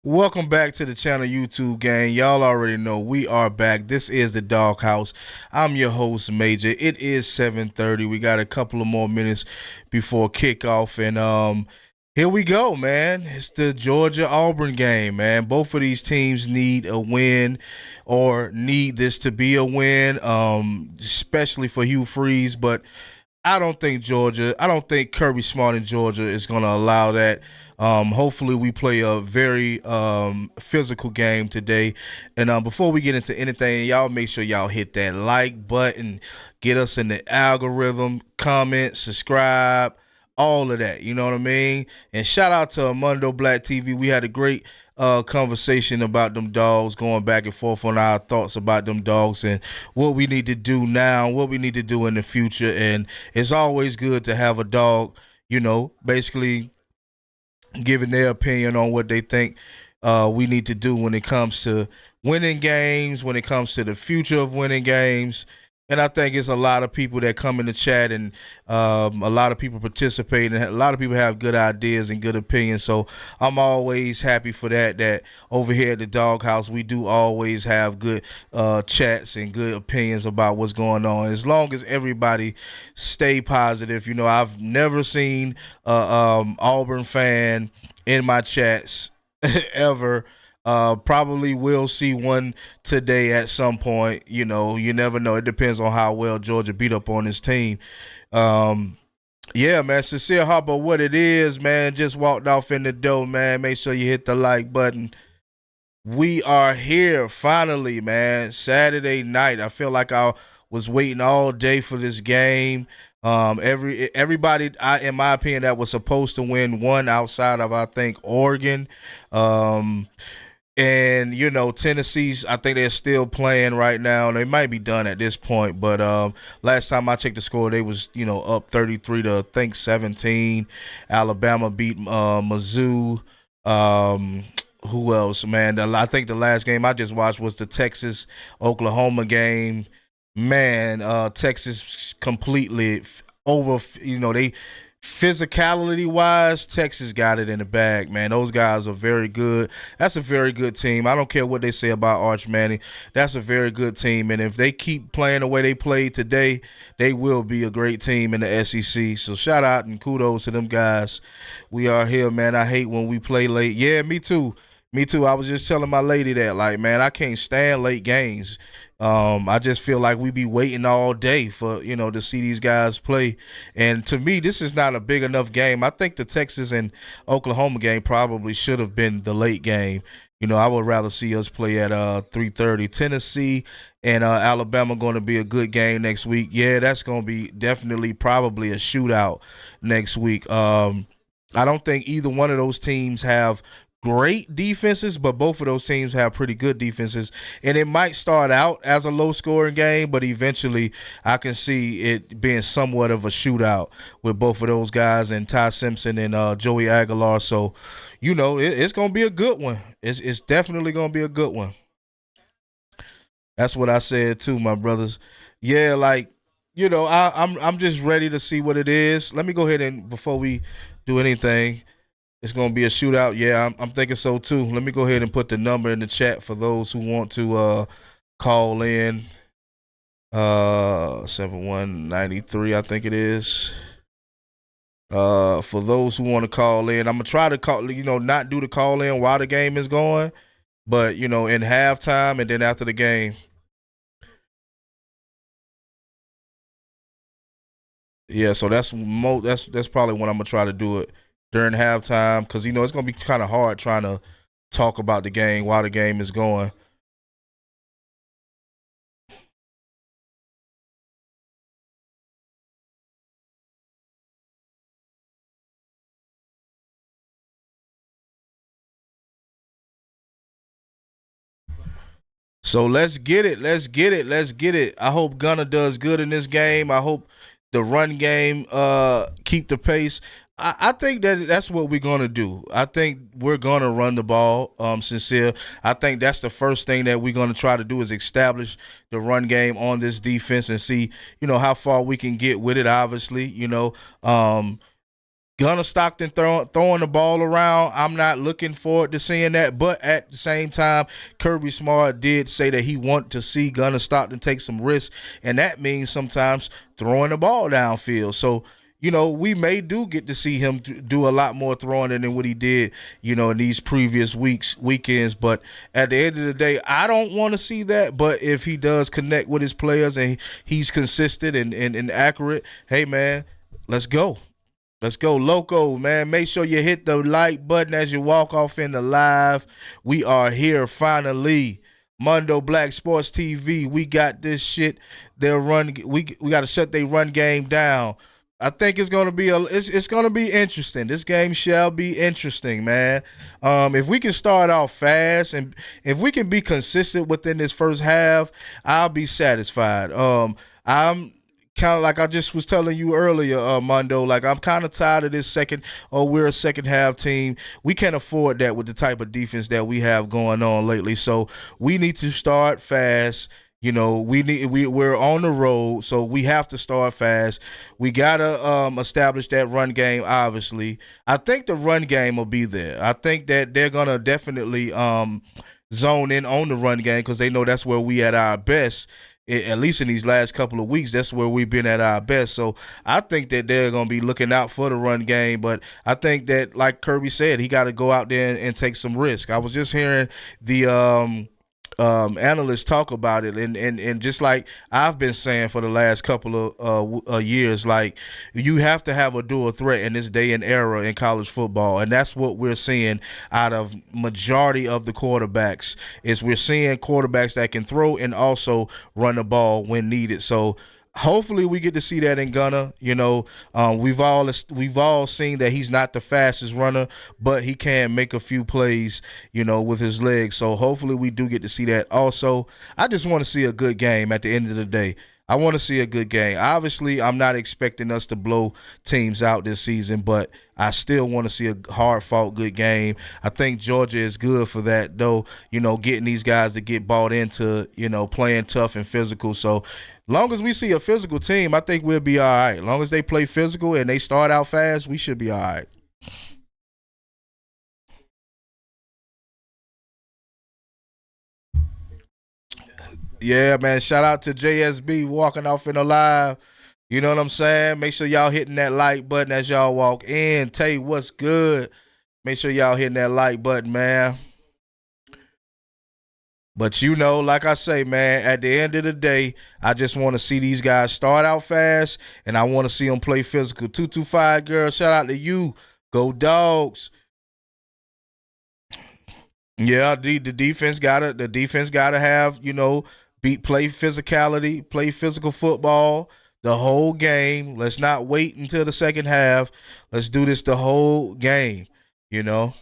Welcome back to the channel YouTube gang. Y'all already know we are back. This is the Doghouse. I'm your host Major. It is 7:30. We got a couple of more minutes before kickoff and here we go, man. It's the Georgia Auburn game, man. Both of these teams need a win or need this to be a win, especially for Hugh Freeze, but I don't think Kirby Smart in Georgia is going to allow that. Hopefully, we play a very physical game today. And before we get into anything, y'all make sure y'all hit that like button, get us in the algorithm, comment, subscribe, all of that. You know what I mean? And shout out to Amundo Black TV. We had a great conversation about them dogs, going back and forth on our thoughts about them dogs and what we need to do now, what we need to do in the future. And it's always good to have a dog, basically giving their opinion on what they think we need to do when it comes to winning games, when it comes to the future of winning games. And I think it's a lot of people that come in the chat and a lot of people participate and a lot of people have good ideas and good opinions. So I'm always happy for that, that over here at the Doghouse, we do always have good chats and good opinions about what's going on. As long as everybody stay positive, I've never seen Auburn fan in my chats ever. Probably will see one today at some point. You never know. It depends on how well Georgia beat up on his team. Yeah, man. Sincere Harper, what it is, man. Just walked off in the door, man. Make sure you hit the like button. We are here finally, man. Saturday night. I feel like I was waiting all day for this game. Everybody, in my opinion, that was supposed to win one outside of I think Oregon. And Tennessee's. I think they're still playing right now. They might be done at this point, but last time I checked the score, they was up 33 to I think 17. Alabama beat Mizzou. Who else, man? I think the last game I just watched was the Texas Oklahoma game. Man, Texas completely over. They physicality wise, Texas got it in the bag, man. Those guys are very good. That's a very good team. I don't care what they say about Arch Manning. That's a very good team. And if they keep playing the way they played today, they will be a great team in the SEC. So shout out and kudos to them guys. We are here, man. I hate when we play late. Yeah, me too. Me too. I was just telling my lady that, like, man, I can't stand late games. I just feel like we be waiting all day for to see these guys play, and to me, this is not a big enough game. I think the Texas and Oklahoma game probably should have been the late game. I would rather see us play at 3:30. Tennessee and Alabama going to be a good game next week. Yeah, that's going to be definitely probably a shootout next week. I don't think either one of those teams have great defenses, but both of those teams have pretty good defenses. And it might start out as a low scoring game, but eventually I can see it being somewhat of a shootout with both of those guys and Ty Simpson and Joey Aguilar. So, it's going to be a good one. It's definitely going to be a good one. That's what I said too, my brothers. Yeah, like, I'm just ready to see what it is. Let me go ahead and before we do anything, it's going to be a shootout. Yeah, I'm thinking so too. Let me go ahead and put the number in the chat for those who want to call in. 7193, I think it is. For those who want to call in, I'm gonna try to call. Not do the call in while the game is going, but in halftime and then after the game. Yeah, so that's probably when I'm gonna try to do it during halftime because it's gonna be kind of hard trying to talk about the game while the game is going. So let's get it. Let's get it. Let's get it. I hope Gunner does good in this game. I hope the run game keep the pace. I think that's what we're gonna do. I think we're gonna run the ball. Sincere. I think that's the first thing that we're gonna try to do is establish the run game on this defense and see, how far we can get with it. Obviously, Gunnar Stockton throwing the ball around. I'm not looking forward to seeing that. But at the same time, Kirby Smart did say that he want to see Gunnar Stockton take some risks, and that means sometimes throwing the ball downfield. So, we may do get to see him do a lot more throwing than what he did, in these previous weekends. But at the end of the day, I don't want to see that. But if he does connect with his players and he's consistent and accurate, hey, man, let's go. Let's go, Loco, man. Make sure you hit the like button as you walk off in the live. We are here finally. Mundo Black Sports TV. We got this shit. They'll run. We got to shut their run game down. I think it's gonna be it's gonna be interesting. This game shall be interesting, man. If we can start off fast and if we can be consistent within this first half, I'll be satisfied. I'm kind of like I just was telling you earlier, Mondo. Like I'm kind of tired of this we're a second half team. We can't afford that with the type of defense that we have going on lately. So we need to start fast. We're on the road, so we have to start fast. We gotta establish that run game. Obviously, I think the run game will be there. I think that they're gonna definitely zone in on the run game because they know that's where we at our best. At least in these last couple of weeks, that's where we've been at our best. So I think that they're going to be looking out for the run game. But I think that, like Kirby said, he got to go out there and take some risk. I was just hearing the analysts talk about it, and just like I've been saying for the last couple of years, like you have to have a dual threat in this day and era in college football, and that's what we're seeing out of majority of the quarterbacks. Is we're seeing quarterbacks that can throw and also run the ball when needed. So hopefully we get to see that in Gunner. We've all seen that he's not the fastest runner, but he can make a few plays, with his legs. So hopefully we do get to see that. Also, I just want to see a good game at the end of the day. I want to see a good game. Obviously, I'm not expecting us to blow teams out this season, but I still want to see a hard-fought good game. I think Georgia is good for that, though, getting these guys to get bought into, playing tough and physical. So long as we see a physical team, I think we'll be all right. Long as they play physical and they start out fast, we should be all right. Yeah, man. Shout out to JSB walking off in the live. You know what I'm saying? Make sure y'all hitting that like button as y'all walk in. Tell you what's good. Make sure y'all hitting that like button, man. But like I say, man, at the end of the day, I just want to see these guys start out fast, and I want to see them play physical. 225 girl, shout out to you. Go Dogs. Yeah, the defense gotta have, play physicality, play physical football the whole game. Let's not wait until the second half. Let's do this the whole game, you know.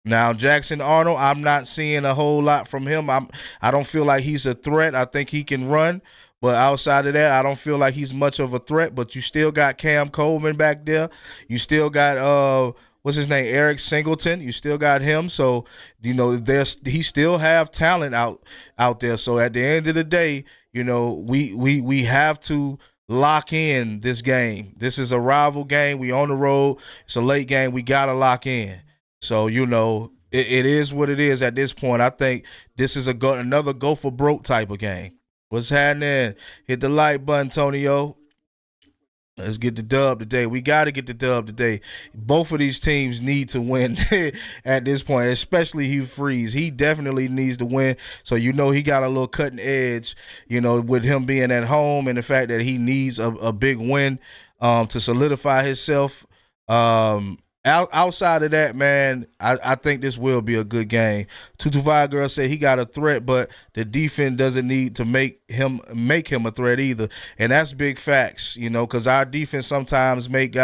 Now Jackson Arnold, I'm not seeing a whole lot from him. I don't feel like he's a threat. I think he can run, but outside of that, I don't feel like he's much of a threat. But you still got Cam Coleman back there. You still got what's his name, Eric Singleton. You still got him. So he still have talent out there. So at the end of the day, we have to lock in this game. This is a rival game. We on the road. It's a late game. We gotta lock in. So, it is what it is at this point. I think this is another go for broke type of game. What's happening? Hit the like button, Tonio. Let's get the dub today. We got to get the dub today. Both of these teams need to win at this point, especially Hugh Freeze. He definitely needs to win. So, he got a little cutting edge, with him being at home and the fact that he needs a big win to solidify himself. Outside of that, man, I think this will be a good game. 225 girl said he got a threat, but the defense doesn't need to make him a threat either, and that's big facts. Because our defense sometimes make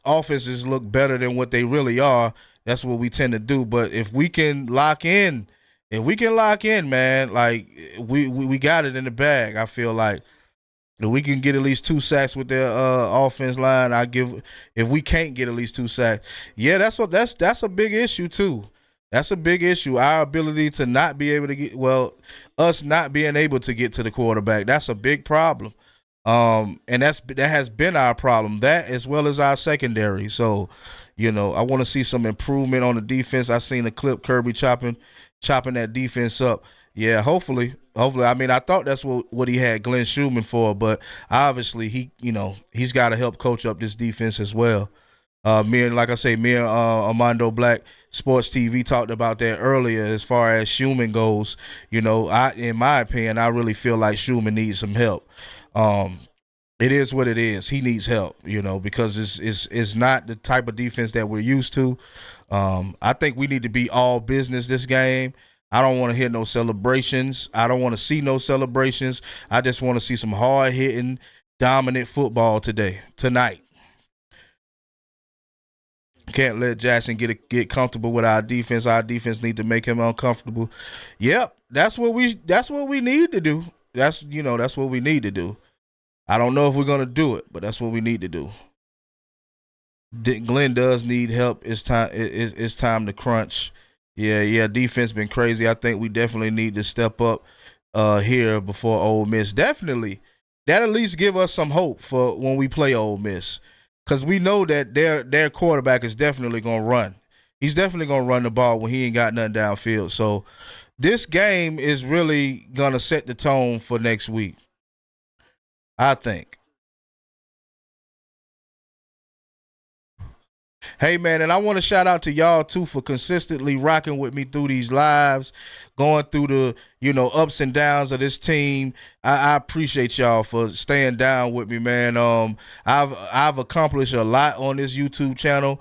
offenses look better than what they really are. That's what we tend to do. But if we can lock in, man, like we got it in the bag. I feel like. If we can get at least 2 sacks with their offense line, if we can't get at least 2 sacks, yeah, that's a big issue too. That's a big issue. Our ability to not be able to us not being able to get to the quarterback, that's a big problem. And that has been our problem. That as well as our secondary. So, I want to see some improvement on the defense. I seen a clip Kirby chopping that defense up. Yeah, hopefully. I mean, I thought that's what he had Glenn Schumann for, but obviously he's got to help coach up this defense as well. Like I say, me and Armando Black Sports TV talked about that earlier. As far as Schumann goes, in my opinion, I really feel like Schumann needs some help. Um, it is what it is. He needs help, because it's not the type of defense that we're used to. I think we need to be all business this game. I don't want to hear no celebrations. I don't want to see no celebrations. I just want to see some hard hitting, dominant football tonight. Can't let Jackson get comfortable with our defense. Our defense need to make him uncomfortable. Yep, that's what we need to do. That's what we need to do. I don't know if we're gonna do it, but that's what we need to do. Glenn does need help. It's time to crunch. Yeah. Defense been crazy. I think we definitely need to step up here before Ole Miss. Definitely, that at least give us some hope for when we play Ole Miss, because we know that their quarterback is definitely gonna run. He's definitely gonna run the ball when he ain't got nothing downfield. So this game is really gonna set the tone for next week, I think. Hey man, and I want to shout out to y'all too for consistently rocking with me through these lives, going through the ups and downs of this team. I appreciate y'all for staying down with me, man. I've accomplished a lot on this YouTube channel.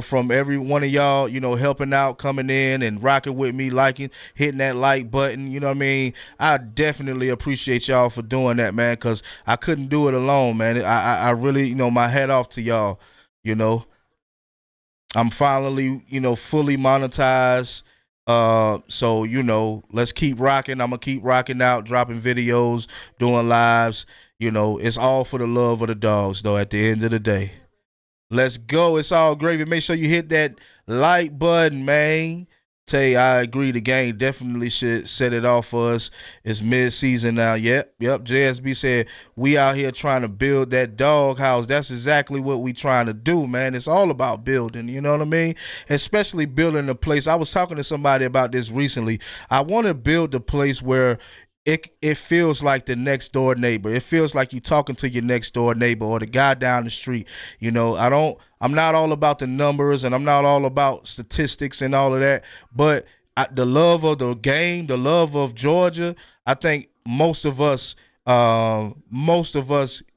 From every one of y'all, helping out, coming in and rocking with me, liking, hitting that like button. You know what I mean? I definitely appreciate y'all for doing that, man. Cause I couldn't do it alone, man. I really, my hat off to y'all. You know. I'm finally, fully monetized. So let's keep rocking. I'm gonna keep rocking out, dropping videos, doing lives. It's all for the love of the dogs, though. At the end of the day, let's go. It's all gravy. Make sure you hit that like button, man. Tell you, I agree. The game definitely should set it off for us. It's mid-season now. Yep. JSB said we out here trying to build that doghouse. That's exactly what we trying to do, man. It's all about building. You know what I mean? Especially building a place. I was talking to somebody about this recently. I want to build a place where it feels like the next door neighbor. It feels like you talking to your next door neighbor or the guy down the street. I'm not all about the numbers and I'm not all about statistics and all of that, but the love of the game, the love of Georgia, I think most of us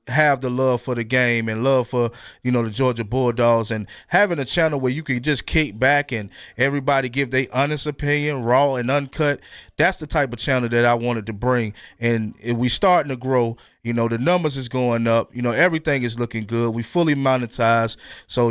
have the love for the game and love for the Georgia Bulldogs, and having a channel where you can just kick back and everybody give their honest opinion, raw and uncut. That's the type of channel that I wanted to bring, and we starting to grow. The numbers is going up. Everything is looking good. We fully monetized. So,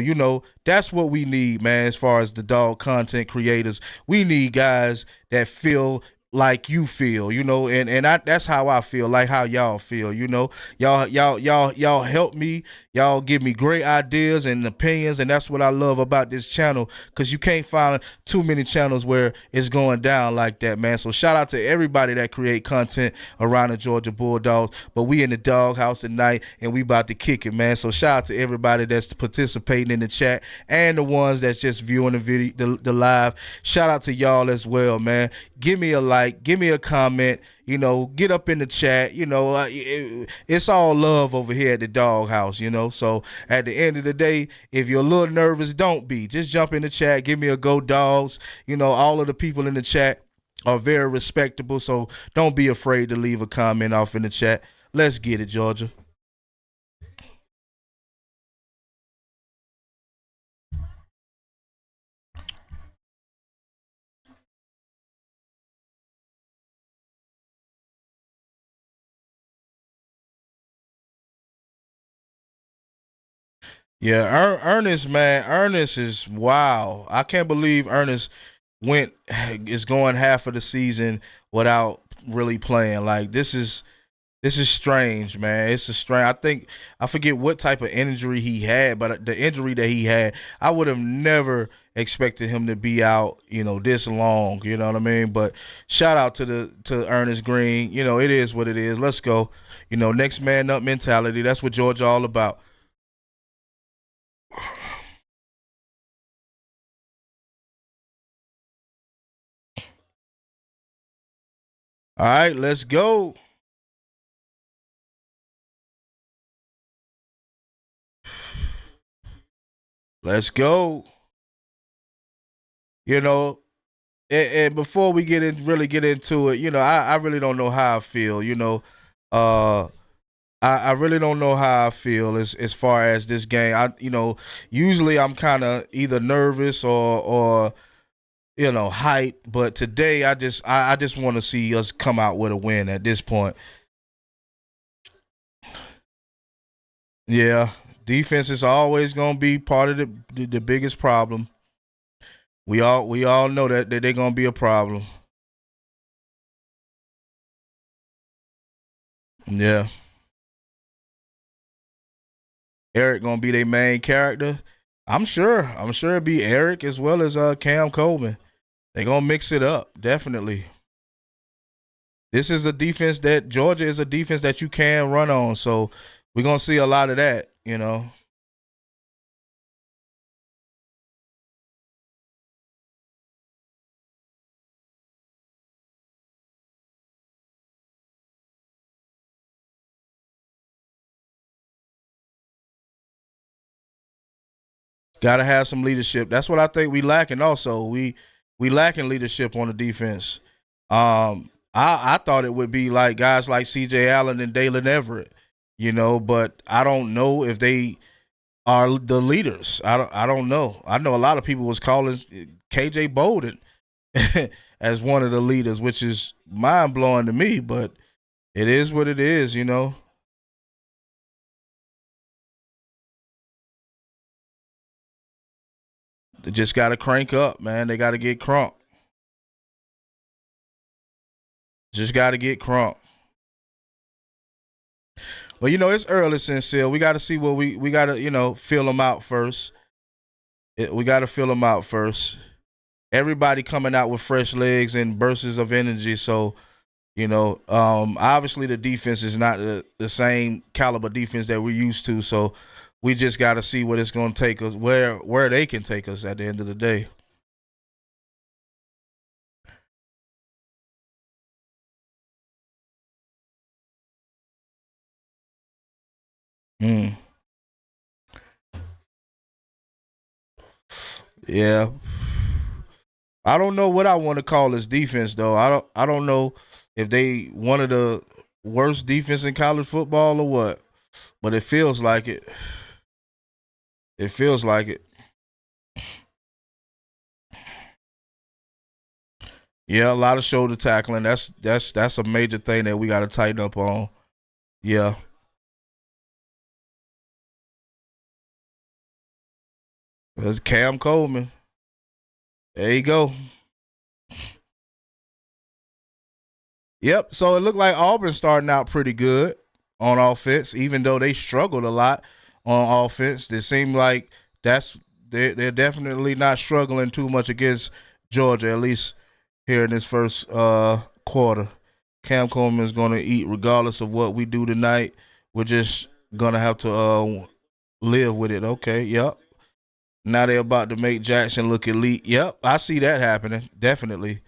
that's what we need, man, as far as the dog content creators. We need guys that feel like you feel, that's how I feel, like how y'all feel, y'all help me, y'all give me great ideas and opinions, and that's what I love about this channel, because you can't find too many channels where it's going down like that, man. So shout out to everybody that create content around the Georgia Bulldogs, but we in the doghouse tonight and we about to kick it, man. So shout out to everybody that's participating in the chat and the ones that's just viewing the video, the live. Shout out to y'all as well, man. Give me a like, give me a comment, get up in the chat. It's all love over here at the doghouse, So at the end of the day, if you're a little nervous, don't be. Just jump in the chat, give me a go dogs. All of the people in the chat are very respectable, so don't be afraid to leave a comment off in the chat. Let's get it, Georgia. Yeah, Ernest, man, Ernest is wow. I can't believe Ernest went is going half of the season without really playing. Like this is This is strange, man. It's a strange. I think I forget what type of injury he had, but the injury that he had, I would have never expected him to be out, this long. You know what I mean? But shout out to Ernest Green. It is what it is. Let's go. Next man up mentality. That's what Georgia all about. All right, let's go. Let's go. You know, and before we really get into it, I really don't know how I feel. Uh, I really don't know how I feel as far as this game. Usually I'm kind of either nervous or hyped, but today I just want to see us come out with a win at this point. Yeah, defense is always going to be part of the biggest problem. We all know that they're going to be a problem. Yeah, Eric going to be their main character. I'm sure. I'm sure it'll be Eric as well as Cam Coleman. They're gonna mix it up, definitely. This is a defense that Georgia is a defense that you can run on. So we're gonna see a lot of that. Gotta have some leadership. That's what I think we lacking also. We lacking leadership on the defense. I thought it would be like guys like CJ Allen and Dalen Everett, but I don't know if they are the leaders. I don't know. I know a lot of people was calling KJ Bolden as one of the leaders, which is mind blowing to me, but it is what it is. They just got to crank up, man. They got to get crunk. Just got to get crunk. Well, it's early, Sincere. We got to see what we got to, fill them out first. We got to fill them out first. Everybody coming out with fresh legs and bursts of energy. So, obviously the defense is not the same caliber defense that we're used to. So we just got to see what it's going to take us, where they can take us at the end of the day. Mm. Yeah. I don't know what I want to call this defense though. I don't know if they one of the worst defense in college football or what, but it feels like it. It feels like it. Yeah, a lot of shoulder tackling. That's a major thing that we got to tighten up on. Yeah, that's Cam Coleman. There you go. Yep. So it looked like Auburn starting out pretty good on offense, even though they struggled a lot on offense. It seemed like that's they're definitely not struggling too much against Georgia, at least here in this first quarter. Cam Coleman is going to eat regardless of what we do tonight. We're just going to have to live with it. Okay, yep. Now they're about to make Jackson look elite. Yep, I see that happening. Definitely.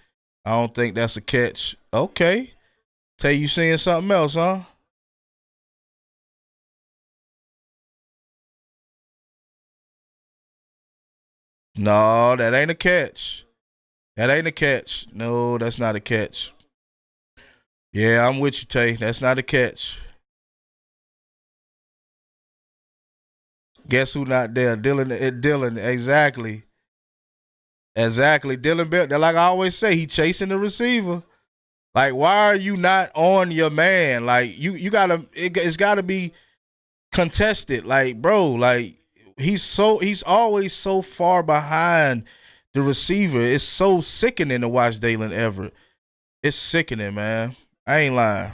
I don't think that's a catch. Okay. Tell you seeing something else, huh? No, that ain't a catch. That ain't a catch. No, that's not a catch. Yeah, I'm with you, Tay. That's not a catch. Guess who not there? Dylan. Dylan. Exactly. Exactly. Dylan Bell. Like I always say, he chasing the receiver. Like, why are you not on your man? Like, you gotta. It's gotta be contested. Like, bro. Like, he's always so far behind the receiver. It's so sickening to watch Dalen Everett. It's sickening, man. I ain't lying.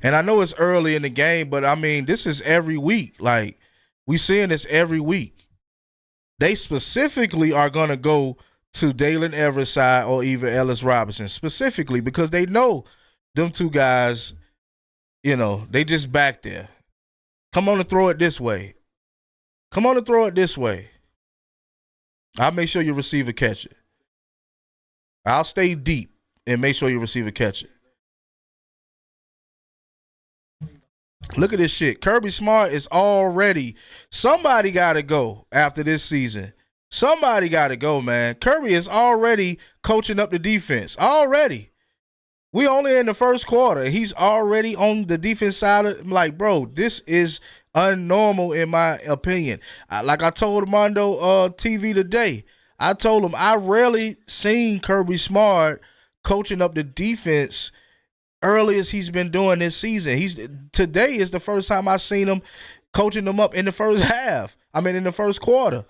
And I know it's early in the game, but I mean, this is every week. Like, we seeing this every week. They specifically are going to go to Dalen Everett's side or even Ellis Robinson, specifically because they know them two guys, they just back there. Come on and throw it this way. Come on and throw it this way. I'll make sure your receiver catch it. I'll stay deep and make sure your receiver catch it. Look at this shit. Kirby Smart is already. Somebody got to go after this season. Somebody got to go, man. Kirby is already coaching up the defense. Already. We only in the first quarter. He's already on the defense side. I'm like, bro, this is unnormal in my opinion. Like I told Armando TV today, I told him I rarely seen Kirby Smart coaching up the defense early as he's been doing this season. Today is the first time I've seen him coaching them up in the first half. I mean, in the first quarter.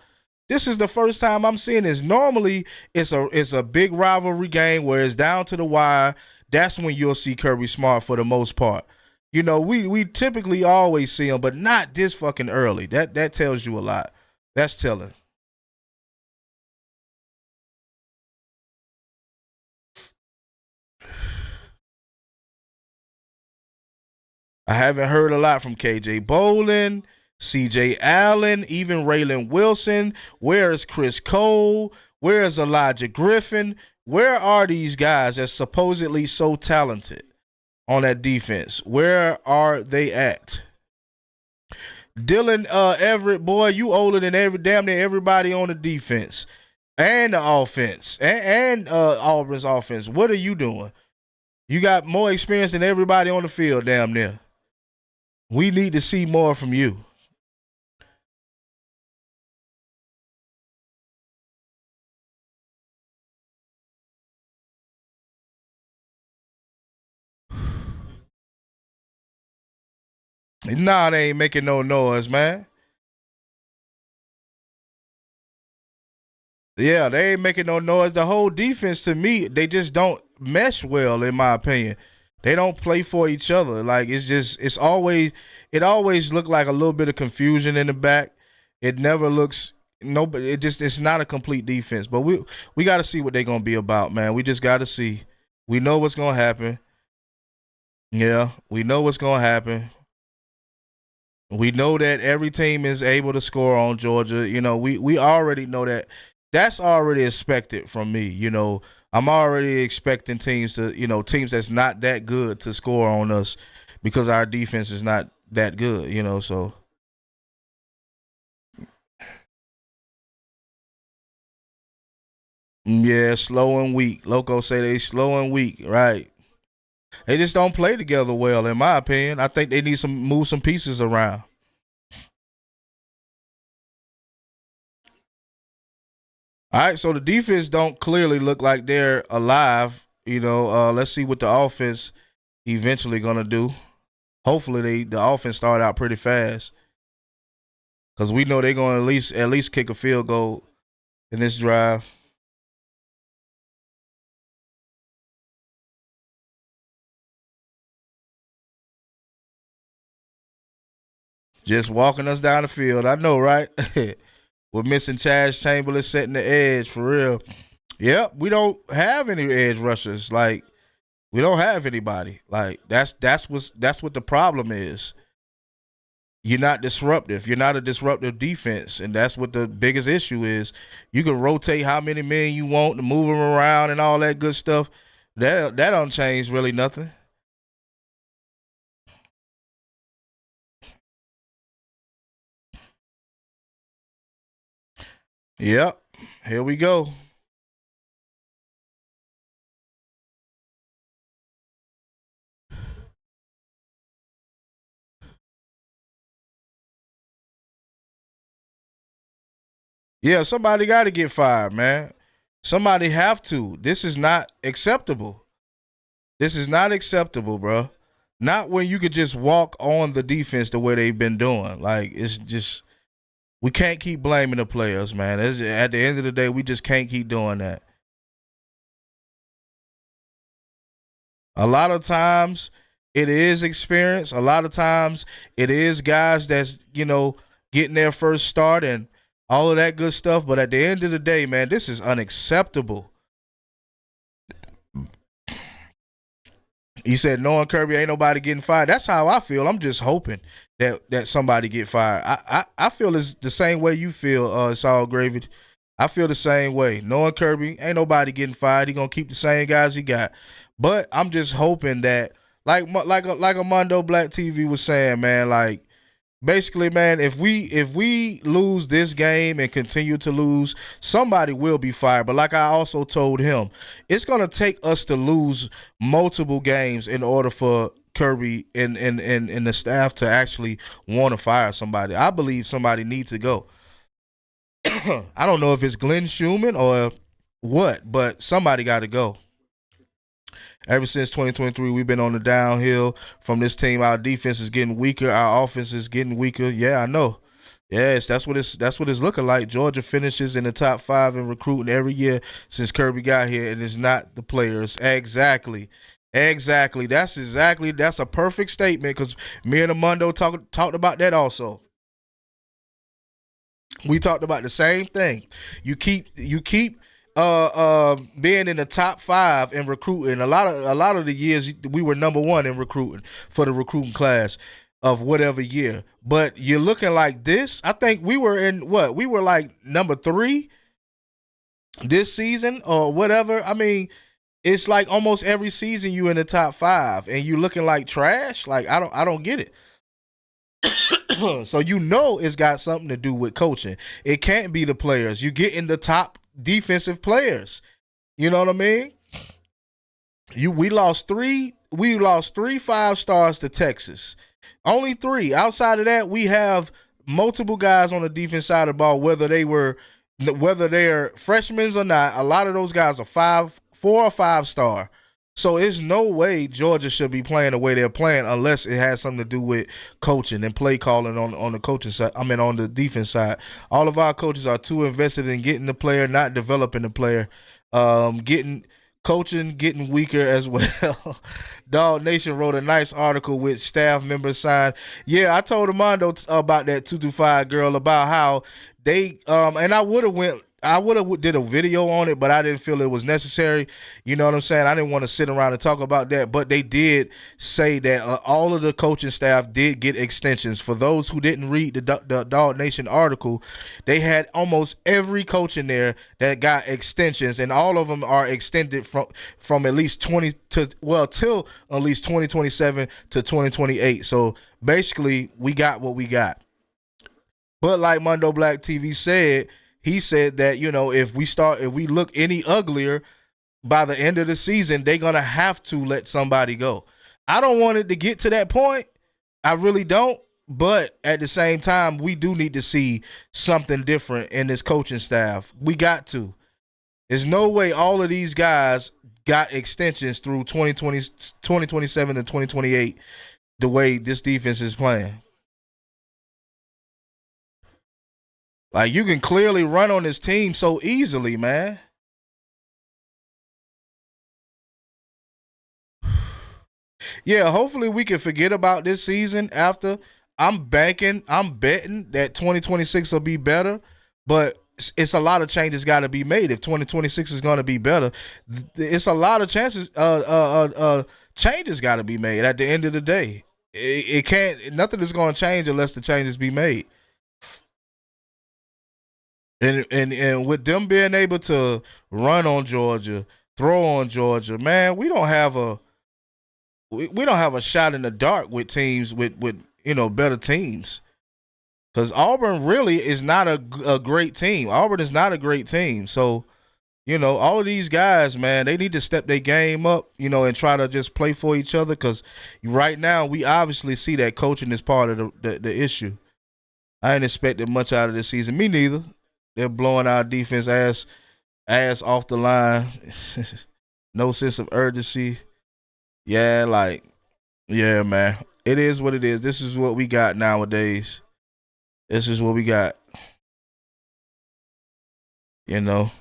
This is the first time I'm seeing this. Normally, it's a big rivalry game where it's down to the wire. That's when you'll see Kirby Smart for the most part. We typically always see him, but not this fucking early. That tells you a lot. That's telling. I haven't heard a lot from KJ Bolin, CJ Allen, even Raylan Wilson. Where is Chris Cole? Where is Elijah Griffin? Where are these guys that's supposedly so talented on that defense? Where are they at? Dylan Everett, boy, you older than damn near everybody on the defense and the offense and Auburn's offense. What are you doing? You got more experience than everybody on the field, damn near. We need to see more from you. Nah, they ain't making no noise, man. Yeah, they ain't making no noise. The whole defense, to me, they just don't mesh well, in my opinion. They don't play for each other. Like, it always look like a little bit of confusion in the back. It never looks it's not a complete defense. But we got to see what they're gonna be about, man. We just got to see. We know what's gonna happen. Yeah, we know what's gonna happen. We know that every team is able to score on Georgia. We already know that. That's already expected from me. I'm already expecting teams teams that's not that good to score on us because our defense is not that good, so. Yeah, slow and weak. Loco say they slow and weak, right? They just don't play together well, in my opinion. I think they need to move some pieces around. All right, so the defense don't clearly look like they're alive. Let's see what the offense eventually gonna do. Hopefully, the offense start out pretty fast because we know they're gonna at least kick a field goal in this drive. Just walking us down the field. I know, right? We're missing Chaz Chamberlain setting the edge for real. Yep, we don't have any edge rushers. Like, we don't have anybody. Like, that's what the problem is. You're not disruptive. You're not a disruptive defense, and that's what the biggest issue is. You can rotate how many men you want to move them around and all that good stuff. That don't change really nothing. Yep. Here we go. Yeah, somebody got to get fired, man. Somebody have to. This is not acceptable. This is not acceptable, bro. Not when you could just walk on the defense the way they've been doing. Like, it's just we can't keep blaming the players, man. At the end of the day, we just can't keep doing that. A lot of times It is experience. A lot of times it is guys that's, getting their first start and all of that good stuff. But at the end of the day, man, this is unacceptable. You said knowing Kirby ain't nobody getting fired. That's how I feel. I'm just hoping that somebody get fired. I feel it's the same way you feel, Saul Gravy. I feel the same way. Knowing Kirby, ain't nobody getting fired. He gonna keep the same guys he got. But I'm just hoping that, like a Mondo Black TV was saying, man, like basically, man, if we lose this game and continue to lose, somebody will be fired. But like I also told him, it's gonna take us to lose multiple games in order for Kirby and the staff to actually want to fire somebody. I believe somebody needs to go. I don't know if it's Glenn Schumann or what, but somebody got to go. Ever since 2023, we've been on the downhill from this team. Our defense is getting weaker. Our offense is getting weaker. Yeah, I know. Yes, that's what it's looking like. Georgia finishes in the top 5 in recruiting every year since Kirby got here, and it's not the players. Exactly. Exactly. That's a perfect statement because me and Amundo talked about that also. We talked about the same thing. You keep being in the top 5 in recruiting. A lot of the years we were number 1 in recruiting for the recruiting class of whatever year. But you're looking like this. I think we were in what? We were like number 3 this season or whatever. I mean, it's like almost every season you in the top 5 and you looking like trash. Like I don't get it. So it's got something to do with coaching. It can't be the players. You get in the top defensive players. You know what I mean? We lost three 5 stars to Texas. Only 3. Outside of that, we have multiple guys on the defense side of the ball, whether they're freshmen or not. A lot of those guys are 4 or 5 star. So it's no way Georgia should be playing the way they're playing unless it has something to do with coaching and play calling on the coaching side. I mean, on the defense side, all of our coaches are too invested in getting the player, not developing the player. Getting coaching getting weaker as well. Dog Nation wrote a nice article with staff members signed. Yeah, I told Armando about that 225 girl about how they and I would have did a video on it, but I didn't feel it was necessary. You know what I'm saying? I didn't want to sit around and talk about that, but they did say that all of the coaching staff did get extensions. For those who didn't read the Dog Nation article, they had almost every coach in there that got extensions, and all of them are extended from at least 20 to till at least 2027 to 2028. So basically, we got what we got. But like Mondo Black TV said, he said that if we look any uglier by the end of the season, they're gonna have to let somebody go. I don't want it to get to that point. I really don't. But at the same time, we do need to see something different in this coaching staff. We got to. There's no way all of these guys got extensions through 2020, 2027 and 2028 the way this defense is playing. Like, you can clearly run on this team so easily, man. Yeah, hopefully we can forget about this season after. I'm betting that 2026 will be better, but it's a lot of changes got to be made. If 2026 is going to be better, it's a lot of changes got to be made at the end of the day. It can't, nothing is going to change unless the changes be made. And with them being able to run on Georgia, throw on Georgia, man, we don't have a shot in the dark with teams with better teams. Because Auburn really is not a great team. Auburn is not a great team. So all of these guys, man, they need to step their game up, and try to just play for each other. Because right now we obviously see that coaching is part of the issue. I ain't expecting much out of this season. Me neither. They're blowing our defense ass off the line. No sense of urgency. Yeah, yeah, man. It is what it is. This is what we got nowadays. This is what we got. You know.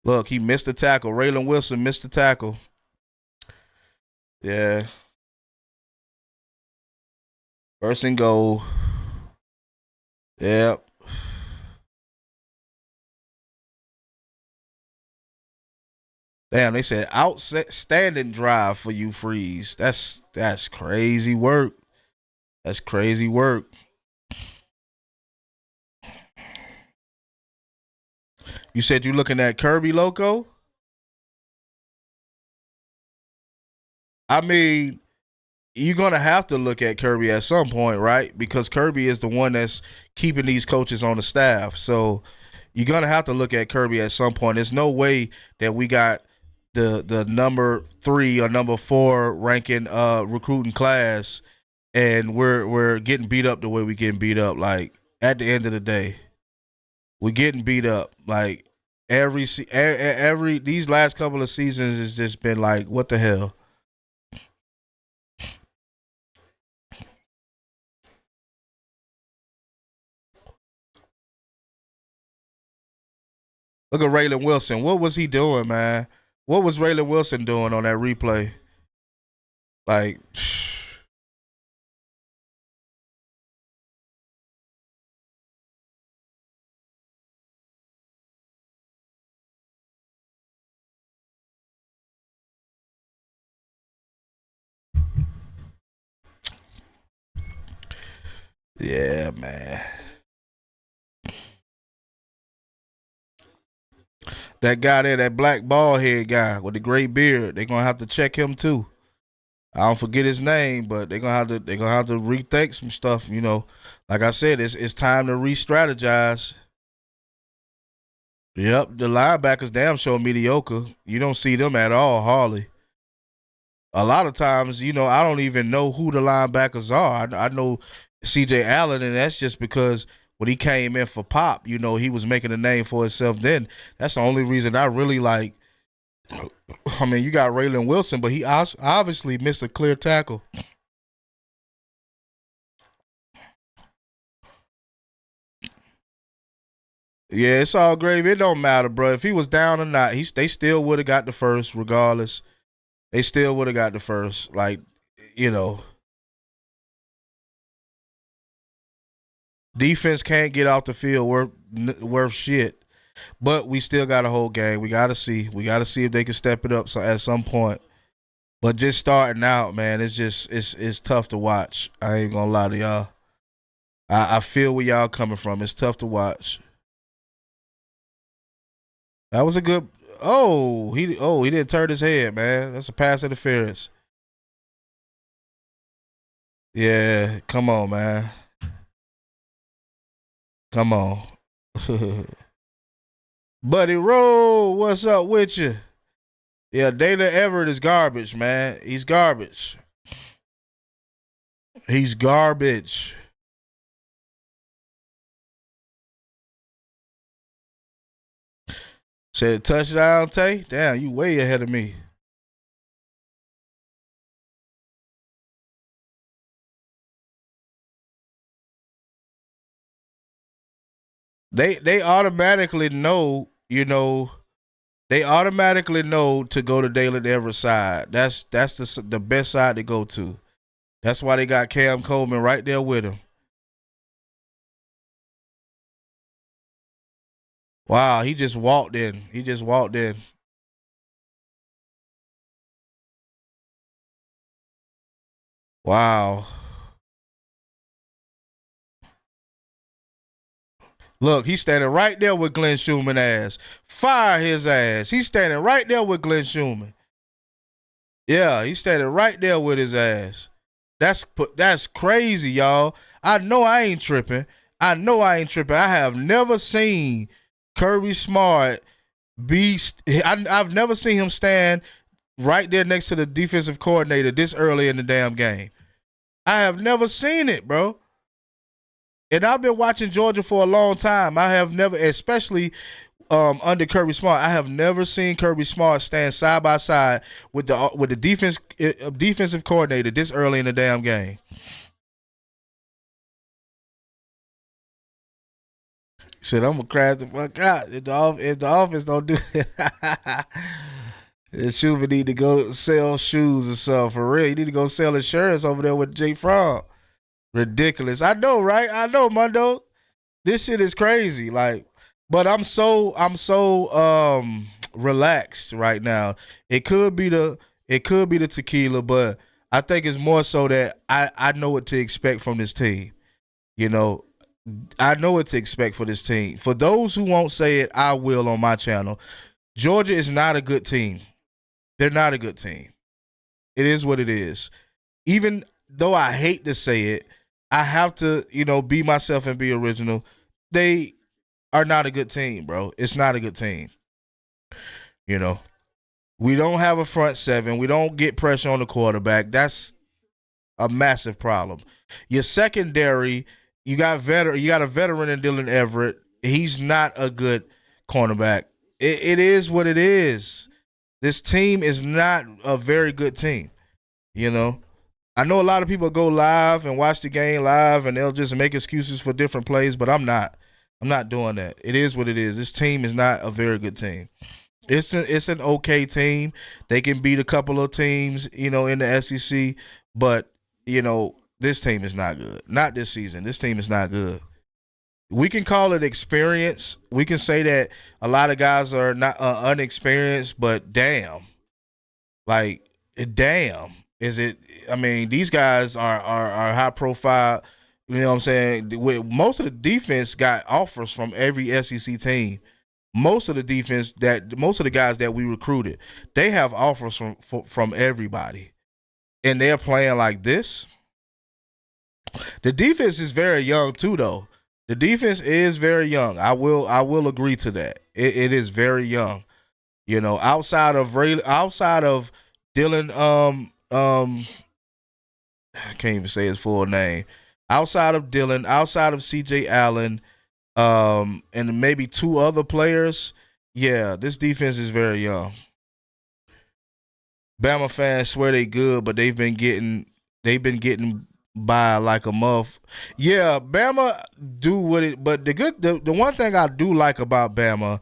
Look, he missed the tackle. Raylan Wilson missed the tackle. Yeah. First and goal. Yep. Damn, they said outstanding drive for you, Freeze. That's crazy work. That's crazy work. You said you're looking at Kirby Loco? I mean, you're gonna have to look at Kirby at some point, right? Because Kirby is the one that's keeping these coaches on the staff. So you're gonna have to look at Kirby at some point. There's no way that we got the number 3 or number 4 ranking recruiting class, and we're getting beat up the way we getting beat up. Like at the end of the day, we're getting beat up. Like every these last couple of seasons has just been like, what the hell? Look at Raylan Wilson. What was he doing, man? What was Raylan Wilson doing on that replay? Like, yeah, man. That guy there, that black bald head guy with the gray beard, they're gonna have to check him too. I don't forget his name, but they're gonna have to rethink some stuff. You know, like I said, it's time to re-strategize. Yep, the linebackers damn sure mediocre. You don't see them at all, hardly. A lot of times, you know, I don't even know who the linebackers are. I know C.J. Allen, and that's just because when he came in for Pop, you know, he was making a name for himself. Then that's the only reason I really like. I mean, you got Raylan Wilson, but he obviously missed a clear tackle. Yeah, it's all gravy. It don't matter, bro. If he was down or not, they still would have got the first, regardless. They still would have got the first. Like, you know, defense can't get off the field worth shit. But we still got a whole game. We gotta see. We gotta see if they can step it up at some point. But just starting out, man, it's tough to watch. I ain't gonna lie to y'all. I feel where y'all coming from. It's tough to watch. That was a good. He didn't turn his head, man. That's a pass interference. Yeah, come on, man. Come on. Buddy Roll, what's up with you? Yeah, Dana Everett is garbage, man. He's garbage. He's garbage. Said touchdown, Tay. Damn, you way ahead of me. They automatically know, you know, they automatically know to go to Dalen Everett's side. That's the best side to go to. That's why they got Cam Coleman right there with him. Wow, he just walked in. He just walked in. Wow. Look, he's standing right there with Glenn Schumann ass. Fire his ass. He's standing right there with Glenn Schumann. Yeah, he's standing right there with his ass. That's crazy, y'all. I know I ain't tripping. I know I ain't tripping. I have never seen Kirby Smart be. I've never seen him stand right there next to the defensive coordinator this early in the damn game. I have never seen it, bro. And I've been watching Georgia for a long time. I have never, especially under Kirby Smart, I have never seen Kirby Smart stand side by side with the defensive coordinator this early in the damn game. Said I'm gonna crash the fuck out if the office don't do it. Schumer need to go sell shoes or something for real. You need to go sell insurance over there with Jay Frog. Ridiculous. I know, right? I know, Mundo. This shit is crazy. Like, but I'm so relaxed right now. It could be the tequila, but I think it's more so that I know what to expect from this team. You know, I know what to expect for this team. For those who won't say it, I will on my channel. Georgia is not a good team. They're not a good team. It is what it is. Even though I hate to say it, I have to, be myself and be original. They are not a good team, bro. It's not a good team. You know, we don't have a front seven. We don't get pressure on the quarterback. That's a massive problem. Your secondary, you got a veteran in Dylan Everett. He's not a good cornerback. It is what it is. This team is not a very good team. You know, I know a lot of people go live and watch the game live and they'll just make excuses for different plays, but I'm not. I'm not doing that. It is what it is. This team is not a very good team. It's an okay team. They can beat a couple of teams, in the SEC, but this team is not good. Not this season. This team is not good. We can call it experience. We can say that a lot of guys are not unexperienced, but damn, like damn, is it? I mean, these guys are high profile. You know what I'm saying? Most of the defense got offers from every SEC team. Most of the guys that we recruited, they have offers from everybody, and they're playing like this. The defense is very young too, though. The defense is very young. I will agree to that. It is very young. Outside of Dylan, I can't even say his full name. Outside of Dylan, outside of C.J. Allen, and maybe two other players. Yeah, this defense is very young. Bama fans swear they good, but they've been getting by like a muff. Yeah, Bama do what it. But the one thing I do like about Bama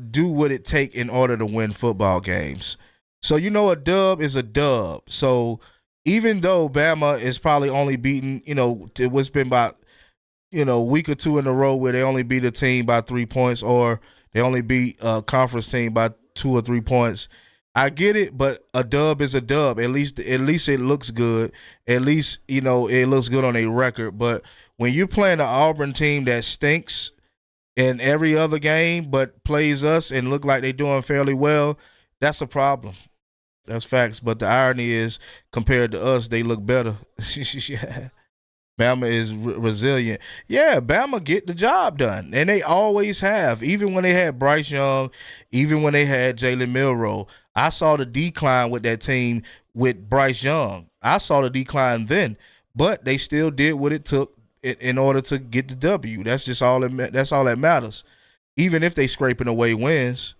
do what it take in order to win football games. So a dub is a dub. So even though Bama is probably only beaten, what's been about week or two in a row where they only beat a team by 3 points or they only beat a conference team by 2 or 3 points. I get it, but a dub is a dub. At least it looks good. At least it looks good on a record. But when you're playing an Auburn team that stinks in every other game but plays us and look like they're doing fairly well, that's a problem. That's facts. But the irony is, compared to us, they look better. Yeah. Bama is resilient. Yeah, Bama get the job done, and they always have. Even when they had Bryce Young, even when they had Jalen Milroe, I saw the decline with that team with Bryce Young. I saw the decline then, but they still did what it took in order to get the W. That's just all. That's all that matters. Even if they scraping away wins.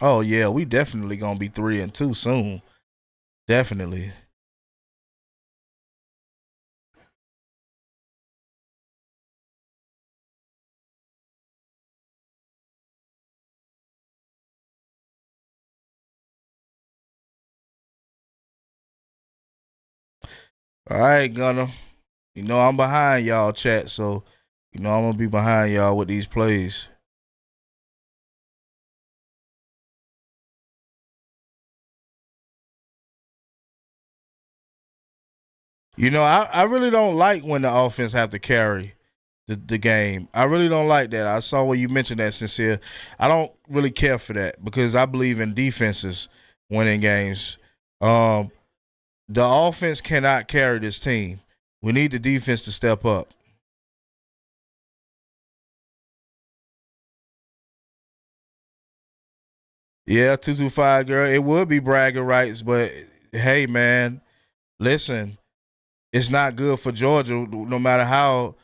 Oh yeah, we definitely gonna be 3-2 soon. Definitely. All right, Gunner. I'm behind y'all, chat. So I'm gonna be behind y'all with these plays. I really don't like when the offense have to carry the game. I really don't like that. I saw where you mentioned that, Sincere. I don't really care for that because I believe in defenses winning games. Um, the offense cannot carry this team. We need the defense to step up. Yeah, 225 girl. It would be bragging rights, but hey, man, listen, it's not good for Georgia. No matter how.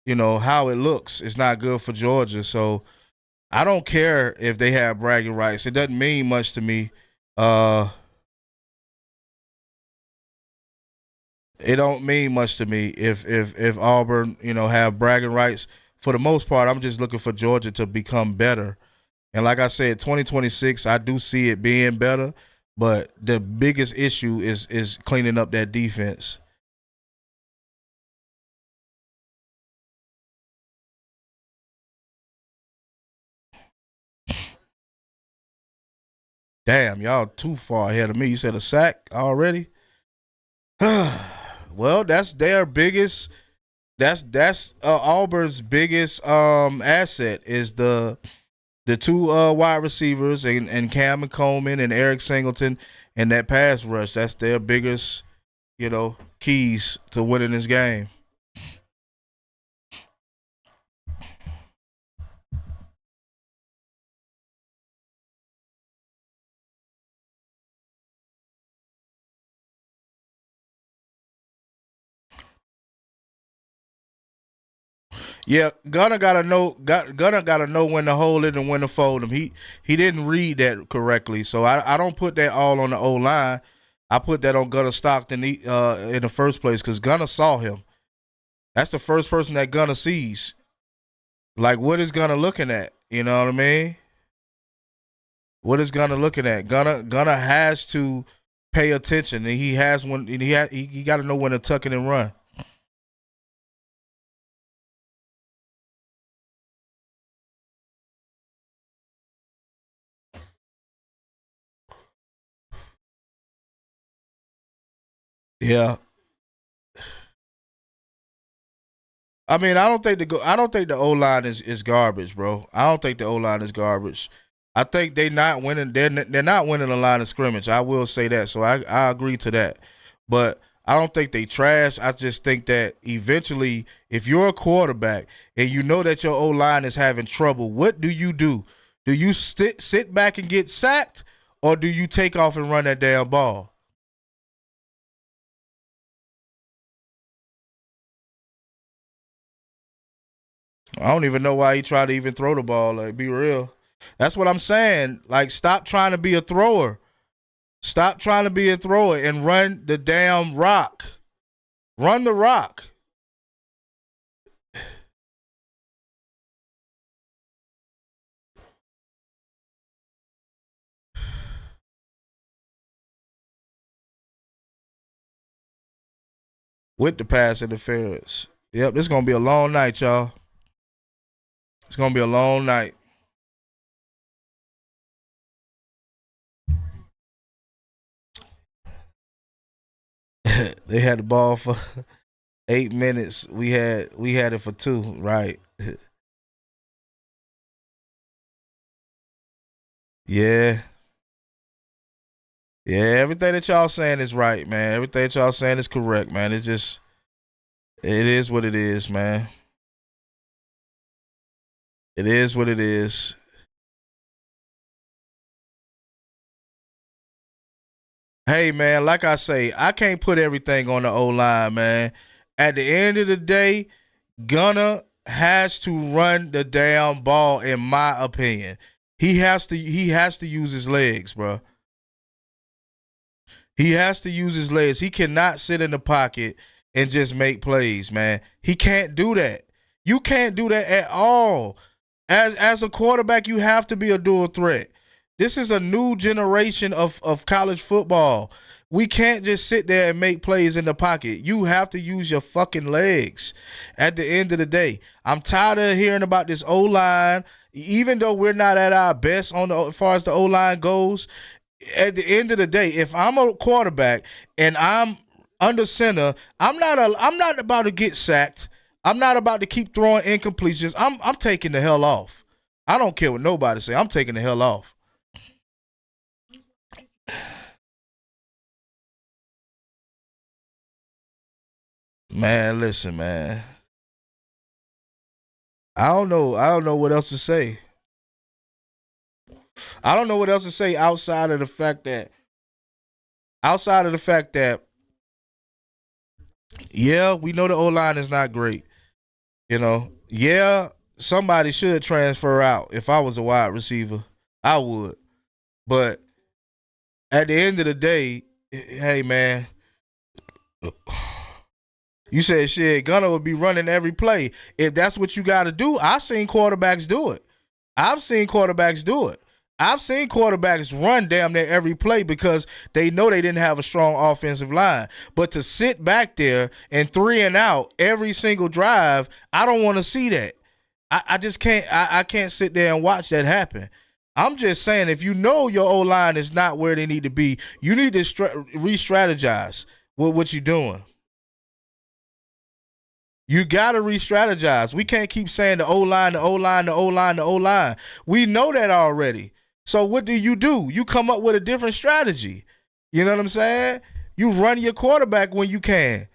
how it looks. It's not good for Georgia. So I don't care if they have bragging rights. It doesn't mean much to me. Uh, it don't mean much to me if Auburn have bragging rights. For the most part, I'm just looking for Georgia to become better. And like I said, 2026, I do see it being better. But the biggest issue is cleaning up that defense. Damn, y'all too far ahead of me. You said a sack already? Well, that's their biggest. That's Auburn's biggest asset is the two wide receivers and Cam and Coleman and Eric Singleton and that pass rush. That's their biggest keys to winning this game. Yeah, Gunner gotta know when to hold it and when to fold him. He didn't read that correctly, so I don't put that all on the O line. I put that on Gunner Stockton in the first place because Gunner saw him. That's the first person that Gunner sees. Like, what is Gunner looking at? You know what I mean? What is Gunner looking at? Gunner has to pay attention, and he has one. And he got to know when to tuck it and run. Yeah, I mean, I don't think the O line is garbage, bro. I don't think the O line is garbage. I think they not winning. They're not winning the line of scrimmage. I will say that. So I agree to that. But I don't think they trash. I just think that eventually, if you're a quarterback and you know that your O line is having trouble, what do you do? Do you sit back and get sacked, or do you take off and run that damn ball? I don't even know why he tried to even throw the ball. Like, be real. That's what I'm saying. Like, stop trying to be a thrower. Stop trying to be a thrower and run the damn rock. Run the rock with the pass interference. Yep, this is gonna be a long night, y'all. It's gonna be a long night. They had the ball for 8 minutes. We had it for two. Right. Yeah. Yeah. Everything that y'all saying is right, man. Everything that y'all saying is correct, man. It is what it is, man. It is what it is. Hey, man, like I say, I can't put everything on the O line, man. At the end of the day, Gunner has to run the damn ball, in my opinion. He has to use his legs, bro. He has to use his legs. He cannot sit in the pocket and just make plays, man. He can't do that. You can't do that at all. As a quarterback, you have to be a dual threat. This is a new generation of college football. We can't just sit there and make plays in the pocket. You have to use your fucking legs at the end of the day. I'm tired of hearing about this O line. Even though we're not at our best as far as the O line goes, at the end of the day, if I'm a quarterback and I'm under center, I'm not about to get sacked. I'm not about to keep throwing incompletions. I'm taking the hell off. I don't care what nobody say. I'm taking the hell off. Man, listen, man. I don't know what else to say. I don't know what else to say outside of the fact that yeah, we know the O line is not great. Yeah, somebody should transfer out. If I was a wide receiver, I would. But at the end of the day, hey man, you said shit, Gunner would be running every play. If that's what you got to do, I've seen quarterbacks do it. I've seen quarterbacks do it. I've seen quarterbacks run damn near every play because they know they didn't have a strong offensive line. But to sit back there and three and out every single drive, I don't want to see that. I just can't. I can't sit there and watch that happen. I'm just saying, if you know your O line is not where they need to be, you need to re-strategize with what you're doing. You gotta re-strategize. We can't keep saying the O line, the O line, the O line, the O line. We know that already. So what do? You come up with a different strategy. You know what I'm saying? You run your quarterback when you can.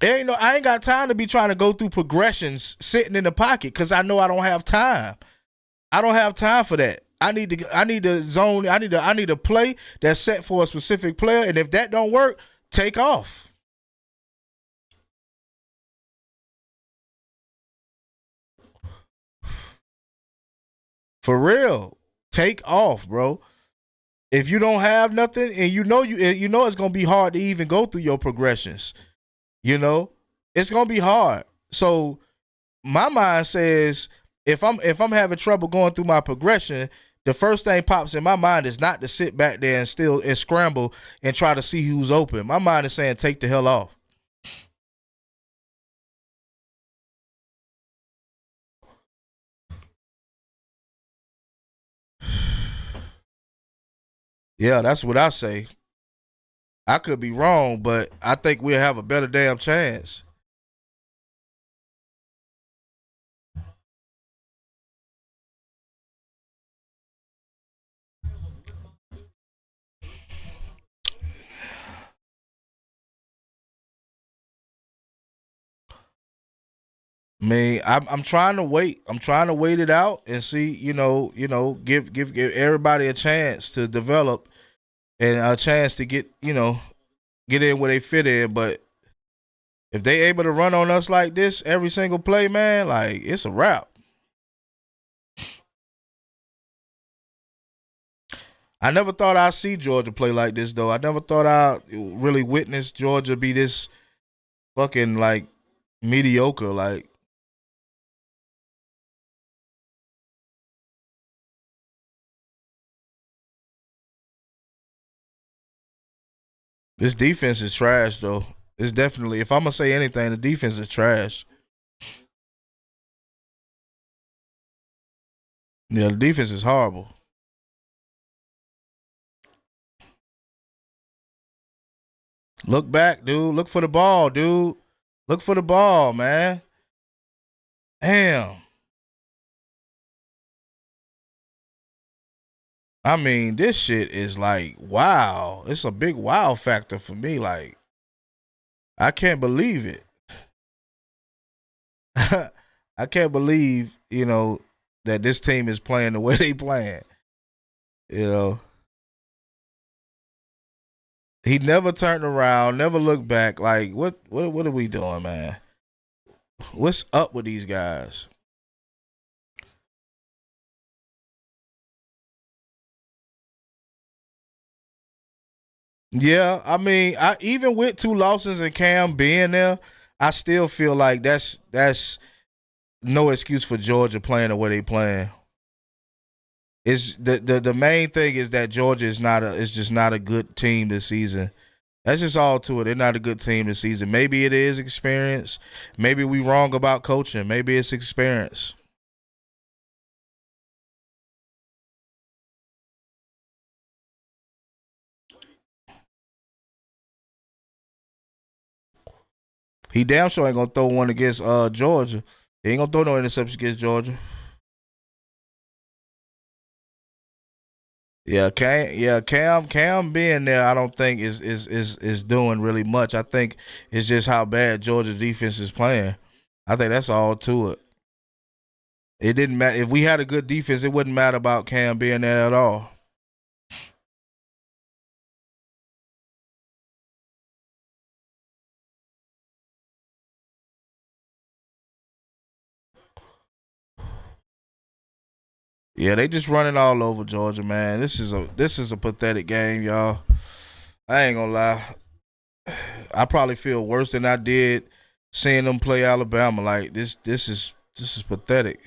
I ain't got time to be trying to go through progressions sitting in the pocket because I know I don't have time. I don't have time for that. I need to zone. I need a play that's set for a specific player, and if that don't work, take off. For real. Take off, bro. If you don't have nothing and you know it's gonna be hard to even go through your progressions, you know? It's gonna be hard. So my mind says if I'm having trouble going through my progression, the first thing pops in my mind is not to sit back there and still and scramble and try to see who's open. My mind is saying take the hell off. Yeah, that's what I say. I could be wrong, but I think we'll have a better damn chance. I mean, I'm trying to wait. I'm trying to wait it out and see. Give everybody a chance to develop and a chance to get in where they fit in. But if they able to run on us like this every single play, man, like it's a wrap. I never thought I'd see Georgia play like this though. I never thought I'd really witness Georgia be this fucking like mediocre. Like this defense is trash though. It's definitely if I'm gonna say anything, the defense is trash. Yeah, the defense is horrible. Look back, dude. Look for the ball, dude. Look for the ball, man. Damn. I mean, this shit is like wow. It's a big wow factor for me. Like, I can't believe it. I can't believe, that this team is playing the way they playing. You know. He never turned around, never looked back. Like, what are we doing, man? What's up with these guys? Yeah, I mean, I even with two losses and Cam being there, I still feel like that's no excuse for Georgia playing the way they playing. It's the main thing is that Georgia is just not a good team this season. That's just all to it. They're not a good team this season. Maybe it is experience. Maybe we wrong about coaching. Maybe it's experience. He damn sure ain't gonna throw one against Georgia. He ain't gonna throw no interception against Georgia. Cam being there, I don't think is doing really much. I think it's just how bad Georgia defense is playing. I think that's all to it. It didn't matter if we had a good defense. It wouldn't matter about Cam being there at all. Yeah, they just running all over Georgia, man. This is a pathetic game, y'all. I ain't gonna lie. I probably feel worse than I did seeing them play Alabama. Like this is pathetic.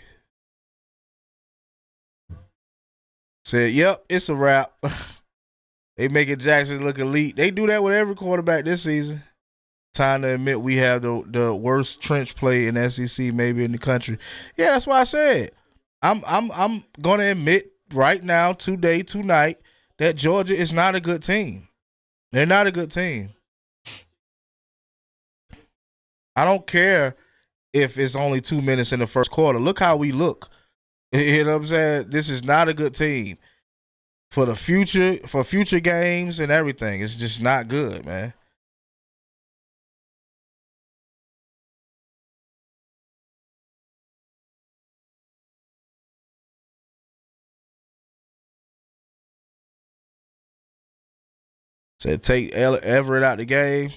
Said, yep, it's a wrap. They making Jackson look elite. They do that with every quarterback this season. Time to admit we have the worst trench play in SEC maybe in the country. Yeah, that's why I said I'm gonna admit right now, today, tonight, that Georgia is not a good team. They're not a good team. I don't care if it's only 2 minutes in the first quarter. Look how we look. You know what I'm saying? This is not a good team for the future, for future games and everything. It's just not good, man. So take Everett out the game.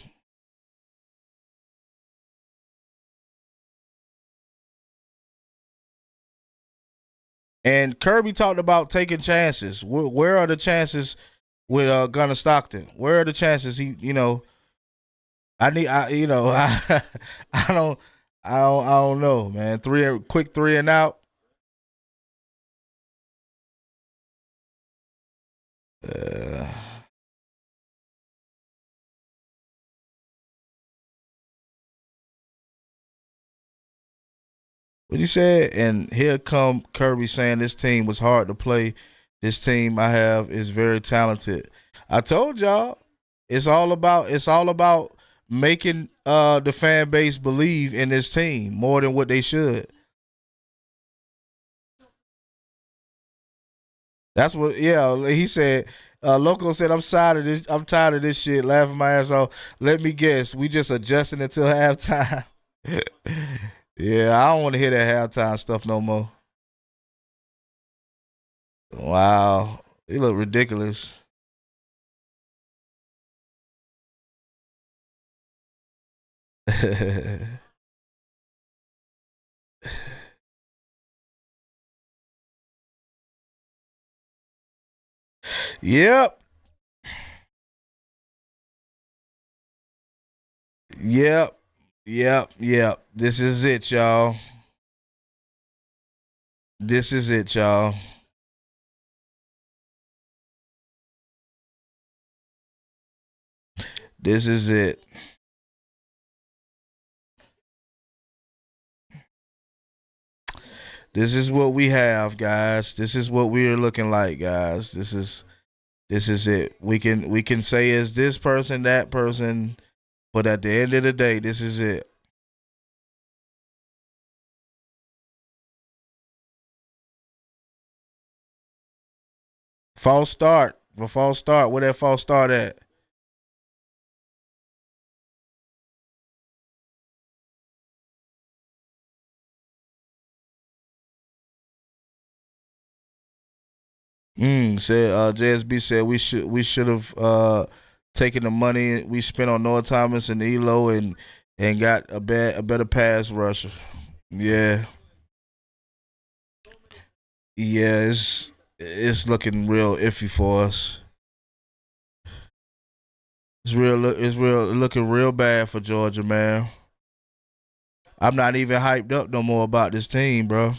And Kirby talked about taking chances. Where are the chances with Gunnar Stockton? Where are the chances? I need, I don't, I don't know, man. Quick three and out. Uh, what he said, and here come Kirby saying this team was hard to play. This team I have is very talented. I told y'all, it's all about making the fan base believe in this team more than what they should. That's what. Yeah, he said. Loco said, "I'm tired of this. I'm tired of this shit. Laughing my ass off. Let me guess. We just adjusting until halftime." Yeah, I don't want to hear that halftime stuff no more. Wow, he look ridiculous. Yep, yep, yep. This is it, y'all. This is it, y'all. This is it. This is what we have, guys. This is what we're looking like, guys. This is it. We can say it's this person, that person, but at the end of the day, this is it. False start. For false start. Where that false start at? Said JSB said we should have taken the money we spent on Noah Thomas and Elo and got a better pass rusher. Yeah. Yeah, it's looking real iffy for us. It's real looking real bad for Georgia, man. I'm not even hyped up no more about this team, bro.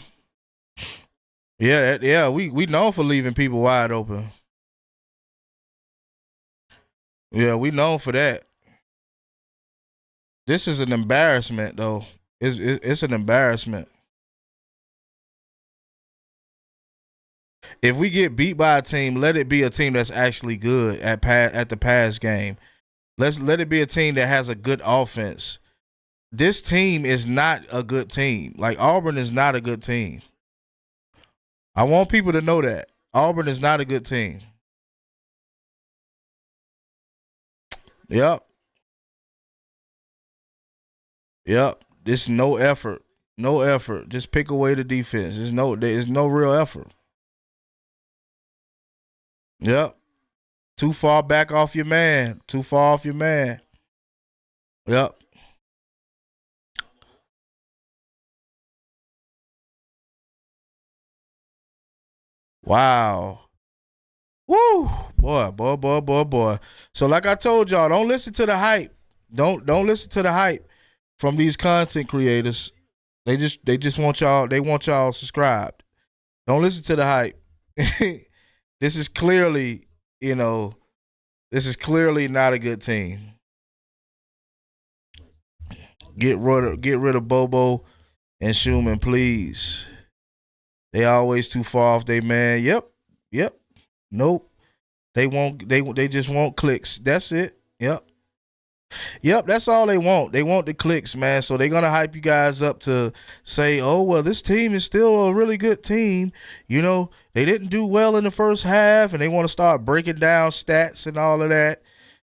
Yeah, we known for leaving people wide open. Yeah, we known for that. This is an embarrassment, though. It's an embarrassment. If we get beat by a team, let it be a team that's actually good at the pass game. Let it be a team that has a good offense. This team is not a good team. Like Auburn is not a good team. I want people to know that Auburn is not a good team. Yep, yep. This no effort, no effort. Just pick away the defense. There's no real effort. Yep. Too far back off your man. Too far off your man. Yep. Wow. Woo. Boy. So like I told y'all, don't listen to the hype. Don't listen to the hype from these content creators. They just want y'all subscribed. Don't listen to the hype. This is clearly, you know, this is clearly not a good team. Get rid of Bobo and Schumann, please. They always too far off they man. Yep. Nope. They won't. They just want clicks. That's it. Yep. That's all they want. They want the clicks, man. So they're gonna hype you guys up to say, "Oh well, this team is still a really good team." They didn't do well in the first half, and they want to start breaking down stats and all of that.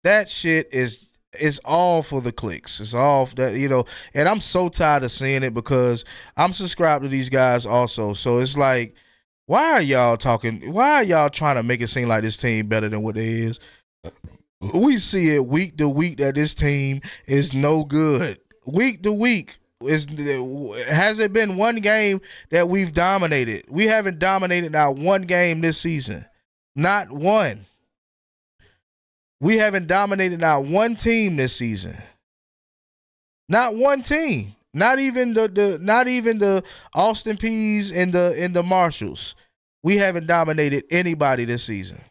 That shit is all for the clicks. It's all that and I'm so tired of seeing it because I'm subscribed to these guys also. So it's like, why are y'all talking? Why are y'all trying to make it seem like this team better than what it is? We see it week to week that this team is no good. Week to week. Has it been one game that we've dominated? We haven't dominated not one game this season. Not one. We haven't dominated not one team this season. Not one team. Not even the Austin Peas and the Marshalls. We haven't dominated anybody this season.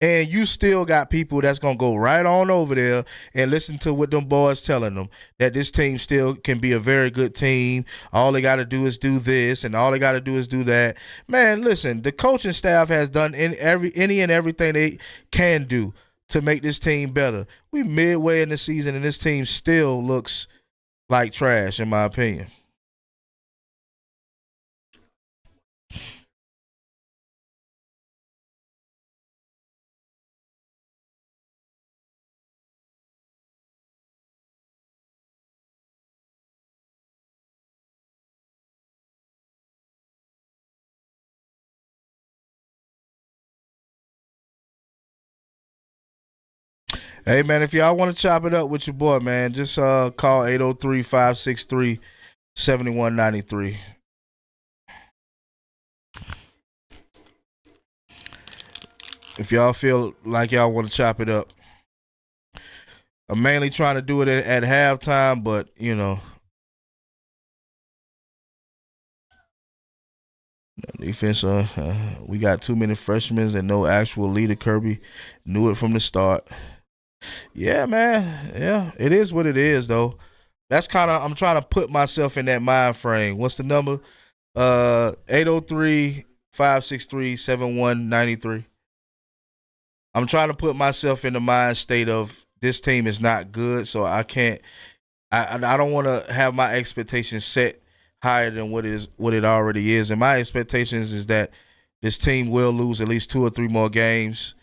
And you still got people that's going to go right on over there and listen to what them boys telling them, that this team still can be a very good team. All they got to do is do this, and all they got to do is do that. Man, listen, the coaching staff has done any and everything they can do to make this team better. We midway in the season, and this team still looks like trash, in my opinion. Hey, man, if y'all want to chop it up with your boy, man, just call 803-563-7193. If y'all feel like y'all want to chop it up. I'm mainly trying to do it at halftime, but, defense, we got too many freshmen and no actual leader. Kirby knew it from the start. Yeah, man. Yeah, it is what it is, though. That's I'm trying to put myself in that mind frame. What's the number? 803-563-7193. I'm trying to put myself in the mind state of this team is not good, so I can't. I don't want to have my expectations set higher than what it already is, and my expectations is that this team will lose at least 2 or 3 more games.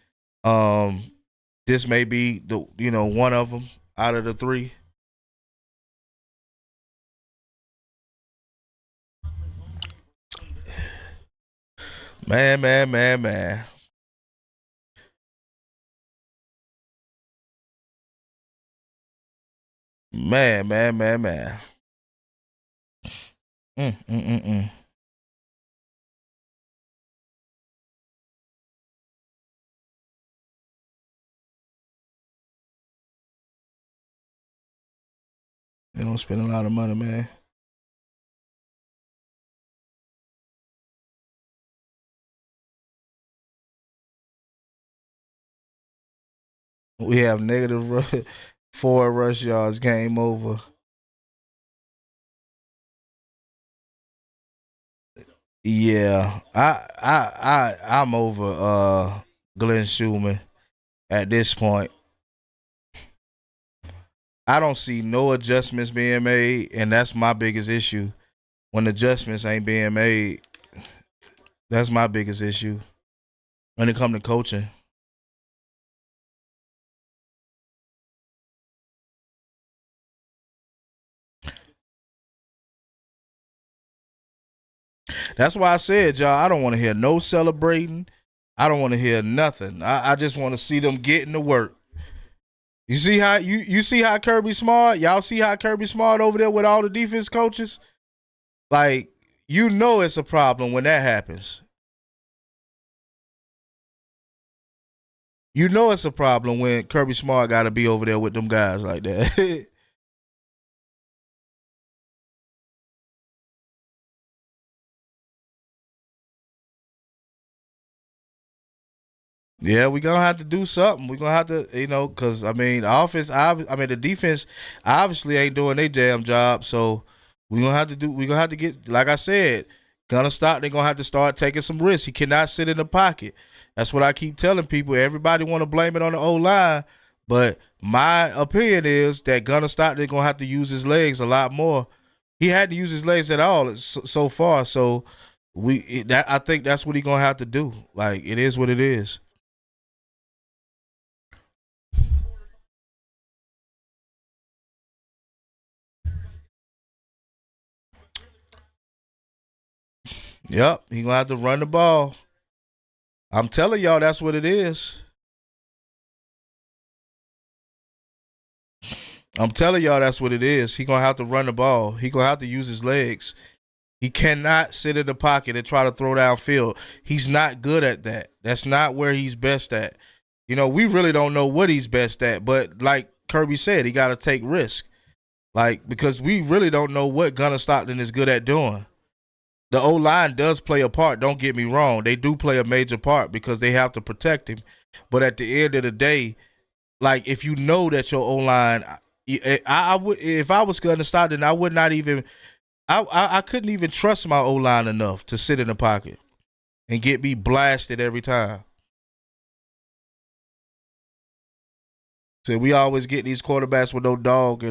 This may be the one of them out of the 3. Man. Man. Mm. They don't spend a lot of money, man. We have negative 4 rush yards. Game over. Yeah, I'm over Glenn Schumann at this point. I don't see no adjustments being made, and that's my biggest issue. When adjustments ain't being made, that's my biggest issue when it comes to coaching. That's why I said, y'all, I don't want to hear no celebrating. I don't want to hear nothing. I just want to see them getting to work. You see how you see how Kirby Smart? Y'all see how Kirby Smart over there with all the defense coaches? Like, it's a problem when that happens. You know it's a problem when Kirby Smart got to be over there with them guys like that. Yeah, we gonna have to do something. We gonna have to, because I mean, the offense. I mean, the defense obviously ain't doing their damn job. So we gonna have to do. We gonna have to get, like I said, gonna stop. They gonna have to start taking some risks. He cannot sit in the pocket. That's what I keep telling people. Everybody want to blame it on the O line, but my opinion is that Gunner Stockton gonna have to use his legs a lot more. He had to use his legs at all so far. So I think that's what he gonna have to do. Like it is what it is. Yep, he gonna have to run the ball. I'm telling y'all, that's what it is. I'm telling y'all, that's what it is. He gonna have to run the ball. He gonna have to use his legs. He cannot sit in the pocket and try to throw downfield. He's not good at that. That's not where he's best at. We really don't know what he's best at. But like Kirby said, he got to take risk. Like because we really don't know what Gunner Stockton is good at doing. The O line does play a part. Don't get me wrong; they do play a major part because they have to protect him. But at the end of the day, like if you know that your O line, I would if I was going to start, then I would not even. I couldn't even trust my O line enough to sit in the pocket and get me blasted every time. So we always get these quarterbacks with no dog.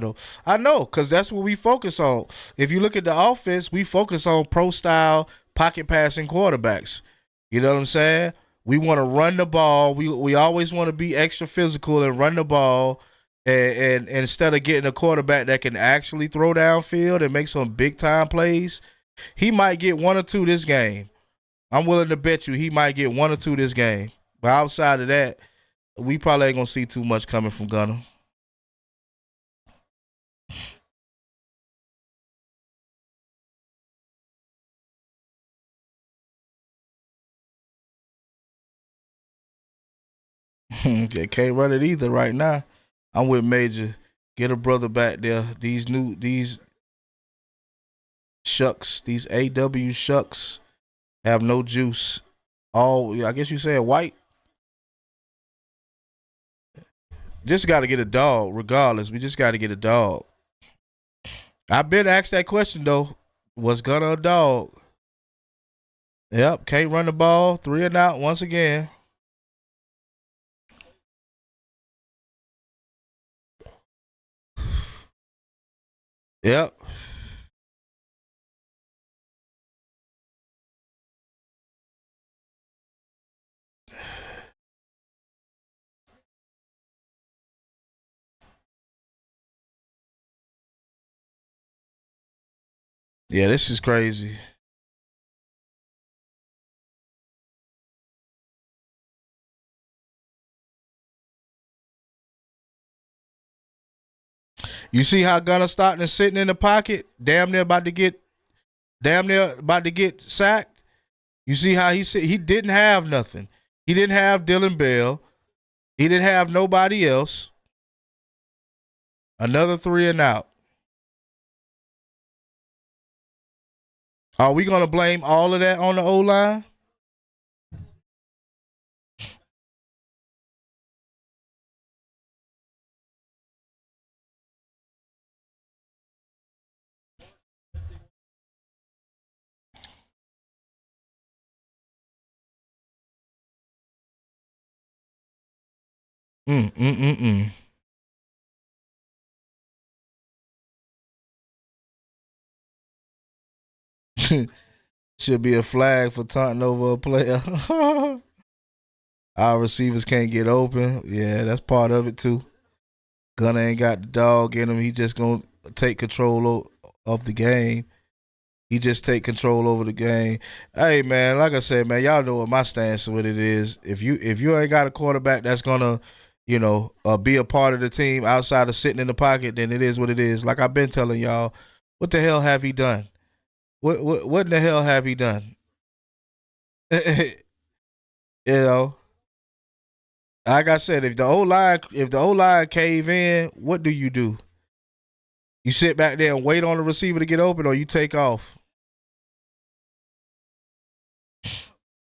I know, because that's what we focus on. If you look at the offense, we focus on pro style pocket passing quarterbacks. You know what I'm saying? We want to run the ball. We always want to be extra physical and run the ball. And instead of getting a quarterback that can actually throw downfield and make some big time plays, he might get one or two this game. I'm willing to bet you he might get one or two this game. But outside of that, we probably ain't gonna see too much coming from Gunner. They can't run it either right now. I'm with Major. Get a brother back there. These shucks, these AW shucks have no juice. All I guess you said white. Just got to get a dog, regardless. We just got to get a dog. I've been asked that question though. Was Gunner a dog? Yep, can't run the ball. 3 and out once again. Yep. Yeah, this is crazy. You see how Gunner Stockton is sitting in the pocket, damn near about to get sacked. You see how he said he didn't have nothing. He didn't have Dylan Bell. He didn't have nobody else. Another 3 and out. Are we gonna blame all of that on the O line? Mm mm mm mm. Should be a flag for taunting over a player. Our receivers can't get open. Yeah, that's part of it too. Gunner ain't got the dog in him. He just gonna take control of the game. He just take control over the game. Hey man, like I said, man, y'all know what my stance with it is. If you ain't got a quarterback that's gonna, be a part of the team outside of sitting in the pocket, then it is what it is. Like I've been telling y'all, what the hell have he done? What in the hell have he done? you know, Like I said, if the O line cave in, what do? You sit back there and wait on the receiver to get open, or you take off.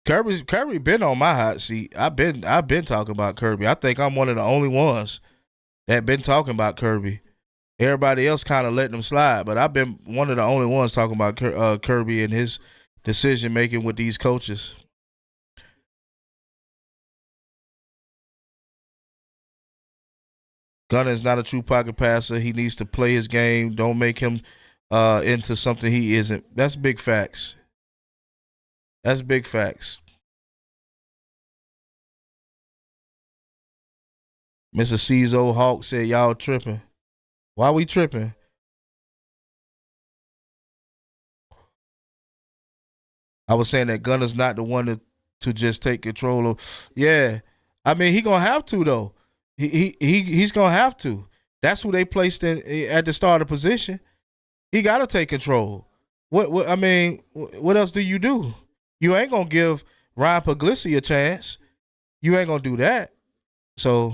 Kirby been on my hot seat. I've been talking about Kirby. I think I'm one of the only ones that been talking about Kirby. Everybody else kind of letting him slide, but I've been one of the only ones talking about Kirby and his decision making with these coaches. Gunner is not a true pocket passer. He needs to play his game. Don't make him into something he isn't. That's big facts. That's big facts. Mr. Cizo Hawk said, "Y'all tripping. Why we tripping?" I was saying that Gunner's not the one to just take control of. Yeah, I mean he gonna have to though. He's gonna have to. That's who they placed in at the starter position. He got to take control. What I mean, what else do? You ain't gonna give Ryan Puglisi a chance. You ain't gonna do that. So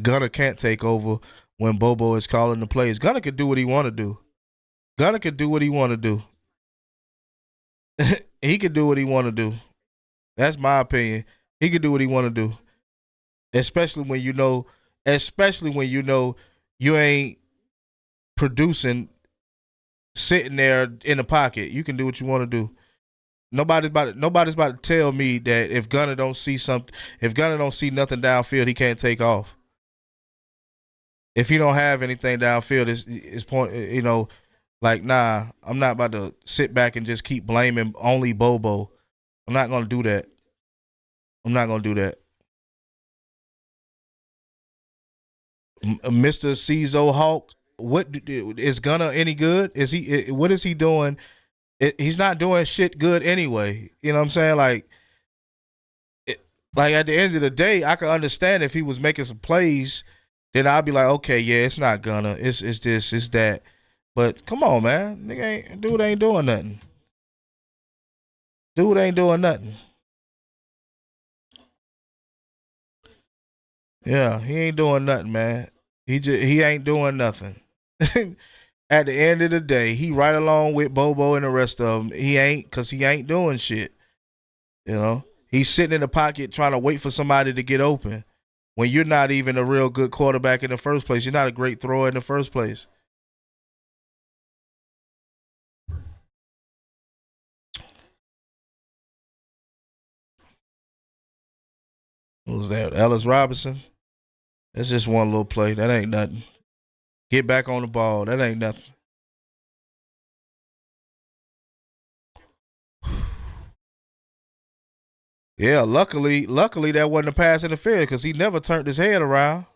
Gunner can't take over when Bobo is calling the plays. Gunner could do what he want to do. Gunner could do what he want to do. He could do what he want to do. That's my opinion. He could do what he want to do, especially when you know, you ain't producing, sitting there in the pocket. You can do what you want to do. Nobody's about to tell me that if Gunner don't see something, if Gunner don't see nothing downfield, he can't take off. If you don't have anything downfield, it's point. Like nah, I'm not about to sit back and just keep blaming only Bobo. I'm not gonna do that. I'm not gonna do that. Mr. Cizo Hawk, what is Gunner any good? Is he? What is he doing? He's not doing shit good anyway. You know what I'm saying? Like at the end of the day, I can understand if he was making some plays, then I'd be like, okay, yeah, it's not Gunner. It's this, it's that. But come on, man, dude ain't doing nothing. Dude ain't doing nothing. Yeah, he ain't doing nothing, man. He ain't doing nothing. At the end of the day, he right along with Bobo and the rest of them. He ain't doing shit. You know, he's sitting in the pocket trying to wait for somebody to get open. When you're not even a real good quarterback in the first place, you're not a great thrower in the first place. Who's that? Ellis Robinson. That's just one little play. That ain't nothing. Get back on the ball. That ain't nothing. Yeah, luckily that wasn't a pass interference because he never turned his head around.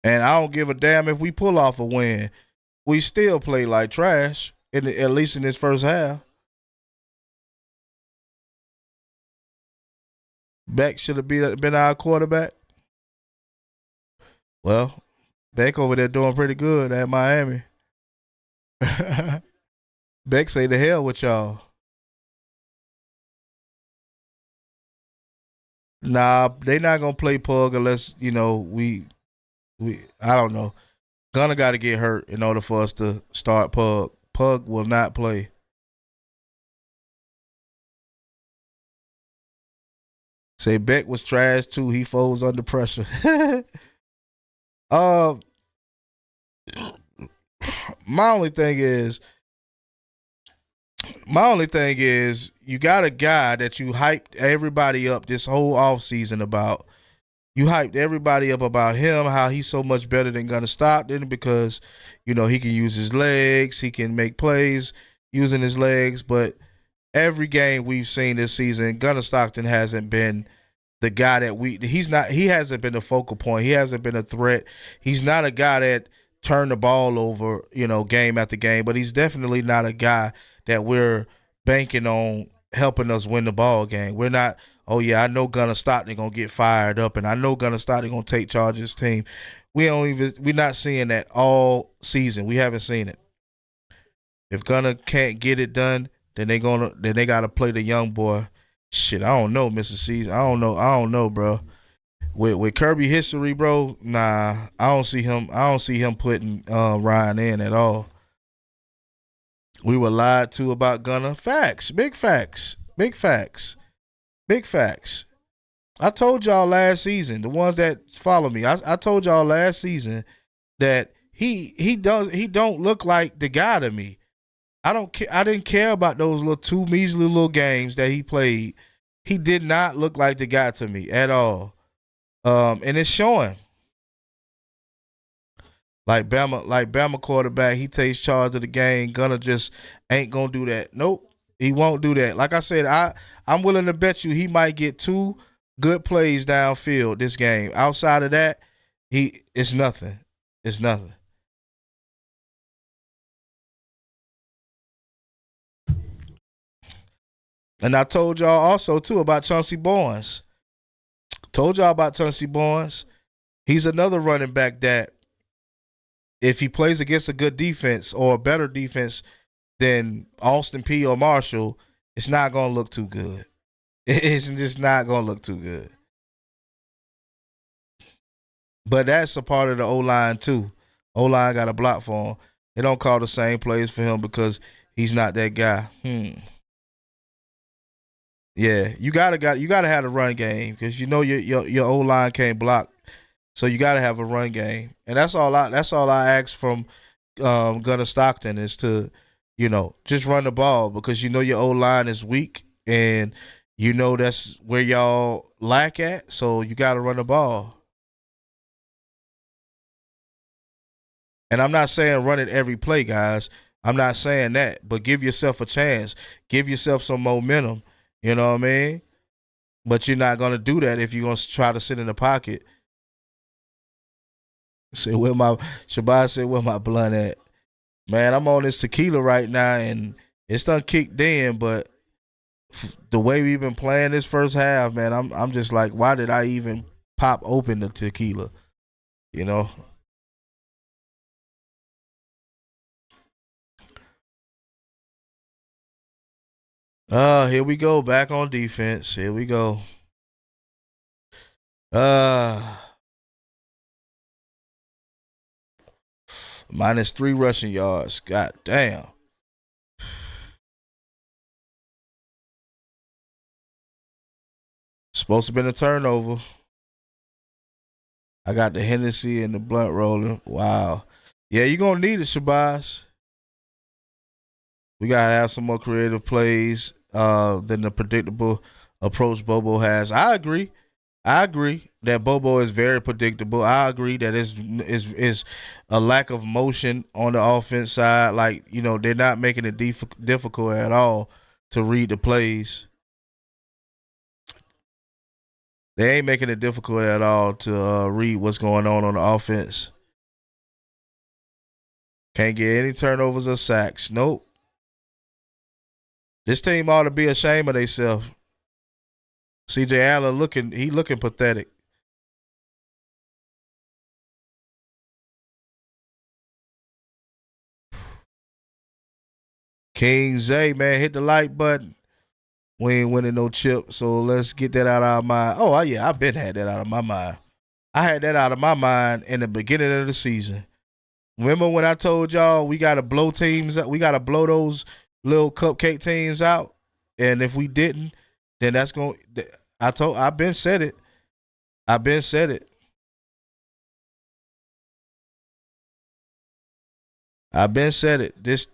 And I don't give a damn if we pull off a win. We still play like trash, at least in this first half. Beck should have been our quarterback. Well, Beck over there doing pretty good at Miami. Beck say the hell with y'all. Nah, they not gonna play Pug unless we I don't know. Gunner got to get hurt in order for us to start Pug. Pug will not play. Say Beck was trash too. He folds under pressure. um, my only thing is, you got a guy that you hyped everybody up this whole offseason about. You hyped everybody up about him, how he's so much better than Gunner Stockton because, he can use his legs, he can make plays using his legs. But every game we've seen this season, Gunner Stockton hasn't been the guy that he hasn't been the focal point. He hasn't been a threat. He's not a guy that turned the ball over, game after game, but he's definitely not a guy that we're banking on helping us win the ball game. We're not, oh yeah, I know Gunner Stockton gonna get fired up, and I know Gunner Stockton gonna take charge of this team. We're not seeing that all season. We haven't seen it. If Gunner can't get it done, then they gotta play the young boy. Shit, I don't know, Mr. Season. I don't know, bro. With Kirby history, bro, nah, I don't see him. I don't see him putting Ryan in at all. We were lied to about Gunner. Facts, big facts, big facts, big facts. I told y'all last season, the ones that follow me, I told y'all last season that he don't look like the guy to me. I didn't care about those little two measly little games that he played. He did not look like the guy to me at all. And it's showing. Like Bama quarterback, he takes charge of the game. Gunner just ain't gonna do that. Nope, he won't do that. Like I said, I'm willing to bet you he might get two good plays downfield this game. Outside of that, it's nothing. It's nothing. And I told y'all also too about Chauncey Barnes. Told y'all about Chauncey Barnes. He's another running back that if he plays against a good defense or a better defense than Austin P or Marshall, it's not gonna look too good. It's just not gonna look too good. But that's a part of the O line too. O line got a block for him. They don't call the same plays for him because he's not that guy. Yeah, you gotta have a run game because you know your O line can't block, so you gotta have a run game, and that's all I ask from Gunner Stockton is to just run the ball because you know your O line is weak and you know that's where y'all lack at, so you gotta run the ball. And I'm not saying run it every play, guys. I'm not saying that, but give yourself a chance, give yourself some momentum. You know what I mean? But you're not gonna do that if you're gonna try to sit in the pocket. Say where my Shabazz said where my blunt at. Man, I'm on this tequila right now and it's done kicked in, but the way we've been playing this first half, man, I'm just like, why did I even pop open the tequila? You know? Here we go. Back on defense. Here we go. Uh -3 rushing yards. God damn. Supposed to been a turnover. I got the Hennessy and the blunt rolling. Wow. Yeah, you're gonna need it, Shabazz. We gotta have some more creative plays than the predictable approach Bobo has. I agree. I agree that Bobo is very predictable. I agree that is a lack of motion on the offense side. Like they're not making it difficult at all to read the plays. They ain't making it difficult at all to read what's going on the offense. Can't get any turnovers or sacks. Nope. This team ought to be ashamed of themselves. CJ Allen looking pathetic. King Zay, man, hit the like button. We ain't winning no chip, so let's get that out of our mind. Oh, yeah, I've been had that out of my mind. I had that out of my mind in the beginning of the season. Remember when I told y'all we gotta blow teams up, we gotta blow those little cupcake teams out, and if we didn't, then that's going. I've been said it. I've been said it. I've been said it. This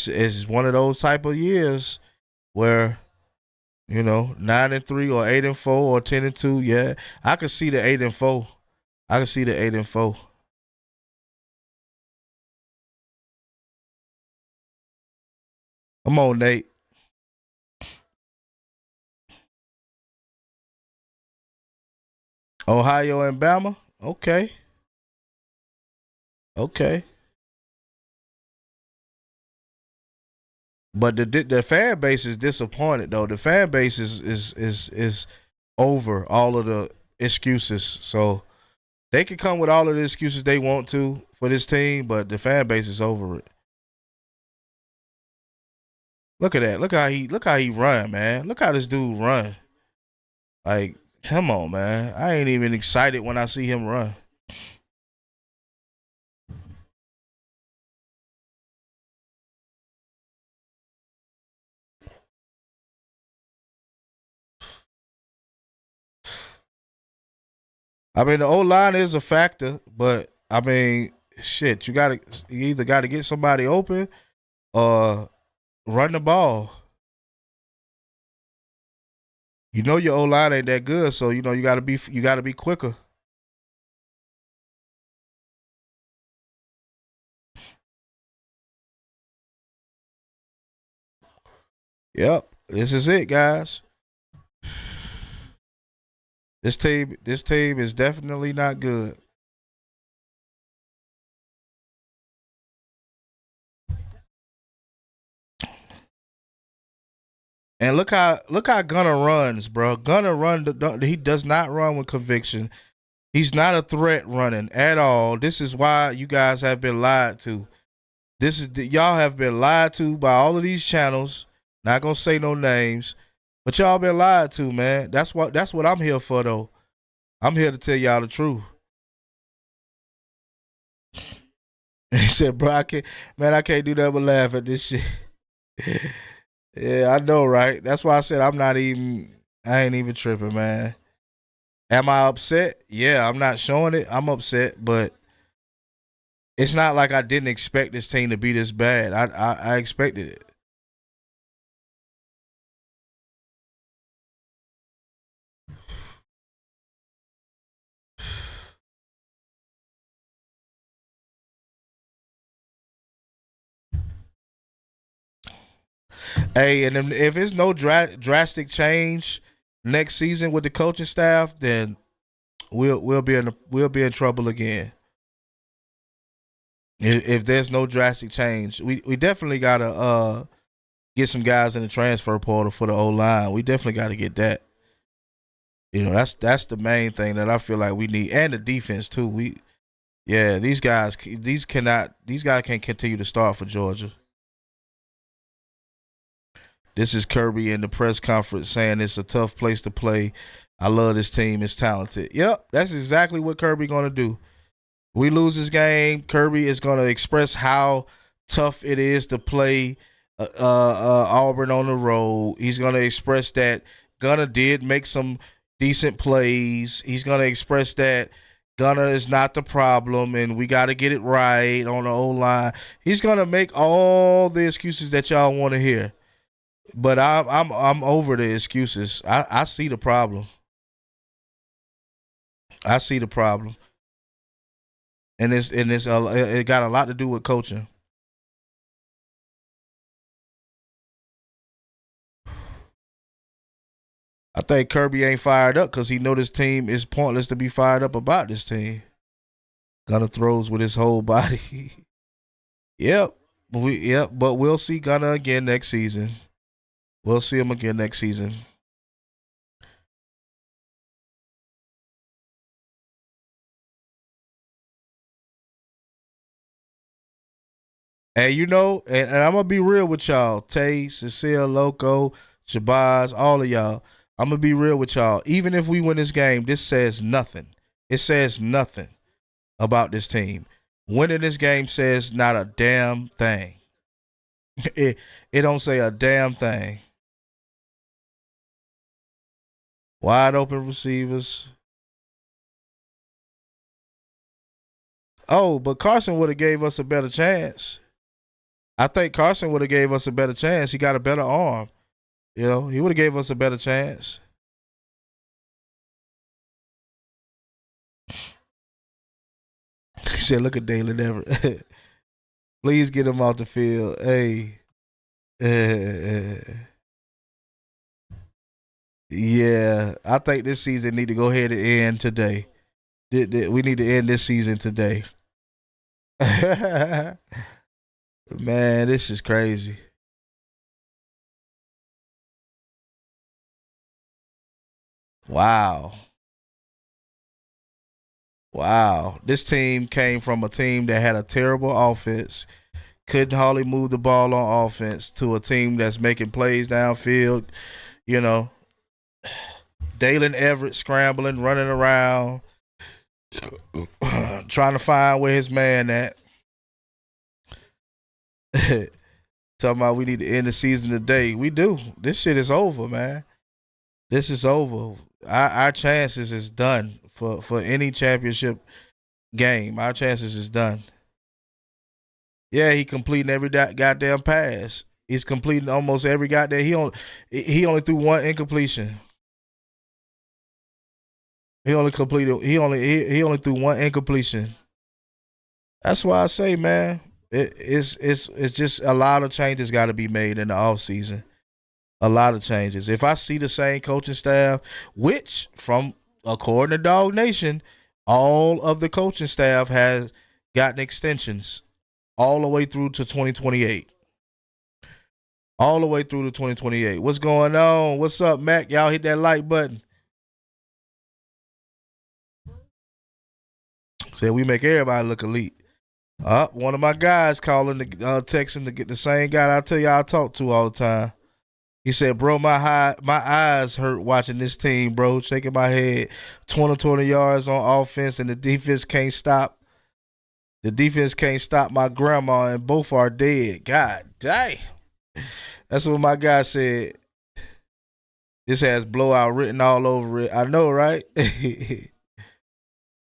is one of those type of years where 9-3 or 8-4 or 10-2. Yeah, I could see the 8-4. I can see the 8-4. Come on, Nate. Ohio and Bama. Okay. Okay. But the fan base is disappointed though. The fan base is over all of the excuses. So they can come with all of the excuses they want to for this team, but the fan base is over it. Look at that. Look how he run, man. Look how this dude run. Like, come on, man. I ain't even excited when I see him run. I mean, the O line is a factor, but I mean, shit, you either gotta get somebody open or run the ball. You know your O line ain't that good, so you know you gotta be quicker. Yep, this is it, guys. This team is definitely not good. And look how Gunner runs, bro. Gunner he does not run with conviction. He's not a threat running at all. This is why you guys have been lied to. Y'all have been lied to by all of these channels. Not gonna say no names, but y'all been lied to, man. That's what I'm here for, though. I'm here to tell y'all the truth. He said, "Bro, I can't do that but laugh at this shit." Yeah, I know, right? That's why I said I ain't even tripping, man. Am I upset? Yeah, I'm not showing it. I'm upset, but it's not like I didn't expect this team to be this bad. I expected it. Hey, and if it's no drastic change next season with the coaching staff, then we'll be in trouble again. If there's no drastic change, we definitely gotta get some guys in the transfer portal for the O line. We definitely got to get that. That's the main thing that I feel like we need, and the defense too. Yeah, these guys can't continue to start for Georgia. This is Kirby in the press conference saying it's a tough place to play. I love this team. It's talented. Yep, that's exactly what Kirby gonna do. We lose this game, Kirby is gonna express how tough it is to play Auburn on the road. He's gonna express that Gunner did make some decent plays. He's gonna express that Gunner is not the problem, and we got to get it right on the O line. He's gonna make all the excuses that y'all want to hear. But I'm over the excuses. I see the problem. I see the problem, it got a lot to do with coaching. I think Kirby ain't fired up because he know this team is pointless to be fired up about this team. Gunner throws with his whole body. Yep, but we'll see Gunner again next season. We'll see him again next season. And and I'm gonna be real with y'all, Tay, Cecile, Loco, Shabazz, all of y'all. I'm gonna be real with y'all. Even if we win this game, this says nothing. It says nothing about this team. Winning this game says not a damn thing. It don't say a damn thing. Wide open receivers. Oh, but Carson would have gave us a better chance. I think Carson would have gave us a better chance. He got a better arm. He would have gave us a better chance. He said, "Look at Dalen Everett. Please get him off the field." Hey, yeah, I think this season need to go ahead and end today. We need to end this season today. Man, this is crazy. Wow. Wow. This team came from a team that had a terrible offense, couldn't hardly move the ball on offense, to a team that's making plays downfield, you know. Dalen Everett scrambling, running around, trying to find where his man at. Talking about we need to end the season today. We do. This shit is over, man. This is over. Our chances is done for any championship game. Our chances is done. Yeah, he completing every goddamn pass. He's completing almost every goddamn. He only threw one incompletion. He only completed. He only threw one incompletion. That's why I say, man, it's just a lot of changes got to be made in the offseason. A lot of changes. If I see the same coaching staff, which from according to Dog Nation, all of the coaching staff has gotten extensions all the way through to 2028. All the way through to 2028. What's going on? What's up, Mac? Y'all hit that like button. Said we make everybody look elite. One of my guys calling texting to get the same guy I tell y'all I talk to all the time. He said, bro, my eyes hurt watching this team, bro. Shaking my head. 20 yards on offense, and the defense can't stop. The defense can't stop my grandma, and both are dead. God dang. That's what my guy said. This has blowout written all over it. I know, right?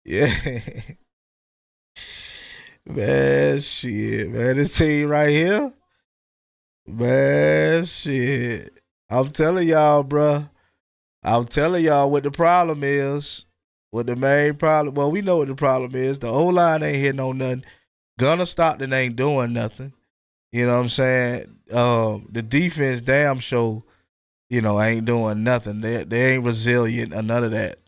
Yeah. Man, shit. Man, this team right here. Man, shit. I'm telling y'all, bruh. I'm telling y'all what the problem is. What the main problem. Well, we know what the problem is. The O-line ain't hitting on nothing. Gunner Stockton ain't doing nothing. You know what I'm saying? The defense damn sure, ain't doing nothing. They ain't resilient or none of that,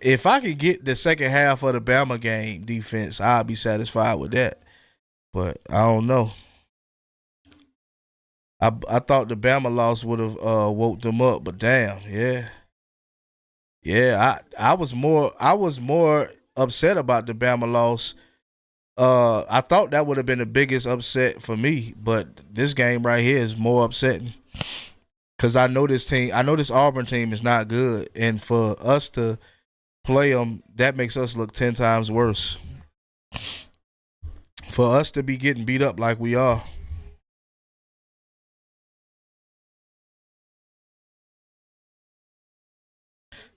If I could get the second half of the Bama game defense, I'd be satisfied with that. But I don't know. I thought the Bama loss would have woke them up, but damn, yeah. Yeah, I was more upset about the Bama loss. I thought that would have been the biggest upset for me, but this game right here is more upsetting because I know this Auburn team is not good, and for us to play them, that makes us look 10 times worse. For us to be getting beat up like we are.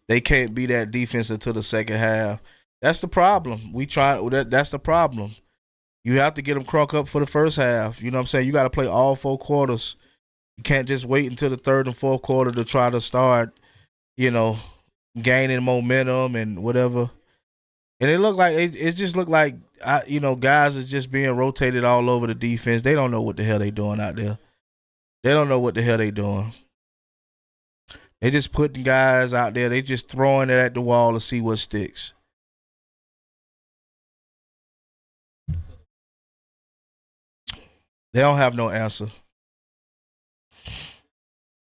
They can't be that defense until the second half. That's the problem. That's the problem. You have to get them crunk up for the first half. You know what I'm saying? You got to play all 4 quarters. You can't just wait until the third and fourth quarter to try to start, gaining momentum and whatever. And it just looked like guys are just being rotated all over the defense. They don't know what the hell they doing out there. They don't know what the hell they doing. They just putting guys out there. They just throwing it at the wall to see what sticks. They don't have no answer.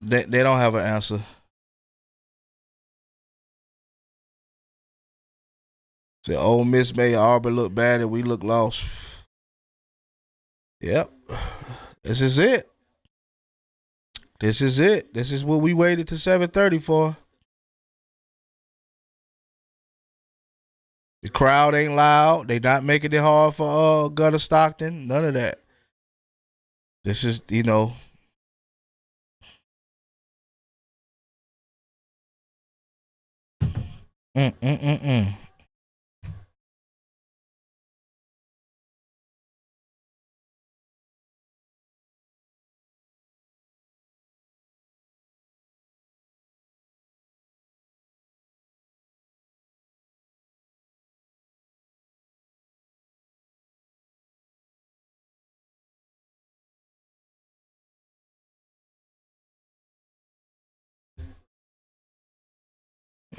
They don't have an answer. Say, Ole Miss made Auburn look bad and we look lost. Yep. This is it. This is it. This is what we waited to 7:30 for. The crowd ain't loud. They not making it hard for Gunner Stockton. None of that. This is, Mm-mm-mm-mm.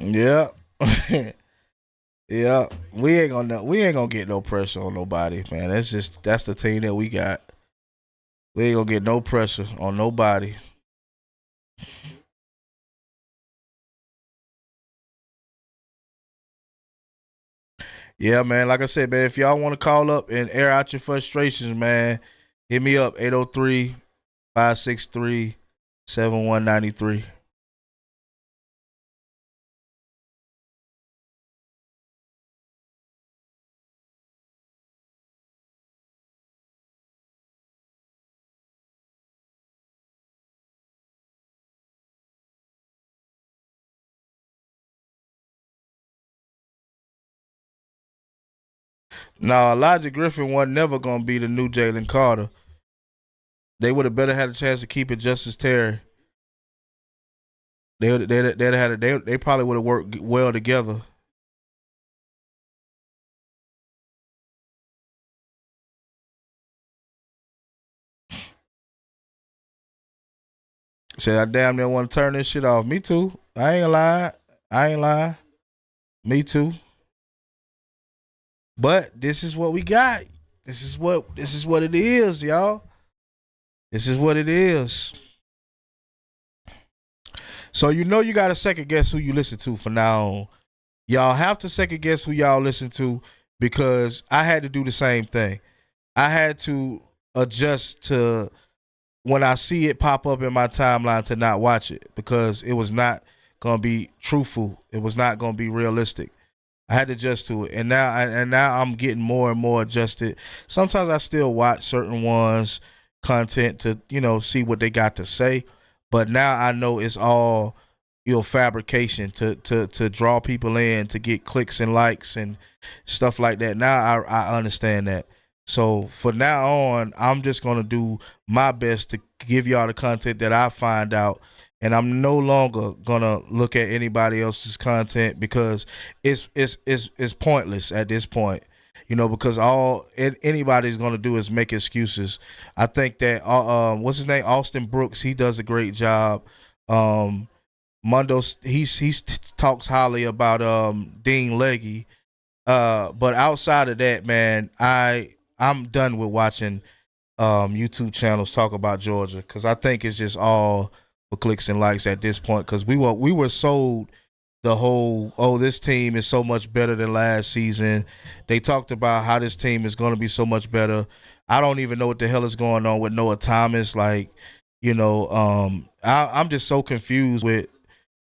Yeah. Yeah. We ain't gonna get no pressure on nobody, man. That's the team that we got. We ain't gonna get no pressure on nobody. Yeah, man. Like I said, man, if y'all want to call up and air out your frustrations, man, hit me up 803-563-7193. Now, Elijah Griffin wasn't never gonna be the new Jalen Carter. They would have better had a chance to keep it Justice Terry. They'd had they probably would have worked well together. Said I damn near want to turn this shit off. Me too. I ain't lying. I ain't lying. Me too. But this is what we got. This is what it is, y'all. This is what it is. So you know you got to second guess who you listen to from now on. Y'all have to second guess who y'all listen to because I had to do the same thing. I had to adjust to when I see it pop up in my timeline to not watch it because it was not gonna be truthful. It was not gonna be realistic. I had to adjust to it, and now I'm getting more and more adjusted. Sometimes I still watch certain ones content to see what they got to say, but now I know it's all fabrication to draw people in to get clicks and likes and stuff like that. Now I understand that. So for now on, I'm just gonna do my best to give y'all the content that I find out, and I'm no longer gonna look at anybody else's content because it's pointless at this point. Because all anybody's gonna do is make excuses. I think that what's his name, Austin Brooks, he does a great job. Mundo, he's talks highly about Dean Leggy. But outside of that, man, I'm done with watching YouTube channels talk about Georgia because I think it's just all for clicks and likes at this point. Because we were sold the whole this team is so much better than last season. They talked about how this team is going to be so much better. I don't even know what the hell is going on with Noah Thomas. Like, I'm just so confused with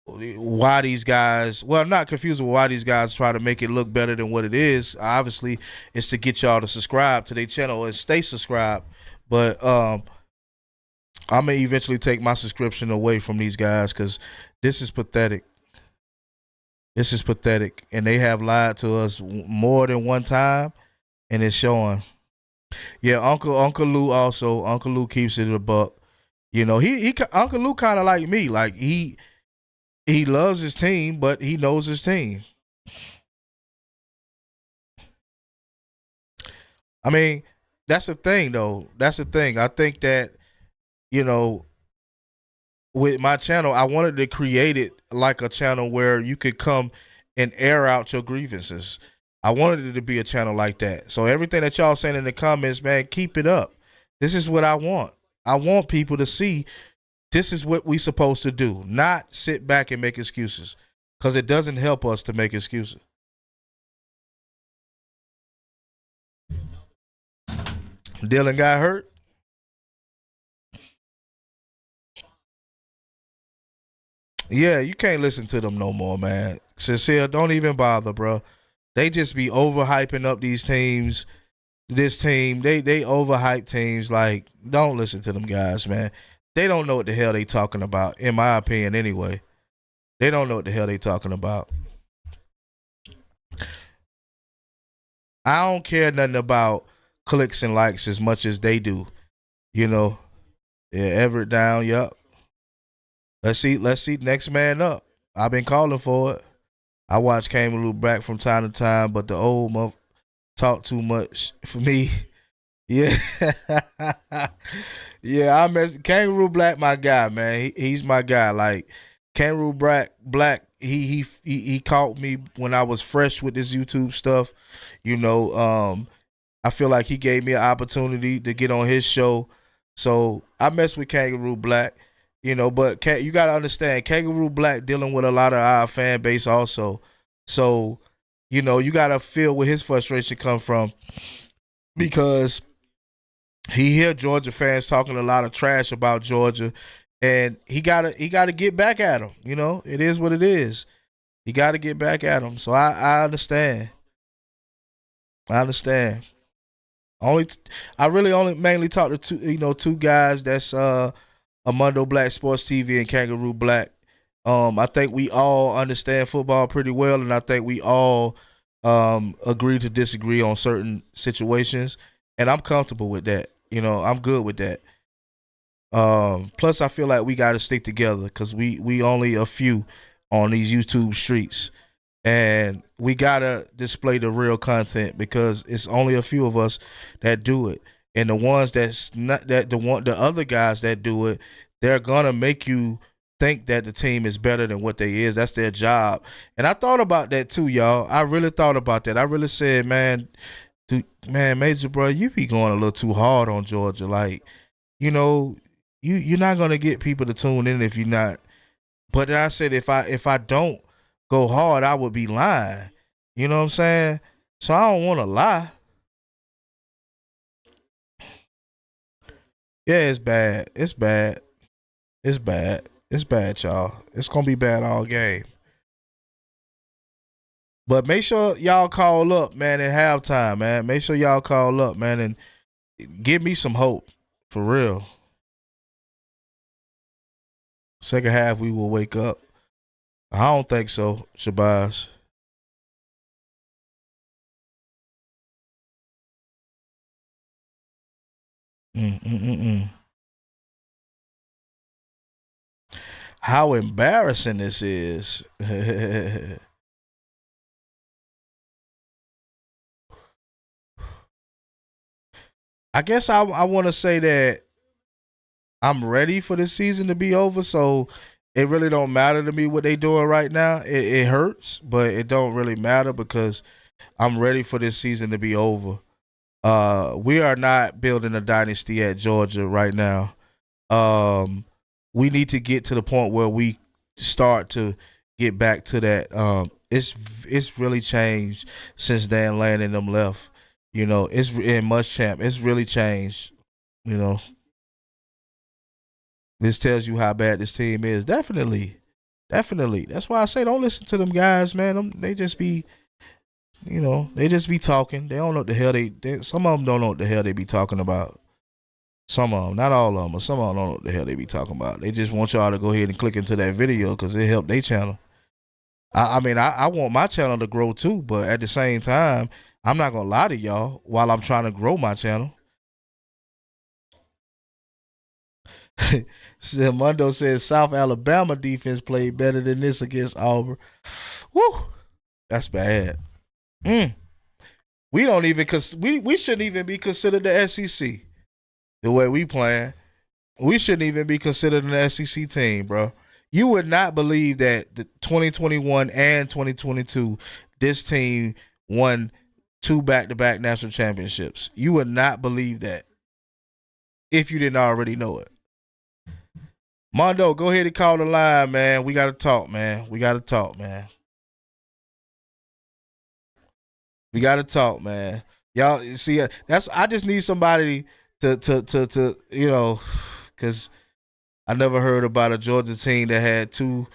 why these guys I'm not confused with why these guys try to make it look better than what it is. Obviously it's to get y'all to subscribe to their channel and stay subscribed, but I'm gonna eventually take my subscription away from these guys because this is pathetic. This is pathetic, and they have lied to us more than one time, and it's showing. Yeah, Uncle Lou also. Uncle Lou keeps it a buck. He Uncle Lou kind of like me. Like he loves his team, but he knows his team. I mean, that's the thing, though. That's the thing. I think that, you know, with my channel, I wanted to create it like a channel where you could come and air out your grievances. I wanted it to be a channel like that. So everything that y'all saying in the comments, man, keep it up. This is what I want. I want people to see this is what we supposed to do, not sit back and make excuses because it doesn't help us to make excuses. Dylan got hurt. Yeah, you can't listen to them no more, man. Sincere, don't even bother, bro. They just be overhyping up these teams. This team, they overhype teams. Like, don't listen to them guys, man. They don't know what the hell they talking about, in my opinion, anyway. They don't know what the hell they talking about. I don't care nothing about clicks and likes as much as they do. You know, yeah, Everett down. Yup. Let's see. Next man up. I've been calling for it. I watch Cameron back from time to time, but the old month talk too much for me. Yeah, yeah. I miss Kangaroo Black, my guy, man. He's my guy. Like Kangaroo Black. He caught me when I was fresh with this YouTube stuff. You know, I feel like he gave me an opportunity to get on his show. So I mess with Kangaroo Black, but you got to understand, Kangaroo Black dealing with a lot of our fan base also. So, You gotta feel where his frustration come from because he hear Georgia fans talking a lot of trash about Georgia, and he gotta get back at them. It is what it is. He got to get back at them. So I understand. I understand. Only I really only mainly talk to two guys. That's Amundo Black Sports TV and Kangaroo Black. I think we all understand football pretty well, and I think we all agree to disagree on certain situations, and I'm comfortable with that. I'm good with that. Plus, I feel like we got to stick together because we only a few on these YouTube streets, and we gotta display the real content because it's only a few of us that do it, and the ones that's not the other guys that do it, they're gonna make you think that the team is better than what they is. That's their job, and I thought about that too, y'all. I really thought about that. I really said, man, man, Major bro, you be going a little too hard on Georgia. Like, you know, you're not gonna get people to tune in if you're not. But then I said if I don't go hard, I would be lying. You know what I'm saying? So I don't want to lie. Yeah, it's bad. It's bad. It's bad. It's bad, y'all. It's gonna be bad all game. But make sure y'all call up, man, at halftime, man. Make sure y'all call up, man, and give me some hope. For real. Second half, we will wake up. I don't think so, Shabazz. Mm-mm-mm. How embarrassing this is. I guess I want to say that I'm ready for the season to be over, so it really don't matter to me what they doing right now. It hurts, but it don't really matter because I'm ready for this season to be over. We are not building a dynasty at Georgia right now. We need to get to the point where we start to get back to that. It's really changed since Dan Land and them left. It's in Muschamp. It's really changed. You know, this tells you how bad this team is. Definitely, definitely. That's why I say don't listen to them guys, man. They just be, they just be talking. They don't know what the hell they. Some of them don't know what the hell they be talking about. Some of them, not all of them, but some of them don't know what the hell they be talking about. They just want y'all to go ahead and click into that video because it helped their channel. I mean, I want my channel to grow too, but at the same time, I'm not gonna lie to y'all while I'm trying to grow my channel. Mundo says South Alabama defense played better than this against Auburn. Woo, that's bad. Mm. We don't even we shouldn't even be considered the SEC the way we playing. We shouldn't even be considered an SEC team, bro. You would not believe that the 2021 and 2022 this team won 2 back-to-back national championships. You would not believe that if you didn't already know it. Mondo, go ahead and call the line, man. We got to talk, man. We got to talk, man. We got to talk, man. Y'all see, I just need somebody to because I never heard about a Georgia team that had two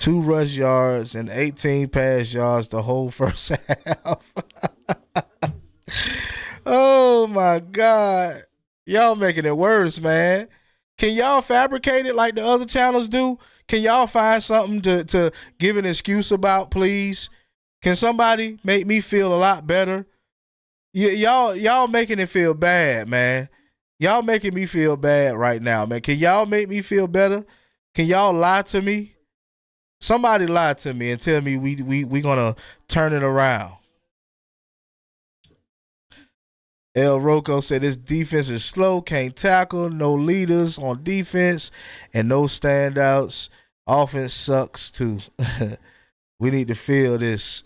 rush yards and 18 pass yards the whole first half. Oh my God. Y'all making it worse, man. Can y'all fabricate it like the other channels do? Can y'all find something to give an excuse about, please? Can somebody make me feel a lot better? Y'all making it feel bad, man. Y'all making me feel bad right now, man. Can y'all make me feel better? Can y'all lie to me? Somebody lie to me and tell me we gonna turn it around. El Rocco said this defense is slow, can't tackle, no leaders on defense, and no standouts. Offense sucks too. We need to feel this.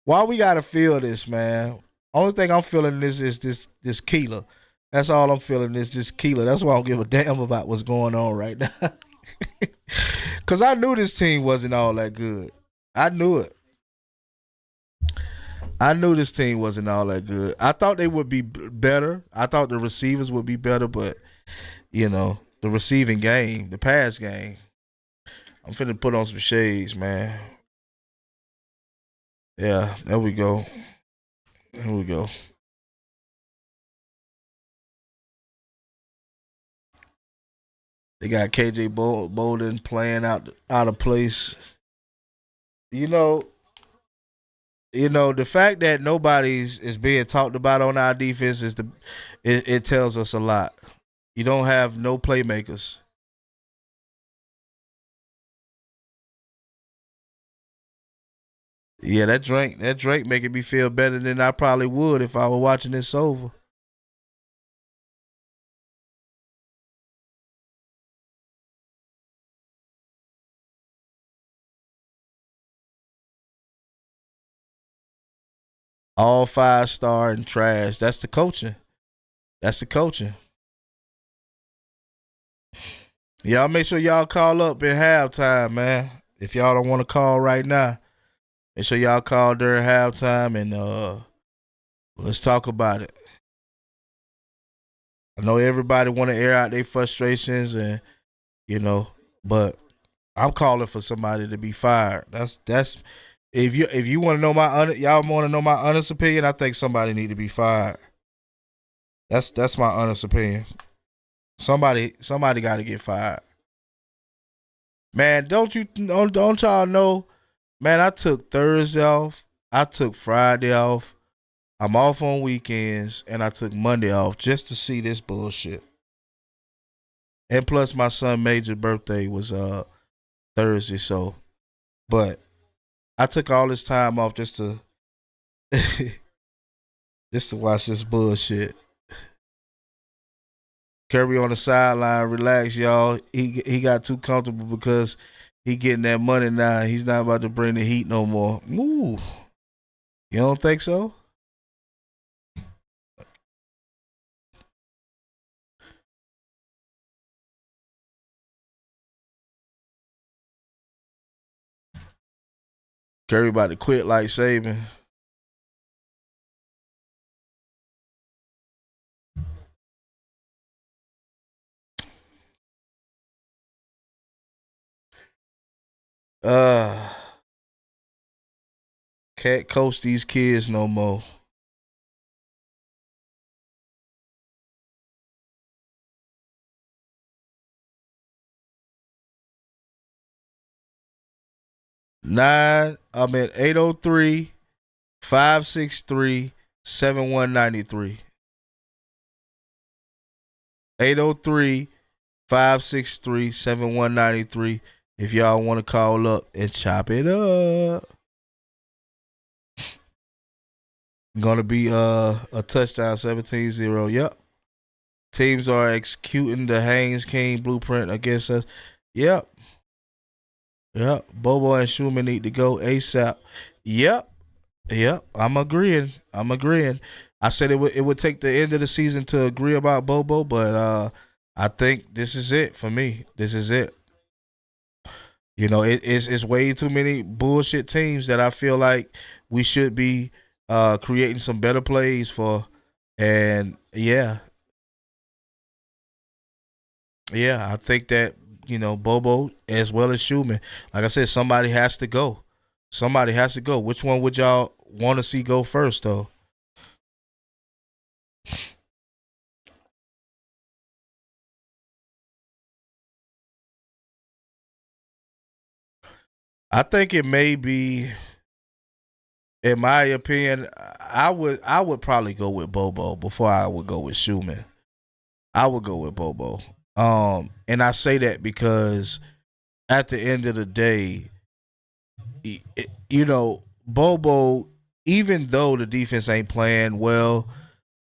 Why we gotta feel this, man? Only thing I'm feeling is this Keeler. That's all I'm feeling is this Keeler. That's why I don't give a damn about what's going on right now. Cause I knew this team wasn't all that good. I knew it. I knew this team wasn't all that good. I thought they would be better. I thought the receivers would be better, but the receiving game, the pass game. I'm finna put on some shades, man. Yeah, there we go. There we go. They got KJ Bolden playing out of place. You know, the fact that nobody's is being talked about on our defense it tells us a lot. You don't have no playmakers. Yeah, that drink making me feel better than I probably would if I were watching this over. All 5-star and trash. That's the coaching. That's the coaching. Y'all make sure y'all call up in halftime, man. If y'all don't want to call right now, make sure y'all call during halftime and let's talk about it. I know everybody want to air out their frustrations and you know, but I'm calling for somebody to be fired. That's if you want to know y'all want to know my honest opinion. I think somebody need to be fired. That's my honest opinion. Somebody got to get fired. Man, don't y'all know? Man, I took Thursday off. I took Friday off. I'm off on weekends, and I took Monday off just to see this bullshit. And plus, my son' major birthday was Thursday, so but I took all this time off just to just to watch this bullshit. Kirby on the sideline, relax, y'all. He got too comfortable because he getting that money now. He's not about to bring the heat no more. Ooh, you don't think so? Kirby about to quit like Saban. Uh, can't coach these kids no more. 803 563 7193. 803 563 7193. If y'all want to call up and chop it up. Gonna be a touchdown 17-0. Yep. Teams are executing the Haynes King blueprint against us. Yep. Yep. Bobo and Schumann need to go ASAP. Yep. Yep. I'm agreeing. I said it would take the end of the season to agree about Bobo, but I think this is it for me. This is it. It's way too many bullshit teams that I feel like we should be creating some better plays for. And yeah, I think that Bobo as well as Schumann. Like I said, somebody has to go. Somebody has to go. Which one would y'all want to see go first, though? I think it may be, in my opinion, I would probably go with Bobo before I would go with Schumann. I would go with Bobo. And I say that because at the end of the day, Bobo, even though the defense ain't playing well,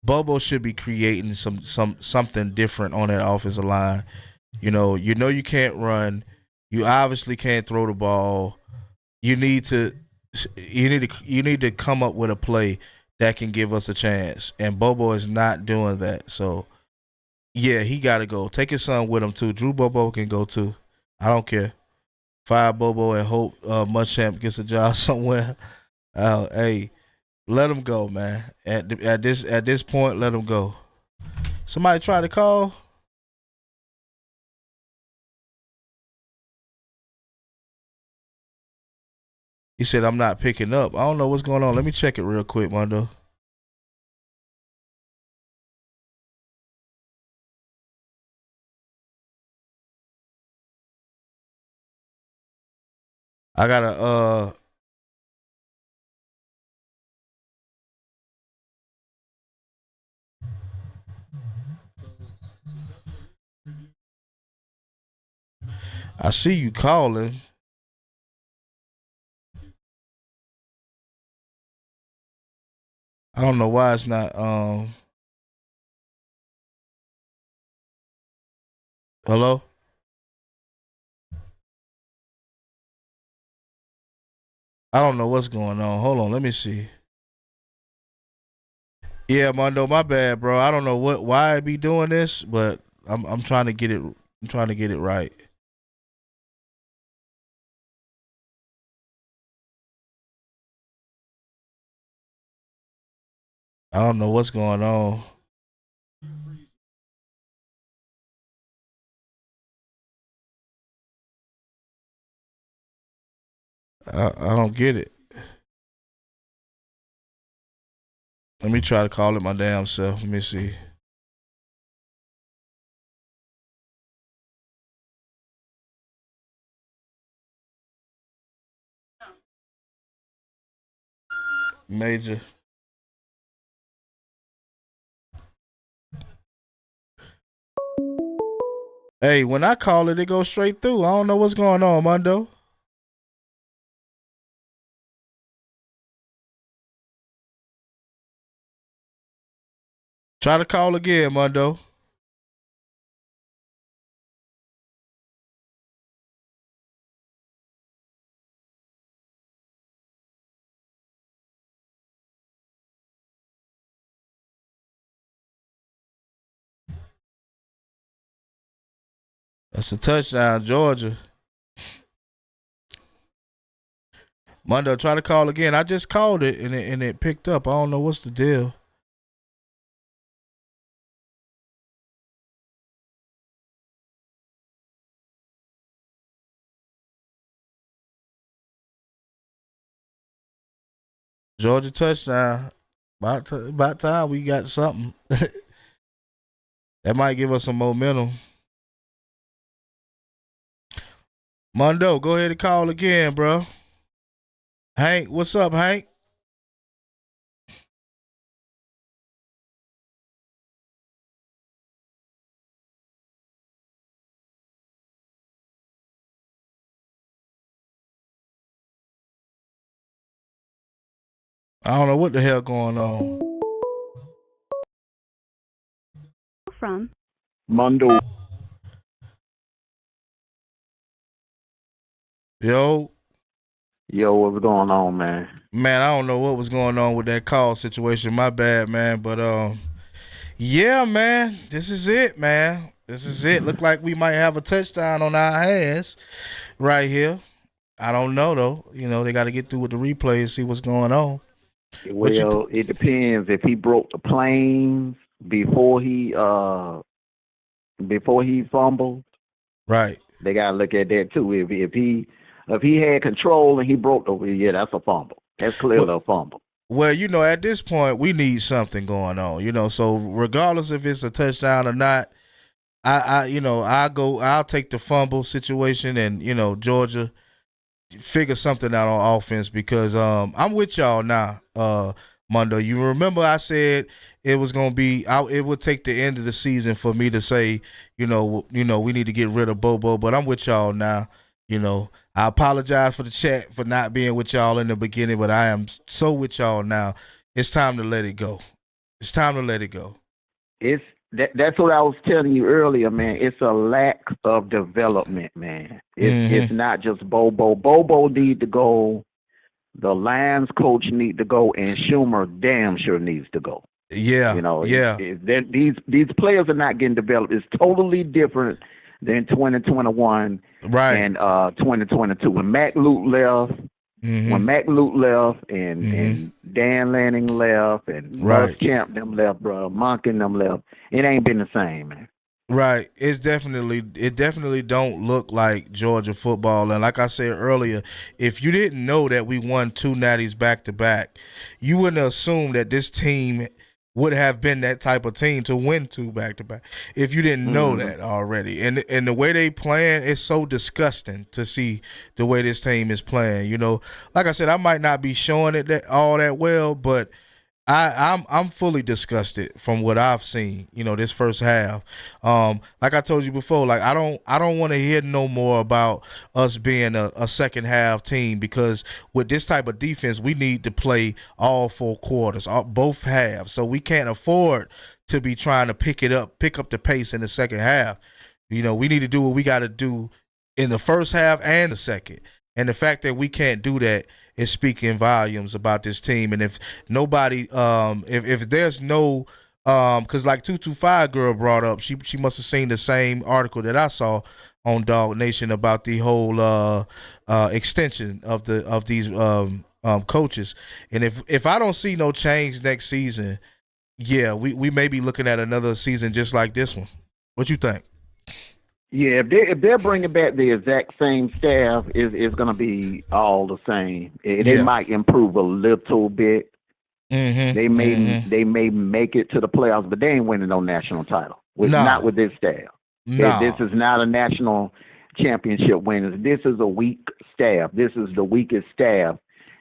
Bobo should be creating something different on that offensive line. You can't run. You obviously can't throw the ball. You need to you need to come up with a play that can give us a chance. And Bobo is not doing that. So yeah, he got to go. Take his son with him too. Drew Bobo can go too. I don't care. fire Bobo and hope Muschamp gets a job somewhere. Hey, let him go, man. At this point, let him go. Somebody try to call. He said I'm not picking up. I don't know what's going on. Let me check it real quick, Mondo. I gotta I see you calling. I don't know why it's not hello? I don't know what's going on. Hold on, let me see. Yeah, Mondo, my bad, bro. I don't know why I be doing this, but I'm trying to get it. I'm trying to get it right. I don't know what's going on. I don't get it. Let me try to call it my damn self. Let me see. Major. Hey, when I call it, it goes straight through. I don't know what's going on, Mondo. Try to call again, Mondo. That's a touchdown, Georgia. Mondo, try to call again. I just called it and it picked up. I don't know what's the deal. Georgia touchdown. About time we got something. That might give us some momentum. Mondo, go ahead and call again, bro. Hank, what's up, Hank? I don't know what the hell going on. From Mondo. Yo, What's going on, man? man, I don't know what was going on with that call situation. My bad, man. But yeah, man, this is it, man. This is it. Look like we might have a touchdown on our hands right here. I don't know though. You know, they got to get through with the replay and see what's going on. What you? Well, it depends. If he broke the planes before he fumbled, Right. they gotta look at that too. If he had control and he broke the, yeah, that's a fumble. That's clearly Well, a fumble. well, you know, at this point, we need something going on. You know, so regardless if it's a touchdown or not, I'll take the fumble situation, and Georgia figure something out on offense because I'm with y'all now, Mondo. You remember I said it was gonna be it would take the end of the season for me to say, we need to get rid of Bobo, but I'm with y'all now. I apologize for the chat for not being with y'all in the beginning, but I am so with y'all now. It's time to let it go. It's time to let it go. That's what I was telling you earlier, man. It's a lack of development, man. It's not just Bobo. Bobo need to go. The Lions coach need to go, and Schumer damn sure needs to go. Yeah, these players are not getting developed. It's totally different than 2021 Right. and 2022. When Mac Luke left, Mm-hmm. and Dan Lanning left and Right. Muschamp them left, bro, Monk and them left, it ain't been the same, man. Right. It definitely don't look like Georgia football. And like I said earlier, if you didn't know that we won 2 natties back to back, you wouldn't assume that this team would have been that type of team to win 2 back to back if you didn't know that already. And the way they playing, it's so disgusting to see the way this team is playing. You know, like I said, I might not be showing it all that well, but I'm fully disgusted from what I've seen, you know, this first half. Like I told you before, like I don't want to hear no more about us being a second half team, because with this type of defense, we need to play all 4 quarters, both halves. So we can't afford to be trying to pick up the pace in the second half. You know, we need to do what we got to do in the first half and the second. And the fact that we can't do that is speaking volumes about this team. And if nobody, if there's no, because like 225 girl brought up, she must have seen the same article that I saw on Dog Nation about the whole extension of these coaches. And if I don't see no change next season, yeah, we may be looking at another season just like this one. What you think? Yeah, if they're bringing back the exact same staff, it's going to be all the same. They might improve a little bit. Mm-hmm. They may make it to the playoffs, but they ain't winning no national title. Not with this staff. No. This is not a national championship winners. This is a weak staff. This is the weakest staff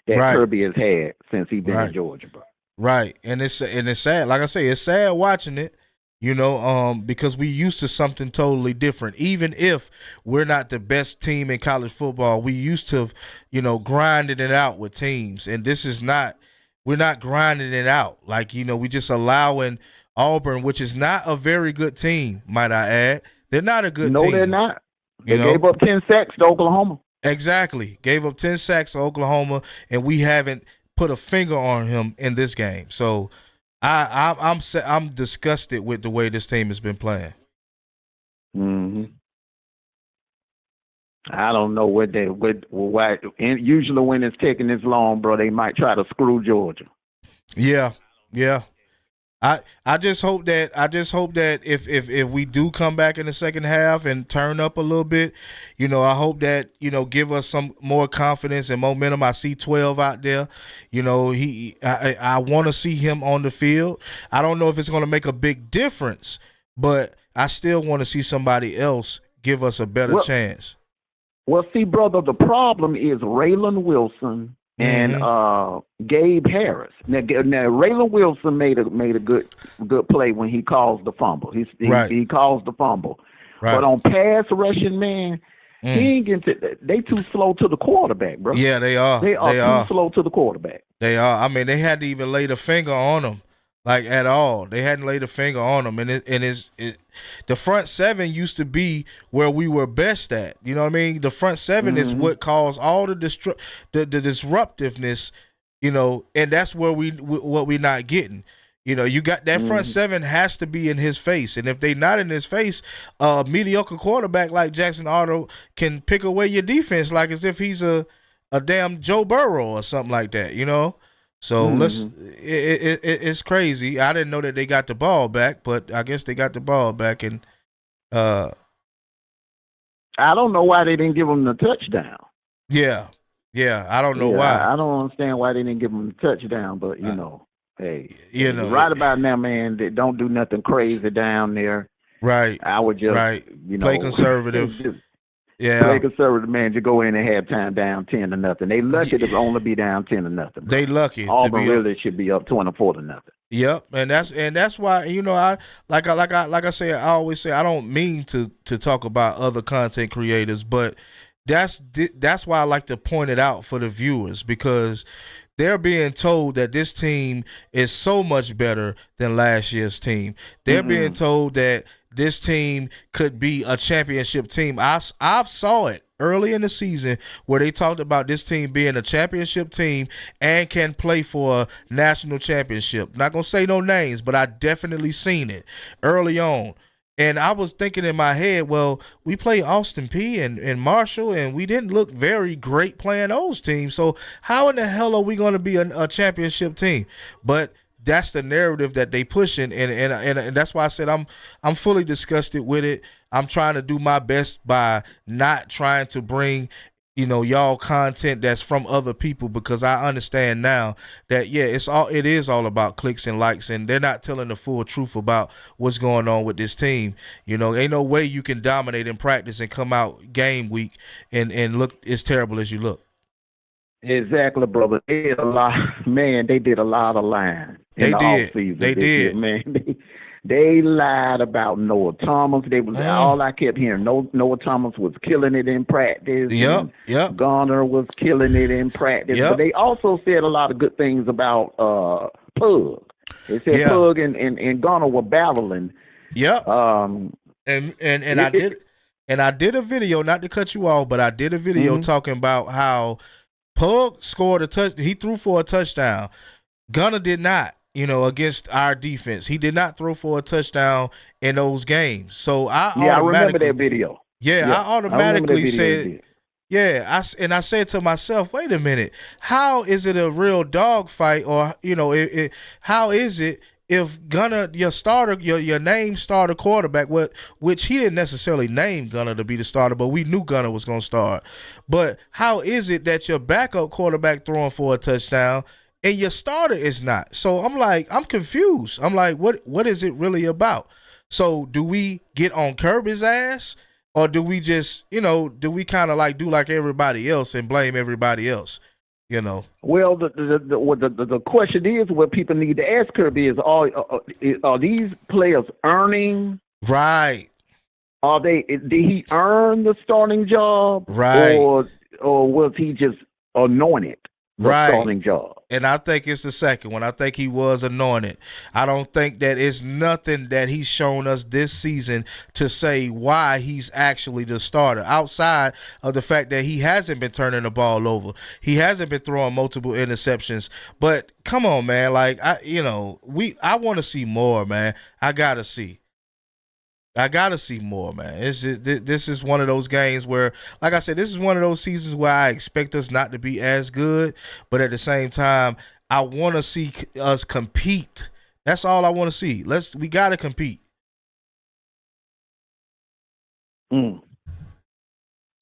that Kirby has had since he's been in Georgia, bro. Right, and it's sad. Like I say, it's sad watching it. You know, because we used to something totally different. Even if we're not the best team in college football, we used to, you know, grinding it out with teams. And this is not, we're not grinding it out. Like, you know, we just allowing Auburn, which is not a very good team, might I add. They're not a good team. No, they're not. They gave up 10 sacks to Oklahoma. Exactly. Gave up 10 sacks to Oklahoma, and we haven't put a finger on him in this game. So, I'm disgusted with the way this team has been playing. Mm-hmm. I don't know why. Usually when it's taking this long, bro, they might try to screw Georgia. Yeah. I just hope that if we do come back in the second half and turn up a little bit, you know, I hope that, you know, give us some more confidence and momentum. I see 12 out there. You know, I want to see him on the field. I don't know if it's going to make a big difference, but I still want to see somebody else give us a better chance. Well, see, brother, the problem is Raylan Wilson and Gabe Harris. Now Raylan Wilson made a good play when he caused the fumble. He caused the fumble. Right. But on pass rushing, man, he ain't getting they too slow to the quarterback, bro. Yeah, they are. They are too slow to the quarterback. They are. I mean, they had to even lay the finger on him, like at all. They hadn't laid a finger on him, and the front seven used to be where we were best at. You know what I mean? The front seven is what caused all the disruptiveness. You know, and that's where what we're not getting. You know, you got that front seven has to be in his face, and if they not in his face, a mediocre quarterback like Jackson Otto can pick away your defense like as if he's a damn Joe Burrow or something like that. You know. So it's crazy. I didn't know that they got the ball back, but I guess they got the ball back, and I don't know why they didn't give them the touchdown. Yeah, I don't know why. I don't understand why they didn't give them the touchdown, but you know, hey, you know, right about now, man, they don't do nothing crazy down there. Right. I would just play conservative. Play conservative, man. Just go in at halftime down 10-0. They lucky to only be down 10-0. They lucky. Auburn really should be up 24-0. Yep, and that's why, you know, I say, I always say, I don't mean to talk about other content creators, but that's why I like to point it out for the viewers, because they're being told that this team is so much better than last year's team. They're being told that this team could be a championship team. I've saw it early in the season where they talked about this team being a championship team and can play for a national championship. Not going to say no names, but I definitely seen it early on. And I was thinking in my head, well, we play Austin P and Marshall, and we didn't look very great playing those teams. So how in the hell are we going to be a championship team? But that's the narrative that they pushing, and that's why I said I'm fully disgusted with it. I'm trying to do my best by not trying to bring y'all content that's from other people, because I understand now that it is all about clicks and likes, and they're not telling the full truth about what's going on with this team. Ain't no way you can dominate in practice and come out game week and look as terrible as you look. Exactly, brother. They did a lot, man. They did a lot of lying in the offseason. They did, man. They lied about Noah Thomas. They was all I kept hearing. Noah Thomas was killing it in practice. Yep. Garner was killing it in practice. But they also said a lot of good things about Pug. They said Pug and Garner were battling. Yep. I did a video, not to cut you off, but I did a video talking about how Pug scored a touch. He threw for a touchdown. Gunner did not. Against our defense, he did not throw for a touchdown in those games. So I remember that video. I automatically said, I said to myself, wait a minute, how is it a real dog fight? Or how is it if Gunner, your starter, your named starter quarterback, which he didn't necessarily name Gunner to be the starter, but we knew Gunner was going to start. But how is it that your backup quarterback throwing for a touchdown and your starter is not? So I'm confused. I'm like, what is it really about? So do we get on Kirby's ass, or do we just, do we kind of like do like everybody else and blame everybody else? Well, the question is, what people need to ask Kirby is, are these players earning? Right. Did he earn the starting job? Right. Or was he just anointed the starting job? And I think it's the second one. I think he was anointed. I don't think that it's nothing that he's shown us this season to say why he's actually the starter, outside of the fact that he hasn't been turning the ball over. He hasn't been throwing multiple interceptions. But come on, man. Like, I want to see more, man. I got to see more, man. This is one of those games where, like I said, this is one of those seasons where I expect us not to be as good, but at the same time, I want to see us compete. That's all I want to see. We got to compete.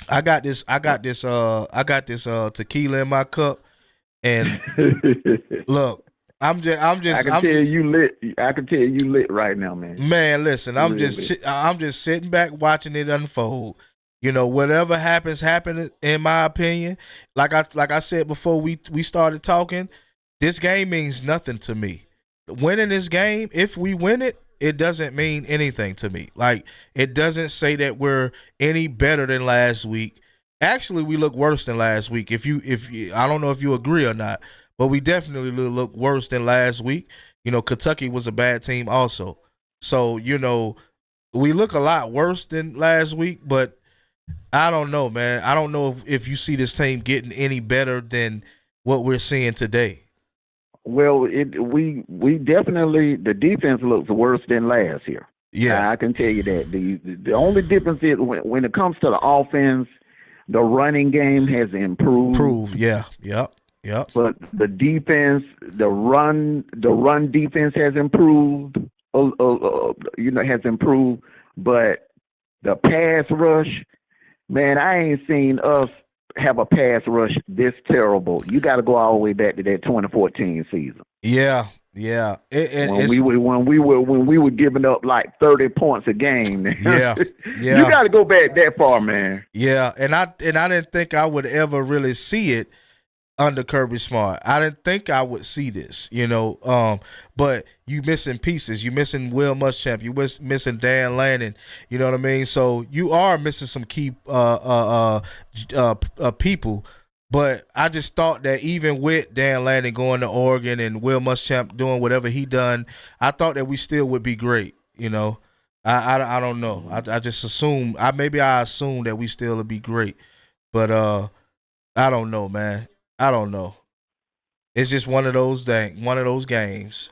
I got this tequila in my cup, and look. I can tell you lit right now, man. Man, listen, I'm just sitting back watching it unfold. Whatever happens in my opinion. Like I said before we started talking, this game means nothing to me. Winning this game, if we win it, it doesn't mean anything to me. Like, it doesn't say that we're any better than last week. Actually, we look worse than last week. If you I don't know if you agree or not. But we definitely look worse than last week. Kentucky was a bad team also. So, we look a lot worse than last week, but I don't know, man. I don't know if you see this team getting any better than what we're seeing today. Well, we definitely, the defense looks worse than last year. Yeah. I can tell you that. The only difference is when it comes to the offense, the running game has improved. Yeah. Yep. Yep. But the defense, the run defense has improved. Has improved. But the pass rush, man, I ain't seen us have a pass rush this terrible. You got to go all the way back to that 2014 season. Yeah. When we were giving up like 30 points a game. Yeah. You got to go back that far, man. Yeah, and I didn't think I would ever really see it under Kirby Smart. I didn't think I would see this, but you missing pieces. You missing Will Muschamp. You missing Dan Lanning. You know what I mean? So you are missing some key people. But I just thought that even with Dan Lanning going to Oregon and Will Muschamp doing whatever he done, I thought that we still would be great. I don't know. I just assume. I assume that we still would be great. But I don't know, man. I don't know. It's just one of those games.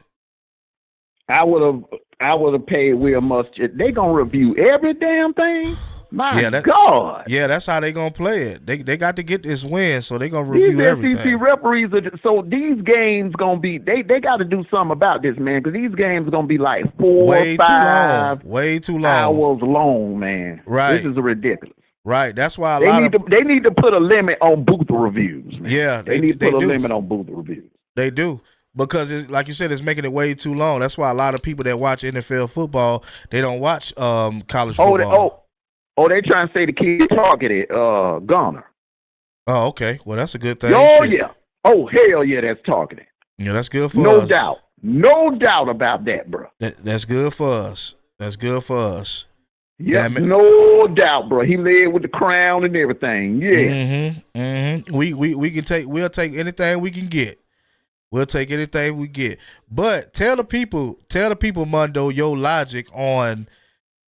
I would have I would have paid Will Muschamp. They gonna review every damn thing. My God. Yeah, that's how they gonna play it. They got to get this win, so they gonna These review everything. SEC referees so these games gonna be they got to do something about this, man, because these games gonna be like 4-5 way too long hours long, man. Right, this is ridiculous. Right, that's why they need to put a limit on booth reviews, man. Yeah, they need to put a limit on booth reviews. They do. Because it's like you said, it's making it way too long. That's why a lot of people that watch NFL football, they don't watch college football. They trying to say the kid targeted Gunner. Oh, okay. Well, that's a good thing. Oh, yeah. Oh, hell yeah, that's targeting. Yeah, that's good for us. No doubt about that, bro. That's good for us. That's good for us. Yeah, no doubt, bro. He led with the crown and everything. Yeah. We'll take anything we can get. We'll take anything we get. But tell the people, Mondo, your logic on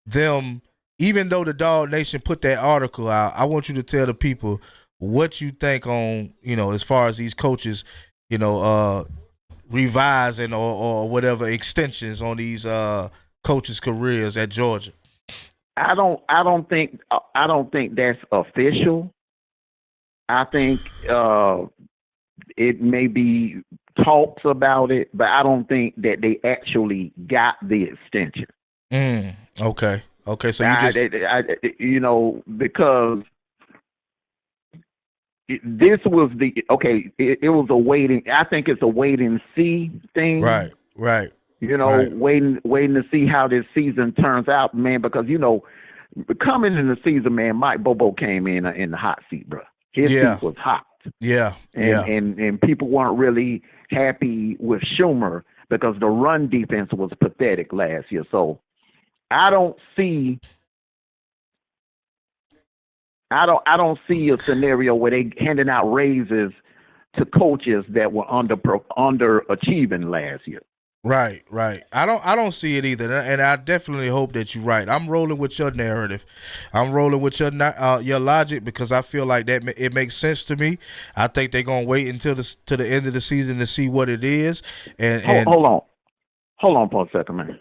them. Even though the Dog Nation put that article out, I want you to tell the people what you think on, as far as these coaches, revising or whatever extensions on these coaches' careers at Georgia. I don't think that's official. I think it may be talks about it, but I don't think that they actually got the extension. Okay. Okay, so you because this was it was a waiting. I think it's a wait and see thing. Right. Waiting to see how this season turns out, man. Because coming in the season, man, Mike Bobo came in the hot seat, bro. His seat was hot. Yeah. And people weren't really happy with Schumer because the run defense was pathetic last year. So I don't see a scenario where they handing out raises to coaches that were underachieving last year. Right. I don't see it either, and I definitely hope that you're right. I'm rolling with your narrative. I'm rolling with your logic because I feel like that it makes sense to me. I think they're gonna wait until to the end of the season to see what it is. And hold on for a second, man.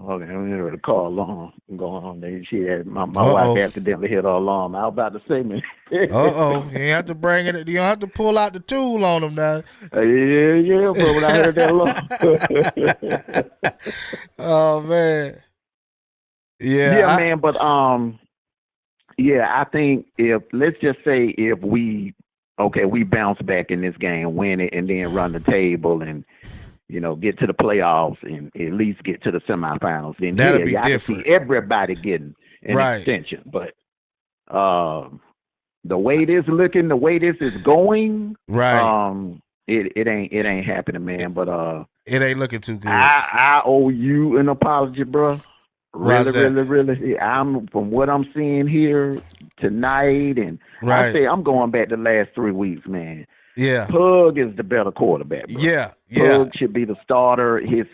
Okay, I'm hearing the car alarm going on there. My wife accidentally hit her alarm. I was about to say, man. You ain't have to bring it. You don't have to pull out the tool on them now. Yeah, but when I heard that alarm. Oh man. Yeah, man. But I think let's just say if we bounce back in this game, win it, and then run the table and get to the playoffs and at least get to the semifinals. Then that'll be different. I can see everybody getting an extension. But the way this looking, the way this is going, it ain't happening, man. But it ain't looking too good. I owe you an apology, bro. Really. I'm from what I'm seeing here tonight, and I say I'm going back the last 3 weeks, man. Yeah, Pug is the better quarterback, bro. Yeah. Pug should be the starter. His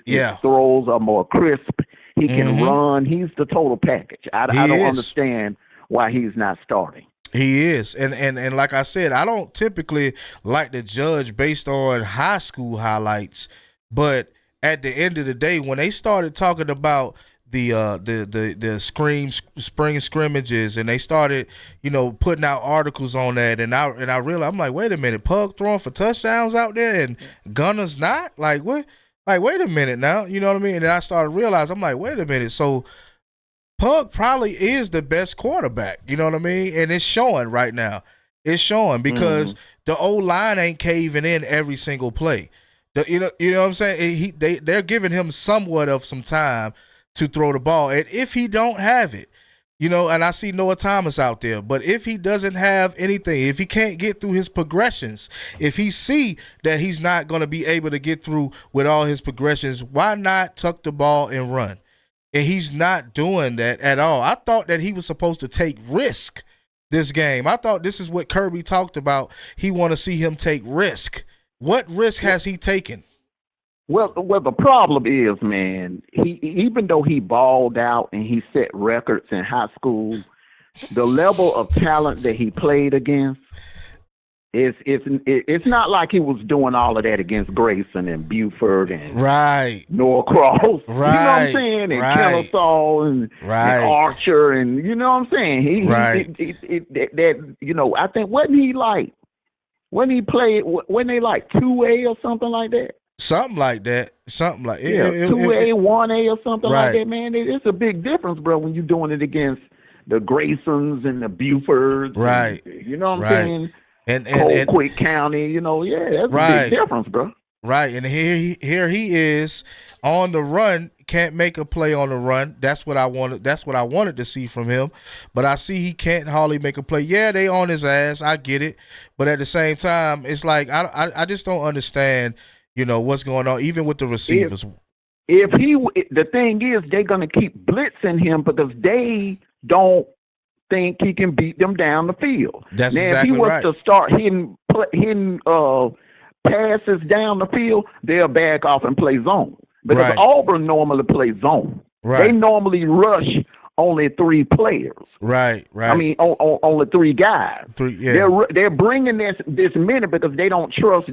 throws are more crisp. He can run. He's the total package. I don't understand why he's not starting. He is, and like I said, I don't typically like to judge based on high school highlights, but at the end of the day, when they started talking about the spring scrimmages, and they started putting out articles on that, and I realized, I'm like, wait a minute, Pug throwing for touchdowns out there and Gunner's not, like what, like wait a minute now, you know what I mean? And then I started realizing, I'm like, wait a minute, so Pug probably is the best quarterback, you know what I mean? And it's showing right now. It's showing because the O-line ain't caving in every single play. You know what I'm saying? They're giving him somewhat of some time to throw the ball. And if he don't have it, and I see Noah Thomas out there, but if he doesn't have anything, if he can't get through his progressions, if he see that he's not going to be able to get through with all his progressions, why not tuck the ball and run? And he's not doing that at all. I thought that he was supposed to take risk this game. I thought this is what Kirby talked about. He want to see him take risk. What risk has he taken? Well, the problem is, man, he even though he balled out and he set records in high school, the level of talent that he played against, It's not like he was doing all of that against Grayson and Buford and Right. Norcross. You know what I'm Right. saying? And Right. Kennesaw and Archer and you know what I'm saying? I think wasn't he like when he played when they like 2A or something like that? Something like that. Something like 2A, 1A or something like Right. that, man. It's a big difference, bro, when you're doing it against the Graysons and the Bufords. Right. And, you know what I'm Right. saying? And Colquitt County, that's a big difference, bro. Right, and here he is on the run, can't make a play on the run. That's what I wanted. That's what I wanted to see from him. But I see he can't hardly make a play. Yeah, they on his ass. I get it, but at the same time, it's like I just don't understand. What's going on, even with the receivers. The thing is, they're gonna keep blitzing him because they don't think he can beat them down the field. That's now, exactly if he was right. to start hitting passes down the field, they'll back off and play zone. Because Auburn normally plays zone. Right. They normally rush only 3 players. Right. I mean, only 3 guys. 3, yeah. They're bringing this many because they don't trust.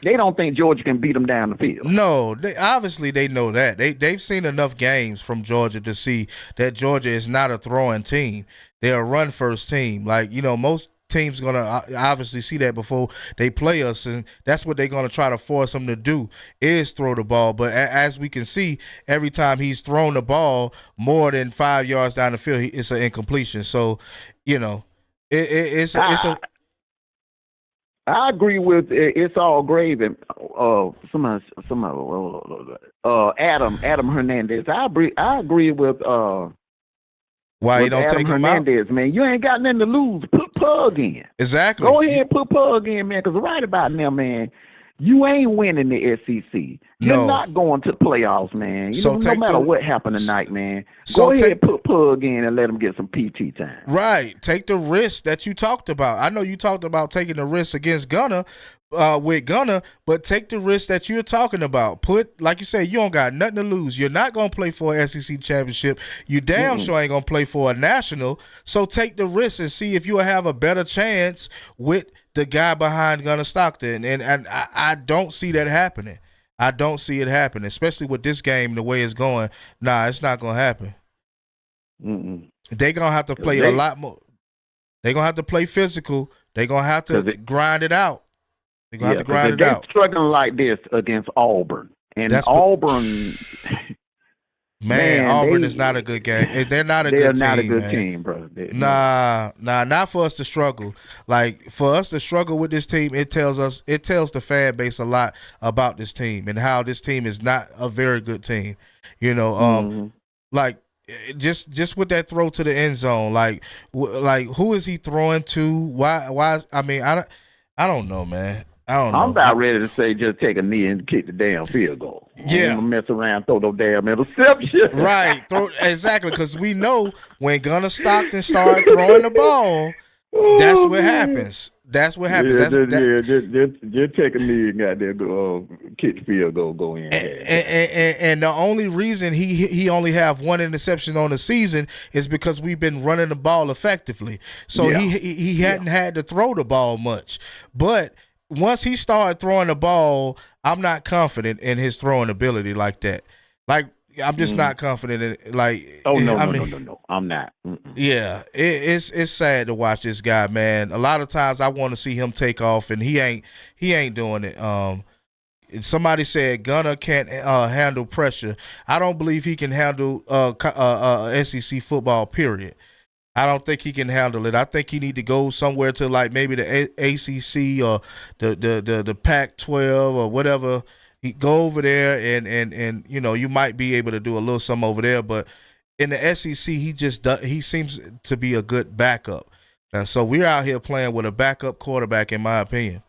They don't think Georgia can beat them down the field. No, they know that. They've seen enough games from Georgia to see that Georgia is not a throwing team. They're a run-first team. Like, most teams going to obviously see that before they play us, and that's what they're going to try to force them to do is throw the ball. But as we can see, every time he's thrown the ball more than 5 yards down the field, it's an incompletion. So, it's a I agree with it's all gravy. Adam Hernandez. I agree with why you don't Adam take him Hernandez, out? man. You ain't got nothing to lose. Put Pug in. Exactly. Go ahead, put Pug in, man. Because right about now, man, you ain't winning the SEC. You're not going to the playoffs, man. No matter what happened tonight, man. Go ahead, put Pug in and let him get some PT time. Right. Take the risk that you talked about. I know you talked about taking the risk against Gunner, with Gunner, but take the risk that you're talking about. Like you say, you don't got nothing to lose. You're not going to play for an SEC championship. You damn sure ain't going to play for a national. So take the risk and see if you'll have a better chance with the guy behind Gunner Stockton. And I don't see that happening. I don't see it happening, especially with this game the way it's going. Nah, it's not going to happen. They're going to have to play a lot more. They're going to have to play physical. They're going to have to grind it out. They're going to have to grind it out. They're struggling like this against Auburn. And Auburn... Man, Auburn is not a good game. They're not a good team. They're not a good team, bro. Nah, not for us to struggle. Like, for us to struggle with this team, it tells the fan base a lot about this team and how this team is not a very good team. Like, just with that throw to the end zone, like who is he throwing to? Why? I mean, I don't know, man. I don't know. I'm about ready to say just take a knee and kick the damn field goal. Yeah. Don't mess around, throw no damn interception. Right. Exactly, because we know when Gunner Stockton start throwing the ball, that's what happens. That's what happens. Just take a knee and got there, kick the field goal, go in. And the only reason he only have one interception on the season is because we've been running the ball effectively. So he hadn't had to throw the ball much. But once he started throwing the ball, I'm not confident in his throwing ability like that. Like, I'm just not confident in it. Like, no, I'm not. Yeah, it's sad to watch this guy, man. A lot of times I want to see him take off, and he ain't doing it. Somebody said Gunner can't handle pressure. I don't believe he can handle SEC football. Period. I don't think he can handle it. I think he need to go somewhere to like maybe the ACC or the Pac-12 or whatever. He go over there and you might be able to do a little something over there. But in the SEC, he seems to be a good backup. And so we're out here playing with a backup quarterback, in my opinion.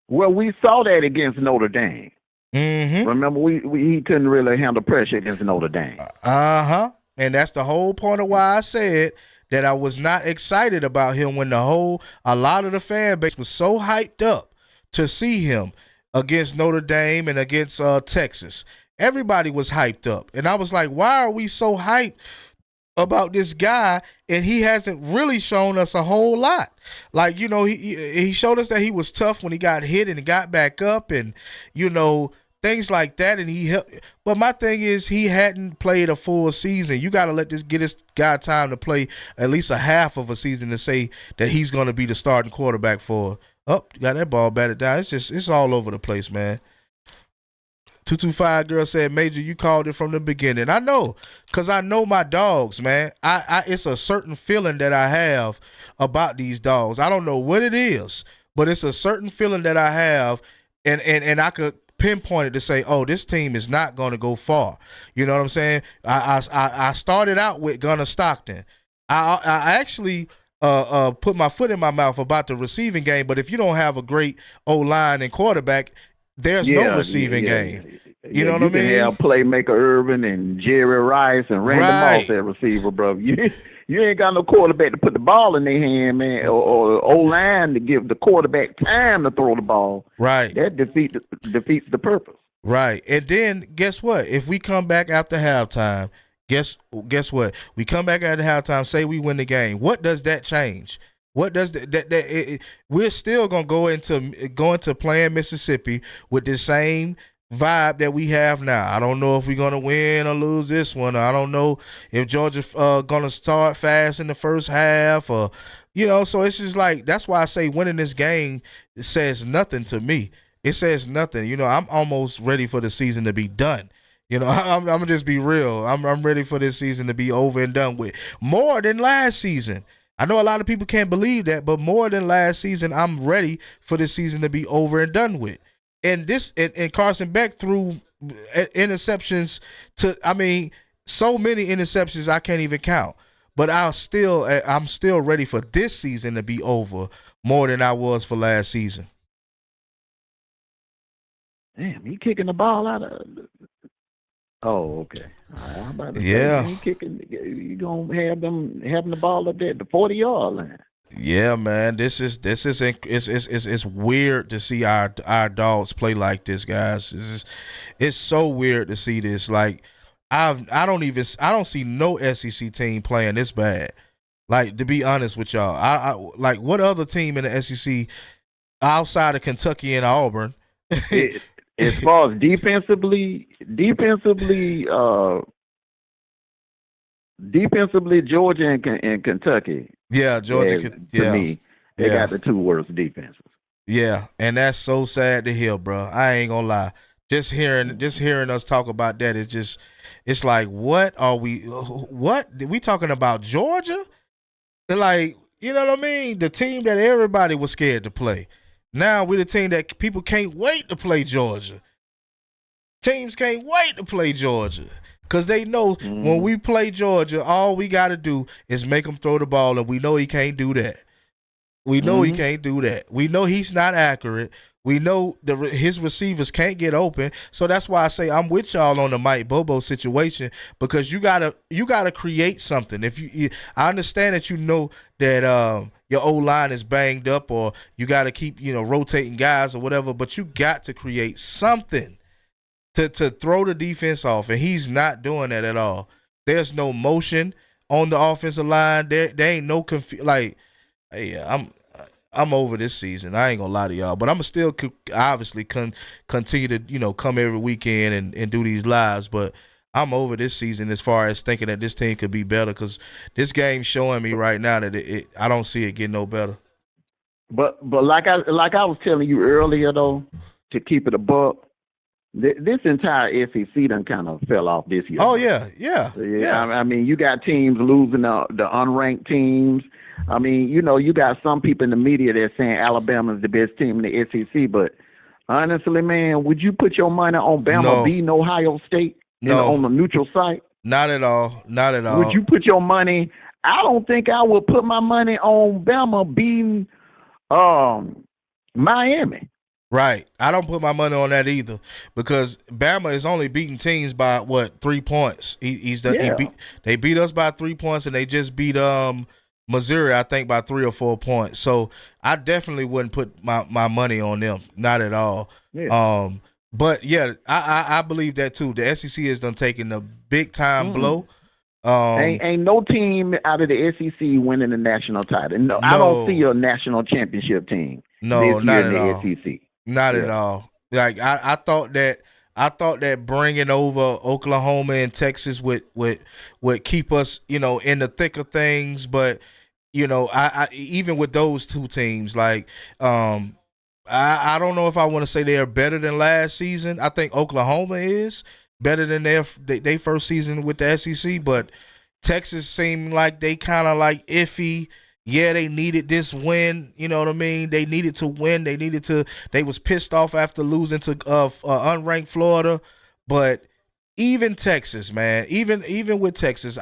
Well, we saw that against Notre Dame. Mm-hmm. Remember, he couldn't really handle pressure against Notre Dame. And that's the whole point of why I said that I was not excited about him when a lot of the fan base was so hyped up to see him against Notre Dame and against Texas. Everybody was hyped up. And I was like, why are we so hyped about this guy, and he hasn't really shown us a whole lot. Like, he showed us that he was tough when he got hit and got back up, and things like that. And he helped. But my thing is, he hadn't played a full season. You got to get this guy time to play at least a half of a season to say that he's going to be the starting quarterback for. Oh, got that ball batted down. It's all over the place, man. 225 girl said, Major, you called it from the beginning. I know, because I know my dogs, man. It's a certain feeling that I have about these dogs. I don't know what it is, but it's a certain feeling that I have, and I could pinpoint it to say, oh, this team is not going to go far. You know what I'm saying? I started out with Gunnar Stockton. I actually put my foot in my mouth about the receiving game, but if you don't have a great O-line and quarterback, there's no receiving game. You know what I mean? You can have playmaker Irvin and Jerry Rice and Randy Moss at receiver, bro. You ain't got no quarterback to put the ball in their hand, man, or O-line to give the quarterback time to throw the ball. Right. That defeats the purpose. Right. And then guess what? If we come back after halftime, guess what? We come back after halftime, say we win the game. What does that change? What does we're still gonna go into playing Mississippi with the same vibe that we have now. I don't know if we're gonna win or lose this one. I don't know if Georgia gonna start fast in the first half, or So it's just like, that's why I say winning this game says nothing to me. It says nothing. I'm almost ready for the season to be done. I'm gonna just be real. I'm ready for this season to be over and done with. More than last season. I know a lot of people can't believe that, but more than last season, I'm ready for this season to be over and done with. And Carson Beck threw interceptions so many interceptions I can't even count. But I'm still ready for this season to be over more than I was for last season. Damn, he kicking the ball out of. Oh, okay. I'm about to say, he kicking. You gonna have them having the ball up there at the 40-yard line. Yeah, man. It's weird to see our dogs play like this, guys. It's so weird to see this. Like, I don't see no SEC team playing this bad. Like, to be honest with y'all, I like, what other team in the SEC outside of Kentucky and Auburn? As far as defensively, Georgia and Kentucky. Yeah, Georgia. To me, they got the two worst defenses. Yeah, and that's so sad to hear, bro. I ain't gonna lie. Just hearing us talk about that is it's like, what we talking about, Georgia? Like, you know what I mean? The team that everybody was scared to play. Now we're the team that people can't wait to play Georgia. Teams can't wait to play Georgia because they know when we play Georgia, all we got to do is make them throw the ball, and we know he can't do that. We know he can't do that. We know he's not accurate. We know his receivers can't get open. So that's why I say I'm with y'all on the Mike Bobo situation, because you gotta create something. I understand that that your O-line is banged up, or you got to keep rotating guys or whatever, but you got to create something to throw the defense off, and he's not doing that at all. There's no motion on the offensive line. There ain't no hey, I'm over this season. I ain't gonna lie to y'all, but I'm gonna still obviously continue to come every weekend and do these lives. But I'm over this season as far as thinking that this team could be better, because this game's showing me right now that I don't see it getting no better. But like I was telling you earlier, though, to keep it a buck, this entire SEC done kind of fell off this year. Oh yeah. I mean, you got teams losing the unranked teams. I mean, you got some people in the media that saying Alabama's the best team in the SEC, but honestly, man, would you put your money on Bama beating Ohio State on the neutral site? Not at all. Not at all. Would you put your money? I don't think I would put my money on Bama beating Miami. Right. I don't put my money on that either, because Bama is only beating teams by 3 points. They beat us by 3 points, and they just beat Missouri, I think, by 3 or 4 points. So I definitely wouldn't put my money on them. Not at all. Yeah. But yeah, I believe that too. The SEC has done taken a big time blow. Ain't no team out of the SEC winning the national title. No, I don't No, see a national championship team no, this year not in at the all. SEC. Not at Yeah. all. Like I thought that bringing over Oklahoma and Texas would keep us, in the thick of things. But I even with those two teams, like I don't know if I want to say they are better than last season. I think Oklahoma is better than their first season with the SEC, but Texas seemed like they kind of like iffy. Yeah, they needed this win. You know what I mean? They needed to win. They was pissed off after losing to unranked Florida. But even Texas, man, even with Texas,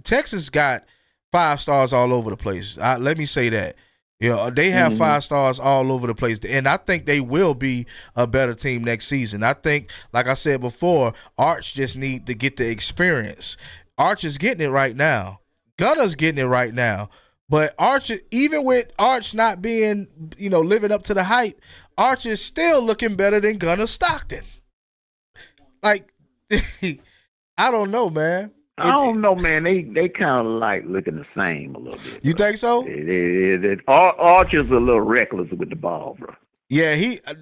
Texas got 5 stars all over the place. Let me say that. They have 5 stars all over the place, and I think they will be a better team next season. I think, like I said before, Arch just need to get the experience. Arch is getting it right now. Gunner's getting it right now. But Arch, even with Arch not being, living up to the hype, Arch is still looking better than Gunner Stockton. Like, I don't know, man. I don't know, man. They kind of like looking the same a little bit. You think so? Archer's a little reckless with the ball, bro. Yeah,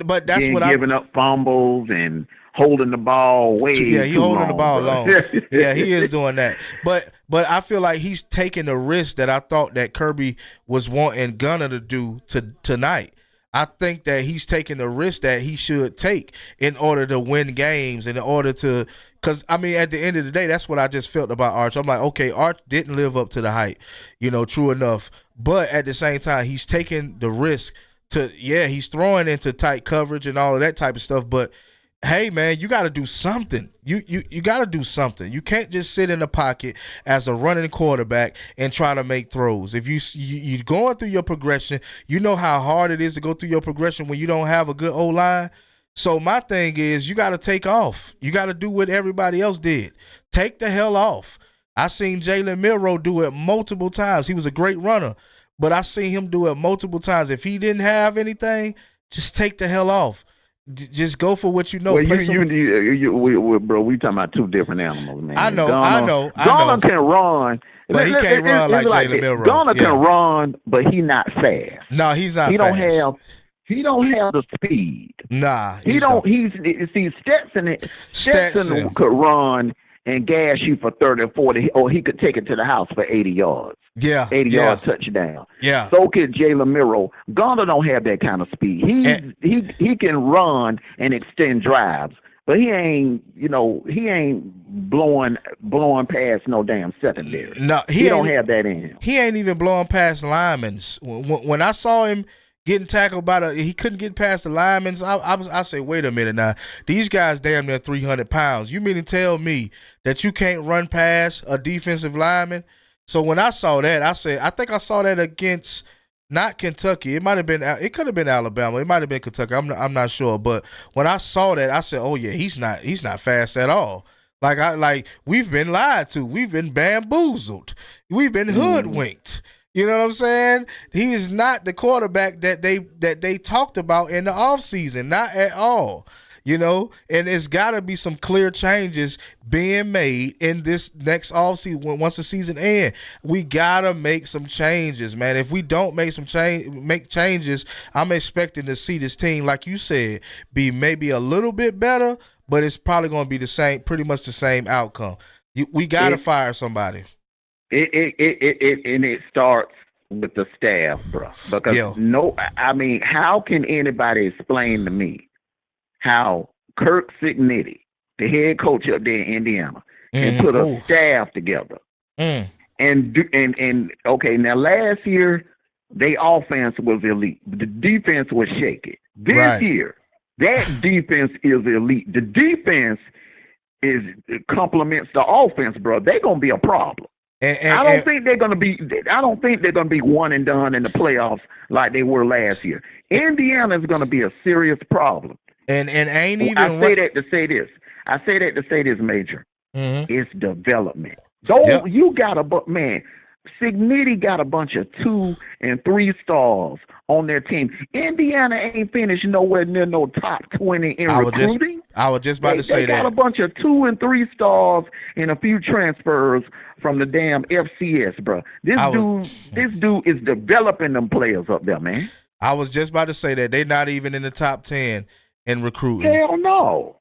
but that's then what giving up fumbles and holding the ball way too long. Yeah, he holding the ball bro. long. Yeah, he is doing that. But I feel like he's taking the risk that I thought that Kirby was wanting Gunner to do tonight. I think that he's taking the risk that he should take in order to win games and in order to – because, I mean, at the end of the day, that's what I just felt about Arch. I'm like, okay, Arch didn't live up to the hype, true enough. But at the same time, he's taking the risk he's throwing into tight coverage and all of that type of stuff. But, hey, man, you got to do something. You got to do something. You can't just sit in the pocket as a running quarterback and try to make throws. If you're going through your progression, you know how hard it is to go through your progression when you don't have a good O-line. So my thing is you got to take off. You got to do what everybody else did. Take the hell off. I seen Jalen Milroe do it multiple times. He was a great runner, but I seen him do it multiple times. If he didn't have anything, just take the hell off. Just go for what you know. Well, bro, we talking about two different animals, man. I know. Gunner can run, but he can't run like Jalen Milroe. Gunner can run, but he not fast. No, he's not. He don't have the speed. Nah, he don't. Stetson could run and gas you for 30 or 40, or he could take it to the house for 80 yards. Yeah, 80-yard touchdown. Yeah. So could Jalen Milroe. Gunner don't have that kind of speed. He can run and extend drives, but he ain't blowing past no damn secondary. No, he don't have that in him. He ain't even blowing past linemen. When I saw him getting tackled he couldn't get past the linemen. I say, wait a minute now. These guys damn near 300 pounds. You mean to tell me that you can't run past a defensive lineman? So when I saw that, I said, I think I saw that against not Kentucky. It could have been Alabama. It might have been Kentucky. I'm not sure. But when I saw that, I said, oh yeah, he's not fast at all. Like we've been lied to. We've been bamboozled. We've been hoodwinked. You know what I'm saying? He is not the quarterback that they talked about in the offseason. Not at all. And it's got to be some clear changes being made in this next offseason. Once the season ends, we got to make some changes, man. If we don't make changes, I'm expecting to see this team, like you said, be maybe a little bit better, but it's probably going to be pretty much the same outcome. We got to fire somebody. It starts with the staff, bro. Because how can anybody explain to me how Kirk Cignetti, the head coach up there in Indiana, can put a staff together? And okay, now last year their offense was elite. The defense was shaky. This year, that defense is elite. The defense complements the offense, bro. They're gonna be a problem. I don't think they're gonna be one and done in the playoffs like they were last year. Indiana is gonna be a serious problem. And ain't even. I say that to say this, Major. It's development. You got Cignetti got a bunch of 2 and 3 stars on their team. Indiana ain't finished nowhere near no top 20 in recruiting. I was just about to say They got that. a bunch of 2 and 3 stars and a few transfers from the damn FCS, bro. This I was dude is developing them players up there, man. I was just about to say that they're not even in the top 10 in recruiting. Hell no.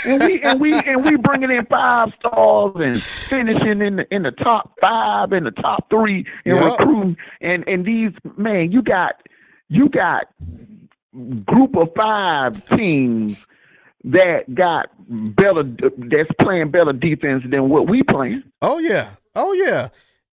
And we bringing in 5 stars and finishing in the top 5, in the top 3 in recruiting. And these, man, you got group of 5 teams that got better, that's playing better defense than what we playing. Oh yeah,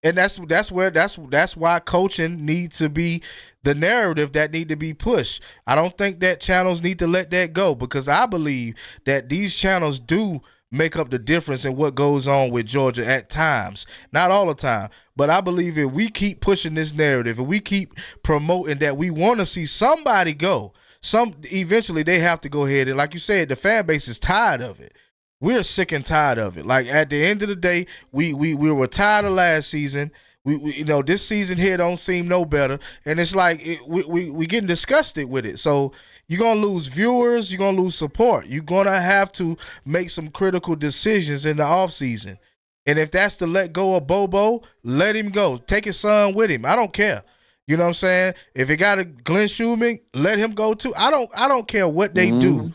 and that's why coaching needs to be the narrative that need to be pushed. I don't think that channels need to let that go, because I believe that these channels do make up the difference in what goes on with Georgia at times, not all the time. But I believe if we keep pushing this narrative, if we keep promoting that we want to see somebody go, eventually they have to go ahead, and like you said, the fan base is tired of it. We're sick and tired of it. Like, at the end of the day, we were tired of last season. We this season here don't seem no better, and it's like we getting disgusted with it. So you're gonna lose viewers, you're gonna lose support. You're gonna have to make some critical decisions in the offseason. And if that's to let go of Bobo, let him go. Take his son with him. I don't care. You know what I'm saying? If it got a Glenn Schumann, let him go too. I don't care what they do.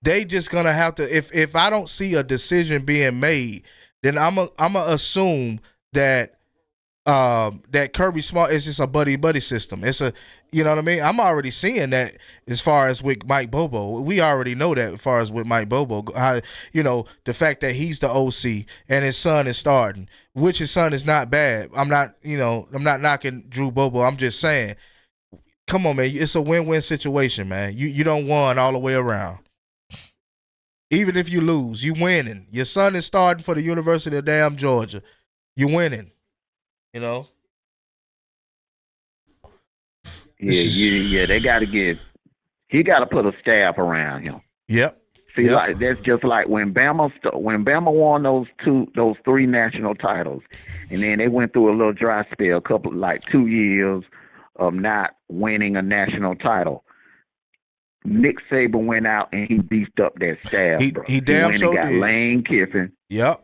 They just gonna have to. If I don't see a decision being made, then I'm a assume that that Kirby Smart is just a buddy system. It's a, you know what I mean? I'm already seeing that as far as with Mike Bobo. We already know that as far as with Mike Bobo, how, the fact that he's the OC and his son is starting, which his son is not bad. I'm not knocking Drew Bobo. I'm just saying, come on, man. It's a win-win situation, man. You don't won all the way around. Even if you lose, you winning. Your son is starting for the University of damn Georgia. You winning. Yeah, they got to he got to put a staff around him. Yep. See, like, that's just like when Bama won those 3 national titles, and then they went through a little dry spell, 2 years of not winning a national title. Nick Saban went out and he beefed up that staff. He damn sure got did. Lane Kiffin. Yep.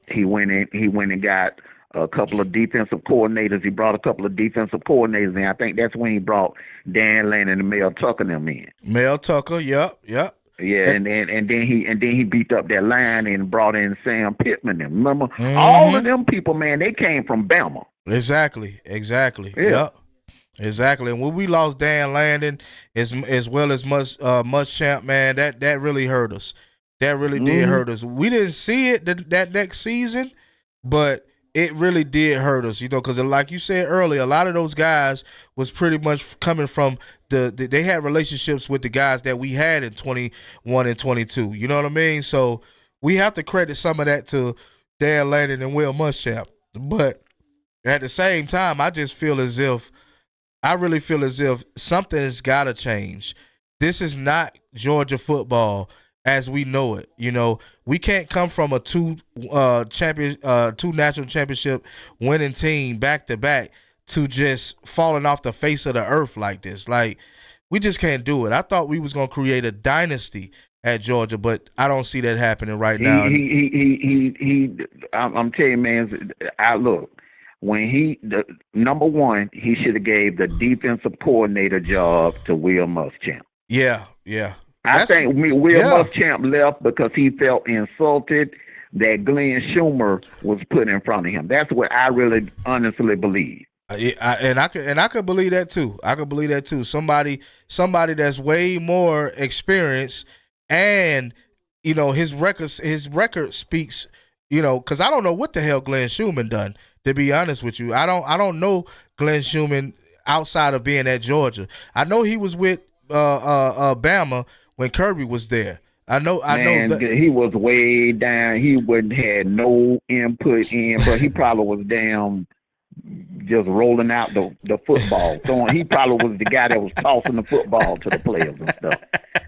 He went and got a couple of defensive coordinators. He brought a couple of defensive coordinators in. I think that's when he brought Dan Lanning and Mel Tucker them in. Mel Tucker, yep. Yeah, and then he beat up that line and brought in Sam Pittman. Remember, all of them people, man, they came from Bama. Exactly. Yeah. Yep. Exactly. And when we lost Dan Landon as well as Muschamp, man, that really hurt us. That really did hurt us. We didn't see it that next season, but it really did hurt us, because like you said earlier, a lot of those guys was pretty much coming from they had relationships with the guys that we had in 21 and 22. You know what I mean? So we have to credit some of that to Dan Landon and Will Muschamp. But at the same time, I really feel as if something has got to change. This is not Georgia football as we know it. We can't come from a two national championship winning team back to back to just falling off the face of the earth like this. Like, we just can't do it. I thought we was gonna create a dynasty at Georgia, but I don't see that happening right now. I'm telling you, man. Look. When number one, he should have gave the defensive coordinator job to Will Muschamp. Yeah. I think Will Muschamp left because he felt insulted that Glenn Schumer was put in front of him. That's what I really honestly believe. I could believe that too. Somebody that's way more experienced, and his record speaks. Because I don't know what the hell Glenn Schumann done. To be honest with you, I don't know Glenn Schumann outside of being at Georgia. I know he was with Bama when Kirby was there. I know that he was way down. He had no input in, but he probably was damn just rolling out the football. He probably was the guy that was tossing the football to the players and stuff.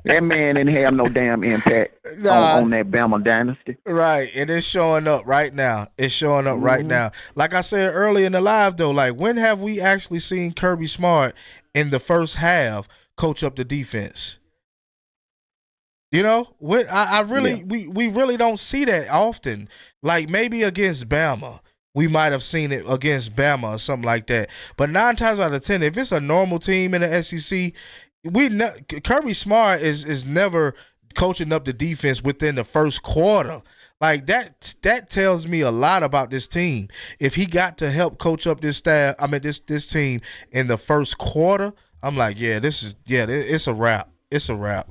That man didn't have no damn impact on that Bama dynasty. Right, and it's showing up right now. Right now. Like I said earlier in the live, though, like, when have we actually seen Kirby Smart in the first half coach up the defense? You know, I really we really don't see that often. Like maybe against Bama, we might have seen it against Bama or something like that. But 9 times out of 10, if it's a normal team in the SEC, Kirby Smart is never coaching up the defense within the first quarter. Like that tells me a lot about this team. If he got to help coach up this staff, this team in the first quarter, I'm like, it's a wrap. It's a wrap.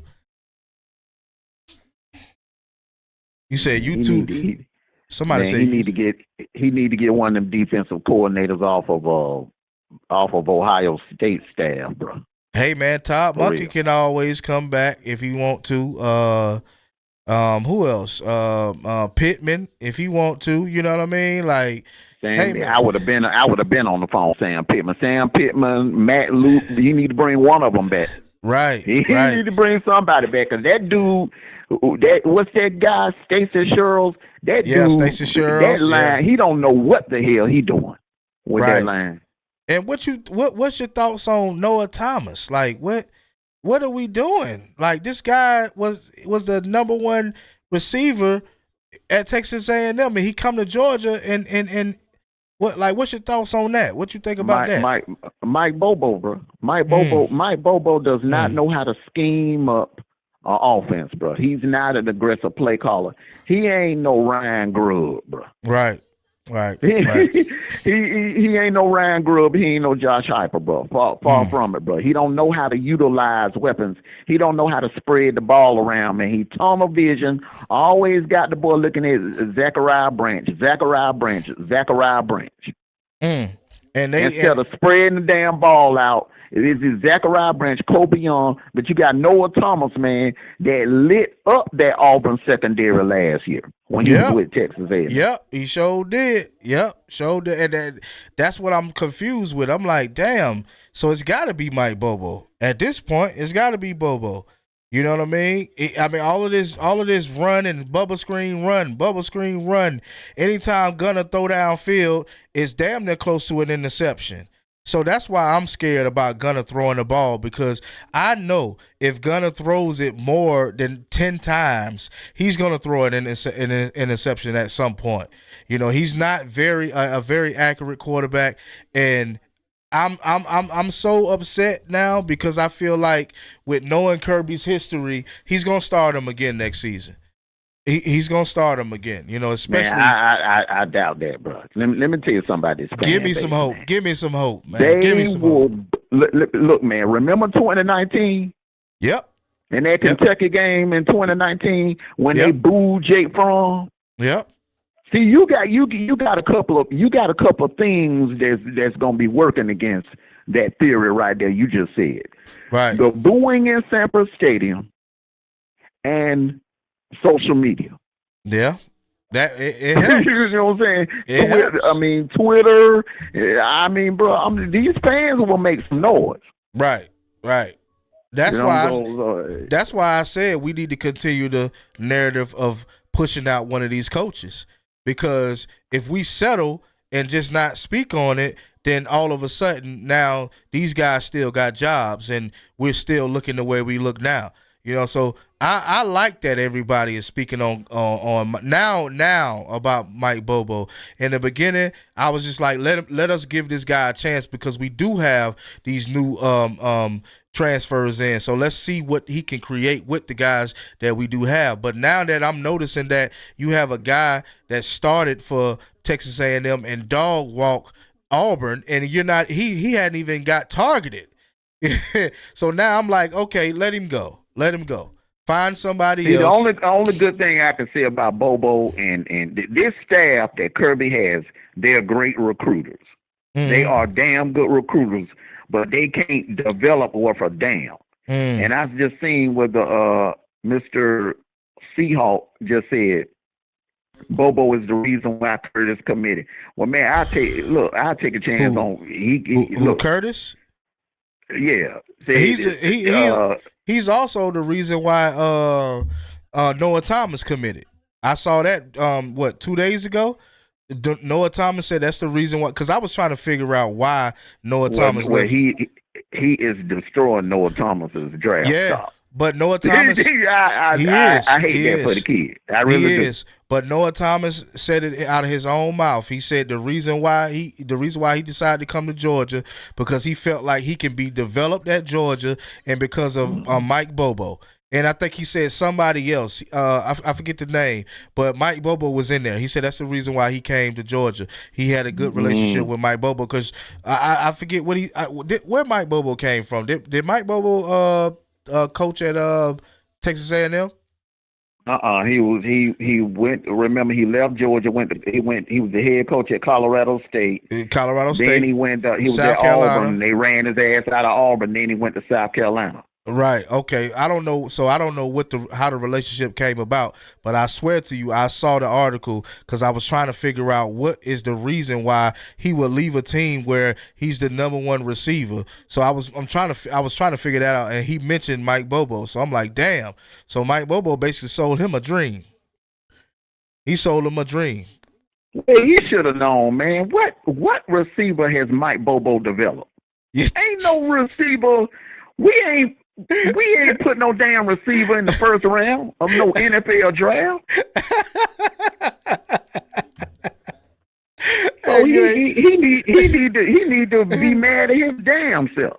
You said you too. Somebody said he need to get one of them defensive coordinators off of Ohio State staff, bro. Hey man, Tapp Monkey can always come back if he want to. Who else? Pittman, if he want to. You know what I mean? Like, I would have been on the phone. Sam Pittman, Matt Luke. You need to bring one of them back. Right. You need to bring somebody back because that dude. What's that guy? Stacey Sherrills. That dude. Stacey Sherrills. That line. He don't know what the hell he doing with that line. And what's your thoughts on Noah Thomas? Like what are we doing? Like this guy was the number one receiver at Texas A&M, and he come to Georgia and what's your thoughts on that? What you think about that? Mike Bobo, bro. Mike Bobo does not know how to scheme up an offense, bro. He's not an aggressive play caller. He ain't no Ryan Grubb, bro. Right. He ain't no Ryan Grubb. He ain't no Josh Heupel, bro. Far from it, bro. He don't know how to utilize weapons. He don't know how to spread the ball around, man. He tunnel vision. Always got the boy looking at Zachariah Branch. And instead of spreading the damn ball out, it is Zachariah Branch, Kobe Young, but you got Noah Thomas, man, that lit up that Auburn secondary last year when he was with Texas A&M. Yep, he sure did. And that's what I'm confused with. I'm like, damn, so it's got to be Mike Bobo. At this point, it's got to be Bobo. You know what I mean? All of this run and bubble screen run. Anytime Gunner throw downfield, it's damn near close to an interception. So that's why I'm scared about Gunner throwing the ball, because I know if Gunner throws it more than 10 times, he's going to throw it in an interception at some point. You know, he's not a very accurate quarterback, and I'm so upset now because I feel like with knowing Kirby's history, he's going to start him again next season. He's gonna start him again, you know. Especially, man, I doubt that, bro. Let me tell you something about this. Give me some hope. Give me some hope, man. Look, man. Remember 2019? Yep. In that Kentucky game in 2019 when they booed Jake Fromm. Yep. See, you got a couple of things that's gonna be working against that theory right there. You just said right. The booing in Sanford Stadium and social media. Yeah. That it helps. You know what I'm saying? It helps. Twitter. Bro, these fans will make some noise. Right. That's why I said we need to continue the narrative of pushing out one of these coaches, because if we settle and just not speak on it, then all of a sudden now these guys still got jobs and we're still looking the way we look now. You know, so I like that everybody is speaking on now about Mike Bobo. In the beginning, I was just like, let us give this guy a chance, because we do have these new transfers in. So let's see what he can create with the guys that we do have. But now that I'm noticing that you have a guy that started for Texas A&M and dog walk Auburn, and he hadn't even got targeted. So now I'm like, okay, let him go. Find somebody else. The only good thing I can say about Bobo and this staff that Kirby has, they're great recruiters. Mm-hmm. They are damn good recruiters, but they can't develop worth a damn. Mm. And I've just seen what the Mr. Seahawk just said. Bobo is the reason why Curtis committed. Well, man, I'll take a chance on who Curtis? Yeah, he's also the reason why Noah Thomas committed. I saw that 2 days ago. Noah Thomas said that's the reason why. Because I was trying to figure out why Noah Thomas. He is destroying Noah Thomas's draft stock. But Noah Thomas, I hate that for the kid. I really do. But Noah Thomas said it out of his own mouth. He said the reason why he decided to come to Georgia because he felt like he can be developed at Georgia and because of Mike Bobo. And I think he said somebody else. I forget the name, but Mike Bobo was in there. He said that's the reason why he came to Georgia. He had a good relationship with Mike Bobo because I forget where Mike Bobo came from. Did Mike Bobo coach at Texas A&M? He went. Remember, he left Georgia. He was the head coach at Colorado State. Then he went. He was South at Carolina. Auburn. They ran his ass out of Auburn. Then he went to South Carolina. Right. Okay. I don't know. So I don't know how the relationship came about, but I swear to you, I saw the article because I was trying to figure out what is the reason why he would leave a team where he's the number one receiver. So I was trying to figure that out, and he mentioned Mike Bobo. So I'm like, damn. So Mike Bobo basically sold him a dream. He sold him a dream. Well, he should have known, man. What receiver has Mike Bobo developed? Yeah. Ain't no receiver. We ain't put no damn receiver in the first round of no NFL draft. So he need to be mad at his damn self.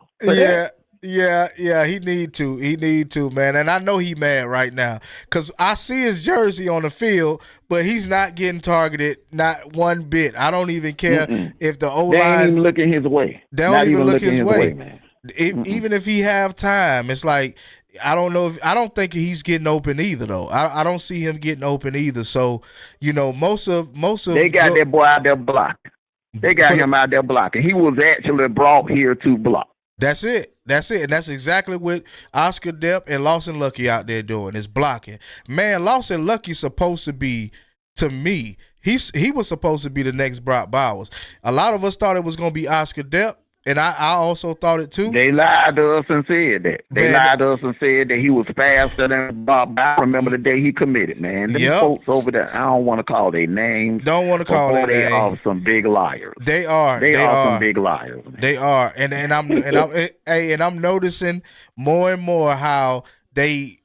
Yeah, he need to, man. And I know he mad right now because I see his jersey on the field, but he's not getting targeted, not one bit. I don't even care if the O-line. They ain't even looking his way. They don't even look his way, man. Even if he have time, it's like I don't know. I don't think he's getting open either, though. I don't see him getting open either. So, most of they got that boy out there blocking. They got him out there blocking. He was actually brought here to block. That's it. And that's exactly what Oscar Depp and Lawson Lucky out there doing is blocking. Man, Lawson Lucky's supposed to be, to me, he was supposed to be the next Brock Bowers. A lot of us thought it was going to be Oscar Depp. And I also thought it too. They lied to us and said that. They lied to us and said that he was faster than Bob. I remember the day he committed, man. Them folks over there, I don't want to call their names. Don't want to call their names. They are some big liars. They are. They are some big liars. Man. They are. And I'm noticing more and more how they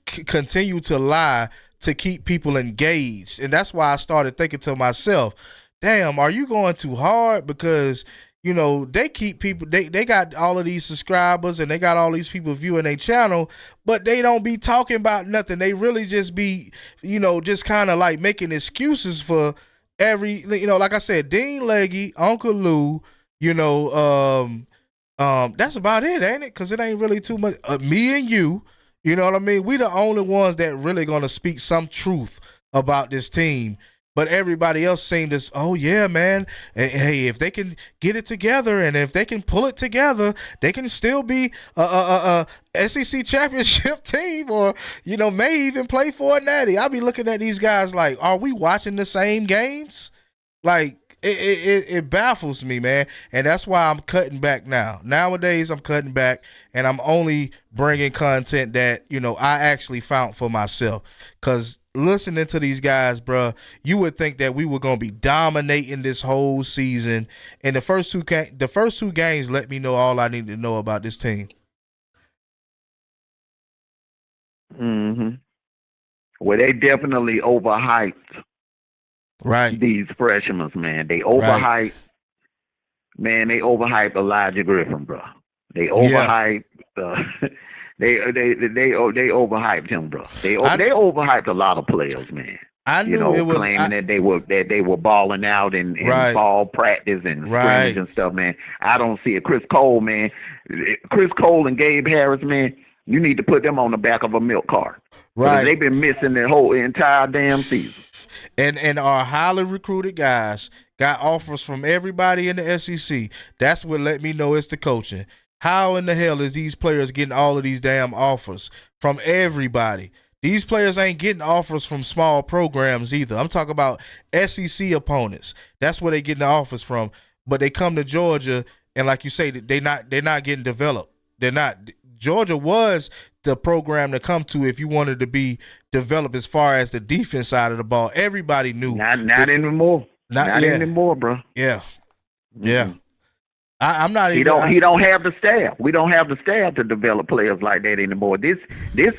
continue to lie to keep people engaged. And that's why I started thinking to myself, damn, are you going too hard? Because they keep people, they got all of these subscribers and they got all these people viewing their channel, but they don't be talking about nothing. They really just be, just kind of like making excuses for every, like I said, Dean Leggy, Uncle Lou, that's about it, ain't it? Because it ain't really too much. Me and you, you know what I mean? We the only ones that really going to speak some truth about this team. But everybody else seemed as, oh, yeah, man, hey, if they can get it together and if they can pull it together, they can still be a SEC championship team or, may even play for a natty. I'll be looking at these guys like, are we watching the same games? Like, it baffles me, man. And that's why I'm cutting back now. Nowadays, I'm cutting back and I'm only bringing content that, I actually found for myself. Because listening to these guys, bro, you would think that we were going to be dominating this whole season. And the first two games let me know all I need to know about this team. Well, they definitely overhyped these freshmen, man. They overhyped, man. They overhyped Elijah Griffin, bro. They overhyped. They overhyped him, bro. They overhyped a lot of players, man. I knew it was claiming that they were balling out in fall practice and scrimmage and stuff, man. I don't see it. Chris Cole, man. Chris Cole and Gabe Harris, man. You need to put them on the back of a milk cart. Right. They've been missing the whole entire damn season. And our highly recruited guys got offers from everybody in the SEC. That's what let me know it's the coaching. How in the hell is these players getting all of these damn offers from everybody? These players ain't getting offers from small programs either. I'm talking about SEC opponents. That's where they getting the offers from. But they come to Georgia, and like you say, they're not getting developed. They're not. Georgia was the program to come to if you wanted to be developed as far as the defense side of the ball. Everybody knew. Not anymore. Not anymore, bro. Yeah. Yeah. I'm not He even. don't he don't have the staff. We don't have the staff to develop players like that anymore. This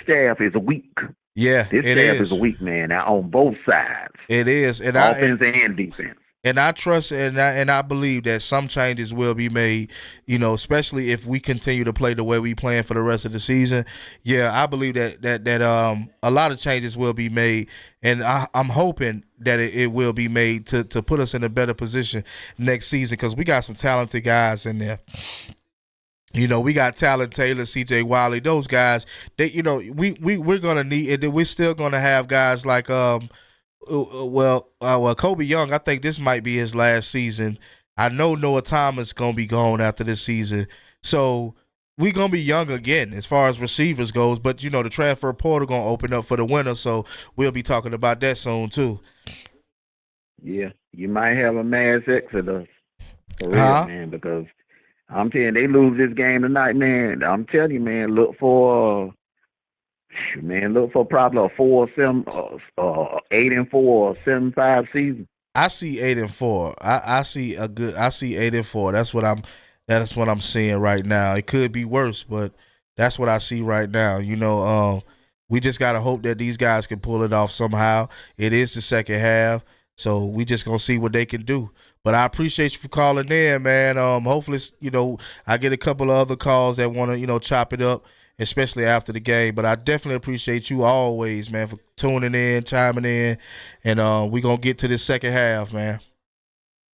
staff is weak. Yeah, This it staff is is. weak, man. Now on both sides, It is, and offense and defense. I trust and I believe that some changes will be made, especially if we continue to play the way we playing for the rest of the season. Yeah, I believe that a lot of changes will be made, and I'm hoping that it will be made to put us in a better position next season because we got some talented guys in there. We got Talent Taylor, C.J. Wiley, those guys. We're gonna need it. We're still gonna have guys like Kobe Young, I think this might be his last season. I know Noah Thomas gonna be gone after this season, so we gonna be young again as far as receivers goes. But the transfer portal gonna open up for the winter, so we'll be talking about that soon too. Yeah, you might have a mass exodus for real, Huh? man. Because I'm telling you, they lose this game tonight, man. I'm telling you, man. Look for probably a 4-7, 8-4, or 7-5 season. I see 8-4. I see 8-4. That's what I'm seeing right now. It could be worse, but that's what I see right now. We just gotta hope that these guys can pull it off somehow. It is the second half, so we just gonna see what they can do. But I appreciate you for calling in, man. Hopefully, I get a couple of other calls that want to, chop it up, especially after the game. But I definitely appreciate you always, man, for tuning in, chiming in, and we gonna get to this second half, man.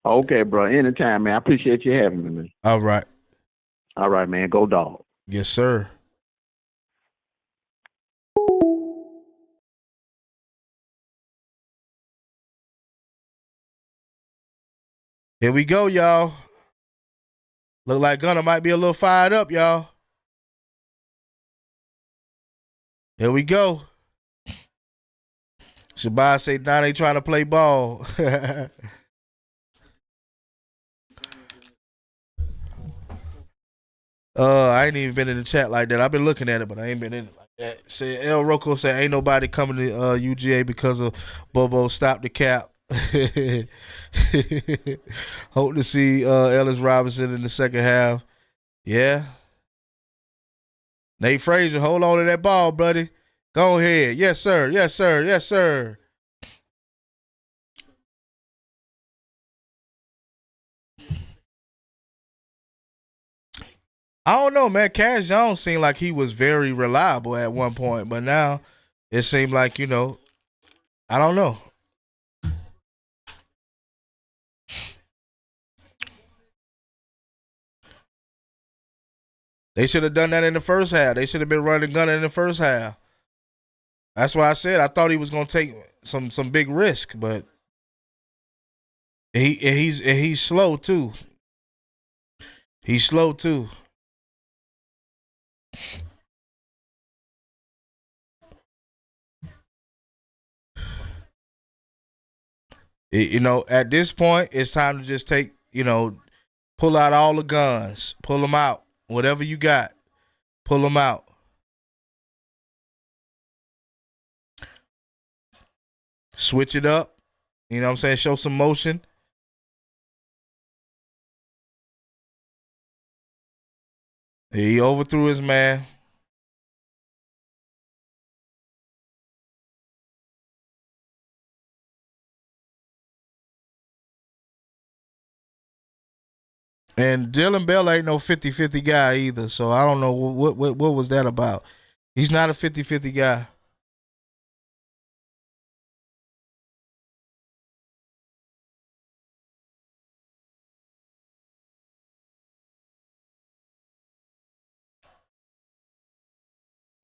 Okay, bro. Anytime, man. I appreciate you having me, man. All right. All right, man. Go dog. Yes, sir. Here we go, y'all. Look like Gunner might be a little fired up, y'all. Here we go. Shabazz say now they trying to play ball. I ain't even been in the chat like that. I've been looking at it, but I ain't been in it like that. Say El Rocco said ain't nobody coming to UGA because of Bobo. Stop the cap. Hope to see Ellis Robinson in the second half. Yeah. Nate Frazier, hold on to that ball, buddy. Go ahead. Yes, sir. Yes, sir. Yes, sir. I don't know, man. Cash Jones seemed like he was very reliable at one point, but now it seemed like, I don't know. They should have done that in the first half. They should have been running gun in the first half. That's why I said I thought he was going to take some big risk, but he's slow too. He's slow too. At this point, it's time to just take, pull out all the guns, pull them out, whatever you got, pull them out. Switch it up. You know what I'm saying? Show some motion. He overthrew his man. And Dylan Bell ain't no 50-50 guy either, so I don't know what was that about. He's not a 50-50 guy.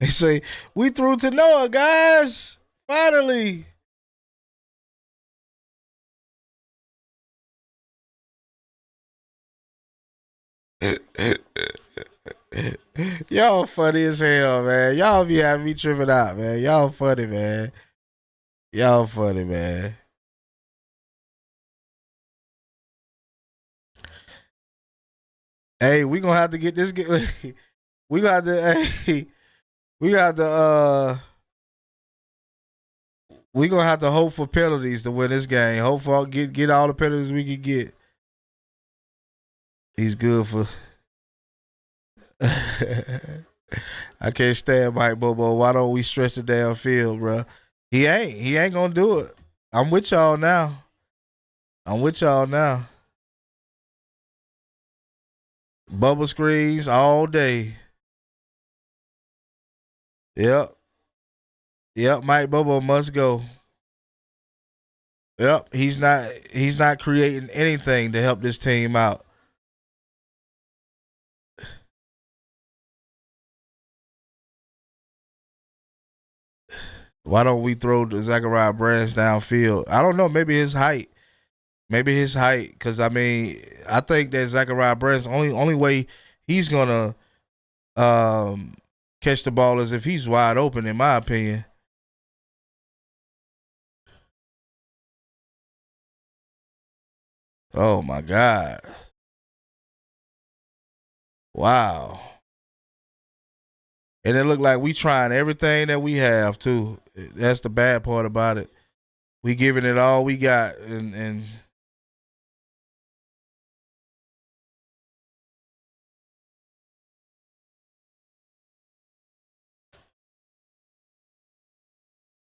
They say, we threw to Noah, guys. Finally. Y'all funny as hell, man. Y'all be having me tripping out, man. Y'all funny, man. Y'all funny, man. Hey, we gonna have to get this. We got to. Hey, we got to. We gonna have to hope for penalties to win this game. Hope for get all the penalties we can get. He's good for. I can't stand Mike Bobo. Why don't we stretch the damn field, bro? He ain't. He ain't gonna do it. I'm with y'all now. I'm with y'all now. Bubble screens all day. Yep. Yep. Mike Bobo must go. Yep. He's not. He's not creating anything to help this team out. Why don't we throw the Zachariah Brands downfield? I don't know. Maybe his height. Maybe his height. Because I mean, I think that Zachariah Brands only way he's gonna um, catch the ball is if he's wide open. In my opinion. Oh my God! Wow. And it looked like we trying everything that we have too. That's the bad part about it. We giving it all we got, and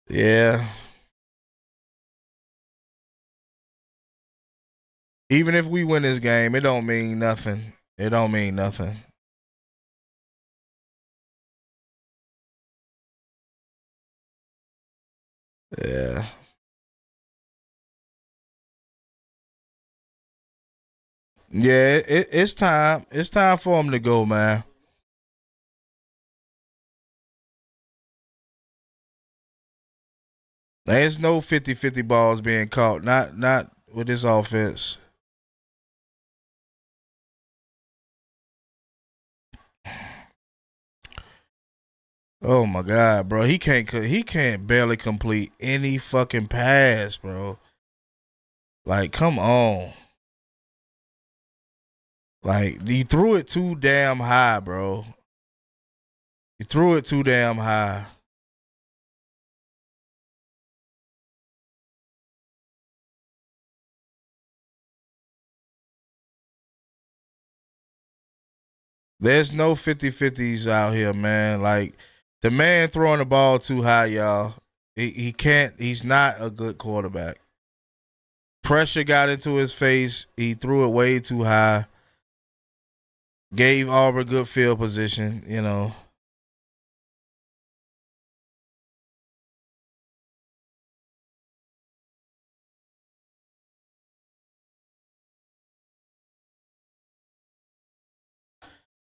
yeah. Even if we win this game, it don't mean nothing. It don't mean nothing. Yeah. Yeah, it's time. It's time for him to go, man. There's no 50-50 balls being caught. Not with this offense. Oh my God, bro. He can't barely complete any fucking pass, bro. Like, come on. Like, you threw it too damn high, bro. You threw it too damn high. There's no 50-50s out here, man. Like, the man throwing the ball too high, y'all. He can't, he's not a good quarterback. Pressure got into his face. He threw it way too high. Gave Auburn good field position, you know.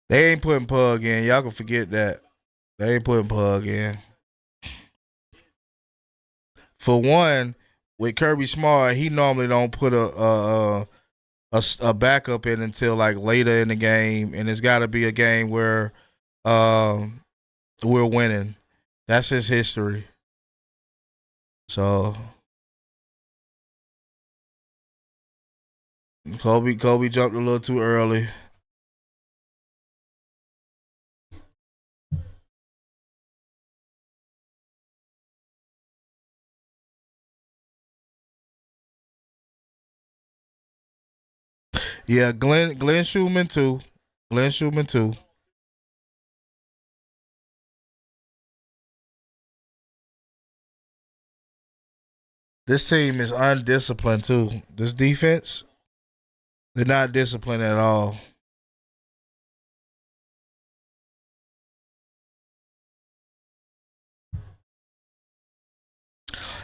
They ain't putting Pug in. Y'all can forget that. They ain't putting Pug in. For one, with Kirby Smart, he normally don't put a backup in until like later in the game, and it's got to be a game where um, we're winning. That's his history. So Kobe jumped a little too early. Yeah, Glenn Schumann too. Glenn Schumann too. This team is undisciplined too. This defense, they're not disciplined at all.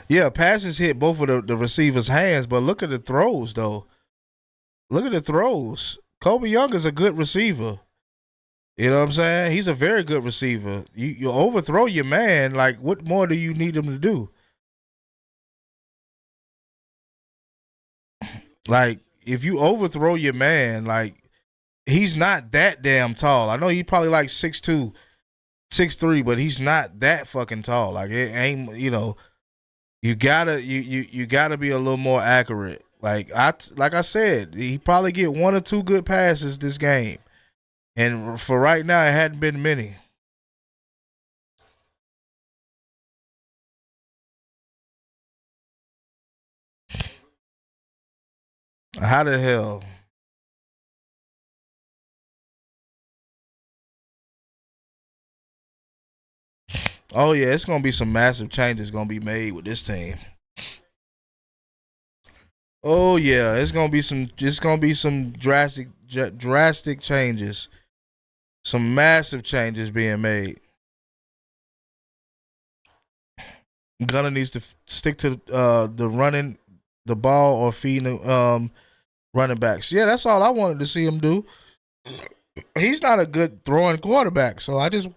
Yeah, passes hit both of the receivers' hands, but look at the throws though. Look at the throws. Kobe Young is a good receiver. You know what I'm saying? He's a very good receiver. You overthrow your man. Like, what more do you need him to do? Like, if you overthrow your man, like he's not that damn tall. I know he probably like 6'2", 6'3", but he's not that fucking tall. Like it ain't, you gotta be a little more accurate. Like I said, he probably get one or two good passes this game, and for right now, it hadn't been many. How the hell? Oh yeah, it's gonna be some massive changes gonna be made with this team. Oh yeah, it's gonna be some drastic changes, some massive changes being made. Gunner needs to stick to the running the ball or feeding running backs. Yeah, that's all I wanted to see him do. He's not a good throwing quarterback, so I just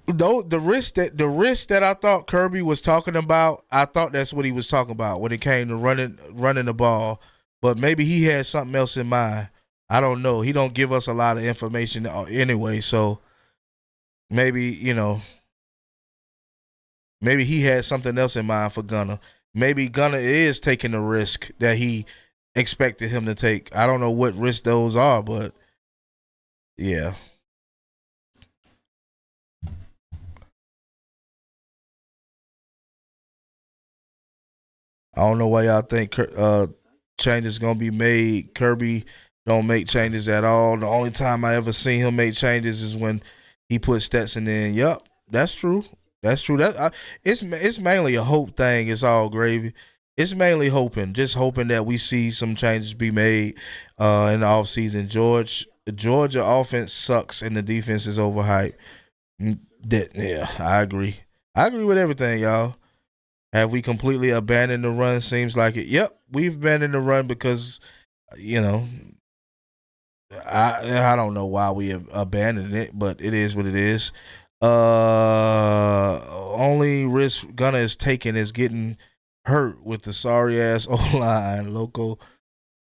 though the risk that I thought Kirby was talking about, I thought that's what he was talking about when it came to running the ball. But maybe he had something else in mind. I don't know. He don't give us a lot of information anyway, so maybe maybe he had something else in mind for Gunner. Maybe Gunner is taking the risk that he expected him to take. I don't know what risks those are, but yeah. I don't know why y'all think changes gonna be made. Kirby don't make changes at all. The only time I ever seen him make changes is when he put Stetson in. Yup, that's true. That's true. It's mainly a hope thing. It's all gravy. It's mainly hoping, just hoping that we see some changes be made in the offseason. Georgia offense sucks and the defense is overhyped. Yeah, I agree. I agree with everything, y'all. Have we completely abandoned the run? Seems like it. Yep, we've abandoned the run because you know I don't know why we have abandoned it, but it is what it is. Only risk Gunner is taking is getting hurt with the sorry ass O line, local.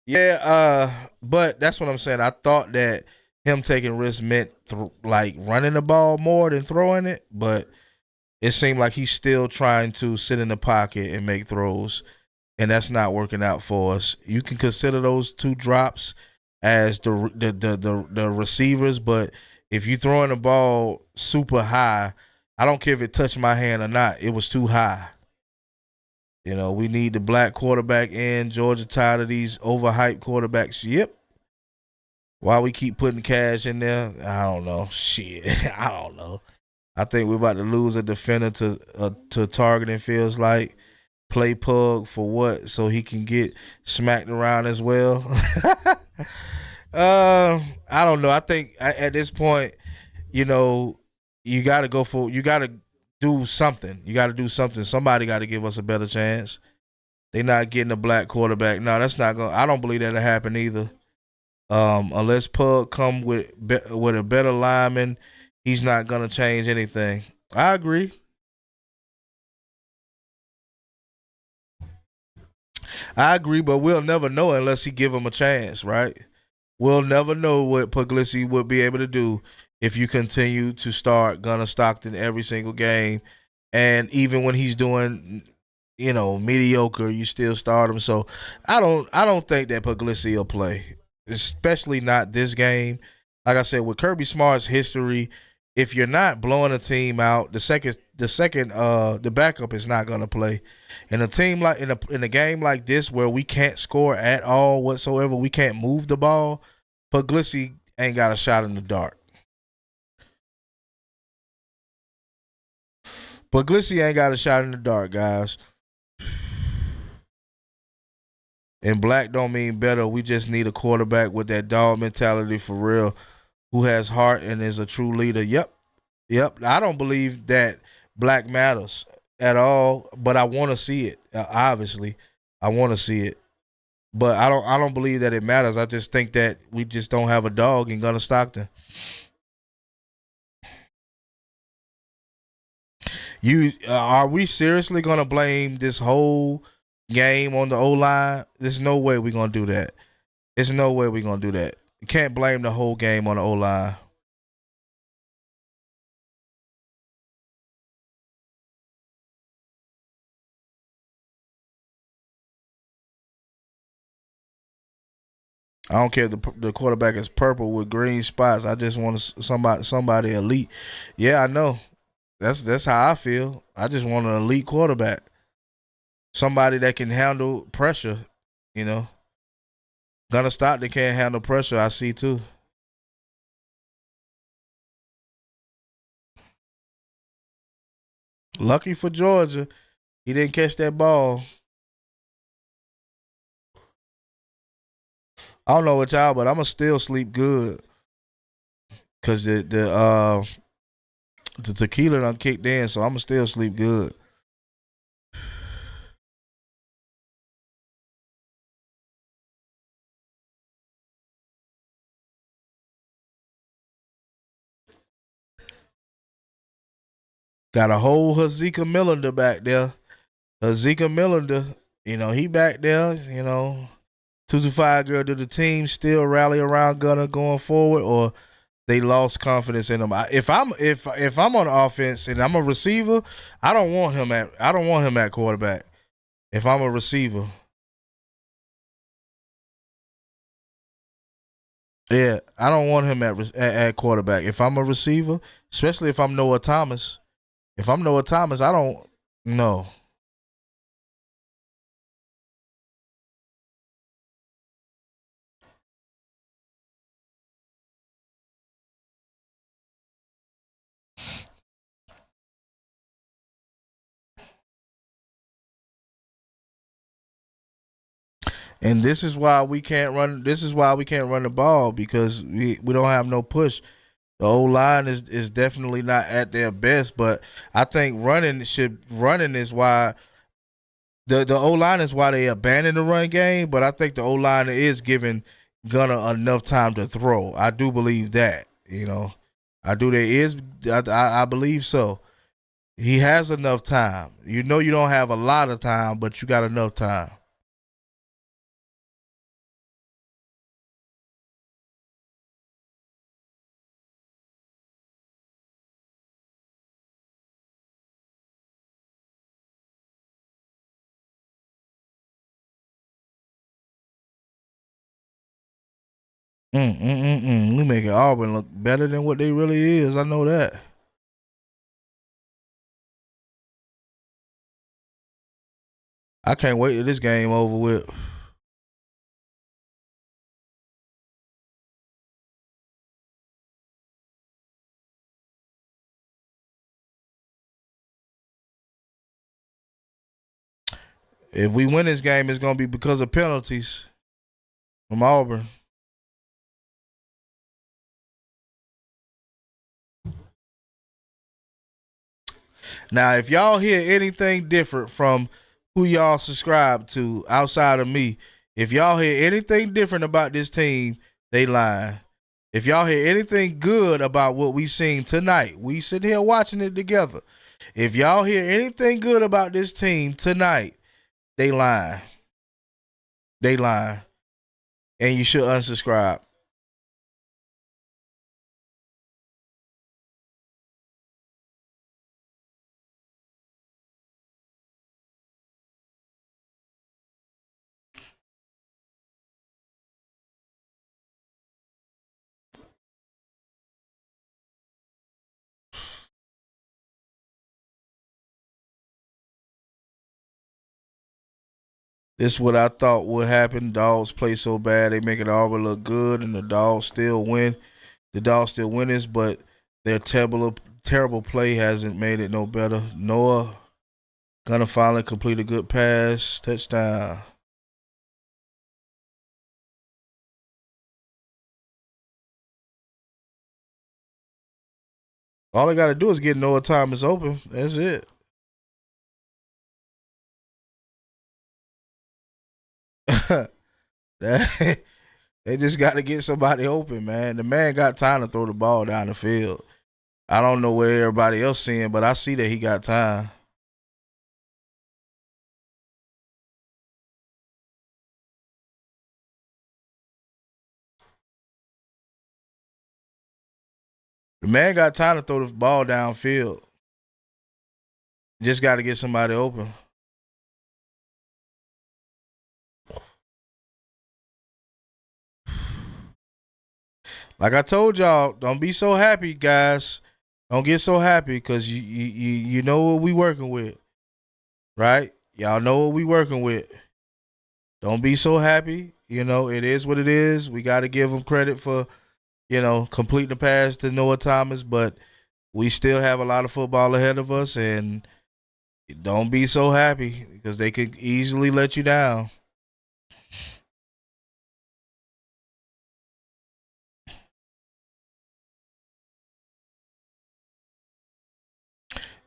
Yeah, but that's what I'm saying. I thought that him taking risks meant like running the ball more than throwing it, but it seemed like he's still trying to sit in the pocket and make throws, and that's not working out for us. You can consider those two drops as the receivers, but if you throwing the ball super high, I don't care if it touched my hand or not. It was too high. We need the black quarterback in. Georgia tired of these overhyped quarterbacks. Yep. Why we keep putting cash in there? I don't know. Shit, I don't know. I think we're about to lose a defender to targeting. Feels like play pug for what? So he can get smacked around as well. I don't know. I think at this point, you know, you got to do something. You got to do something. Somebody got to give us a better chance. They not getting a black quarterback. No, that's not going. I don't believe that'll happen either. Unless Pug come with a better lineman, he's not gonna change anything. I agree. I agree, but we'll never know unless he give him a chance, right? We'll never know what Puglisi would be able to do if you continue to start Gunner Stockton every single game, and even when he's doing, mediocre, you still start him. So I don't think that Puglisi will play, especially not this game. Like I said, with Kirby Smart's history, if you're not blowing a team out, the backup is not gonna play. In a team like in a game like this where we can't score at all whatsoever, we can't move the ball. Puglisi ain't got a shot in the dark. Puglisi ain't got a shot in the dark, guys. And black don't mean better. We just need a quarterback with that dog mentality for real, who has heart and is a true leader. Yep, yep. I don't believe that black matters at all, but I want to see it. Obviously, I want to see it. But I don't believe that it matters. I just think that we just don't have a dog in Gunner Stockton. Are we seriously gonna blame this whole game on the O line? There's no way we're gonna do that. There's no way we're gonna do that. You can't blame the whole game on the O line. I don't care if the quarterback is purple with green spots. I just want somebody elite. Yeah, I know. That's how I feel. I just want an elite quarterback, somebody that can handle pressure. You know, Gunna Stockton can't handle pressure. I see too. Lucky for Georgia, he didn't catch that ball. I don't know what y'all, but I'ma still sleep good because the tequila done kicked in, so I'ma still sleep good. Got a whole Hazika Millender back there. Hazika Millender, he back there. 225 girl. Do the team still rally around Gunner going forward, or they lost confidence in him? If I'm on offense and I'm a receiver, I don't want him at quarterback. If I'm a receiver, yeah, I don't want him at quarterback. If I'm a receiver, especially if I'm Noah Thomas. If I'm Noah Thomas, I don't know. And this is why we can't run. This is why we can't run the ball because we don't have no push. The old line is definitely not at their best, but I think running is why the O line is why they abandoned the run game. But I think the O line is giving Gunner enough time to throw. I do believe that. I do. There is. I believe so. He has enough time. You don't have a lot of time, but you got enough time. We making Auburn look better than what they really is. I know that. I can't wait till this game over with. If we win this game, it's gonna be because of penalties from Auburn. Now, if y'all hear anything different from who y'all subscribe to outside of me, if y'all hear anything different about this team, they lying. If y'all hear anything good about what we seen tonight, we sitting here watching it together. If y'all hear anything good about this team tonight, they lying. They lying. And you should unsubscribe. This is what I thought would happen. Dogs play so bad, they make it all look good, and the dogs still win. The dogs still win this, but their terrible play hasn't made it no better. Noah gonna finally complete a good pass, touchdown. All they gotta do is get Noah Thomas open. That's it. they just got to get somebody open, man. The man got time to throw the ball down the field. I don't know where everybody else seeing, but I see that he got time. The man got time to throw the ball downfield. Just got to get somebody open. Like I told y'all, don't be so happy, guys. Don't get so happy because you know what we working with, right? Y'all know what we working with. Don't be so happy. It is what it is. We got to give them credit for completing the pass to Noah Thomas, but we still have a lot of football ahead of us, and Don't be so happy because they could easily let you down.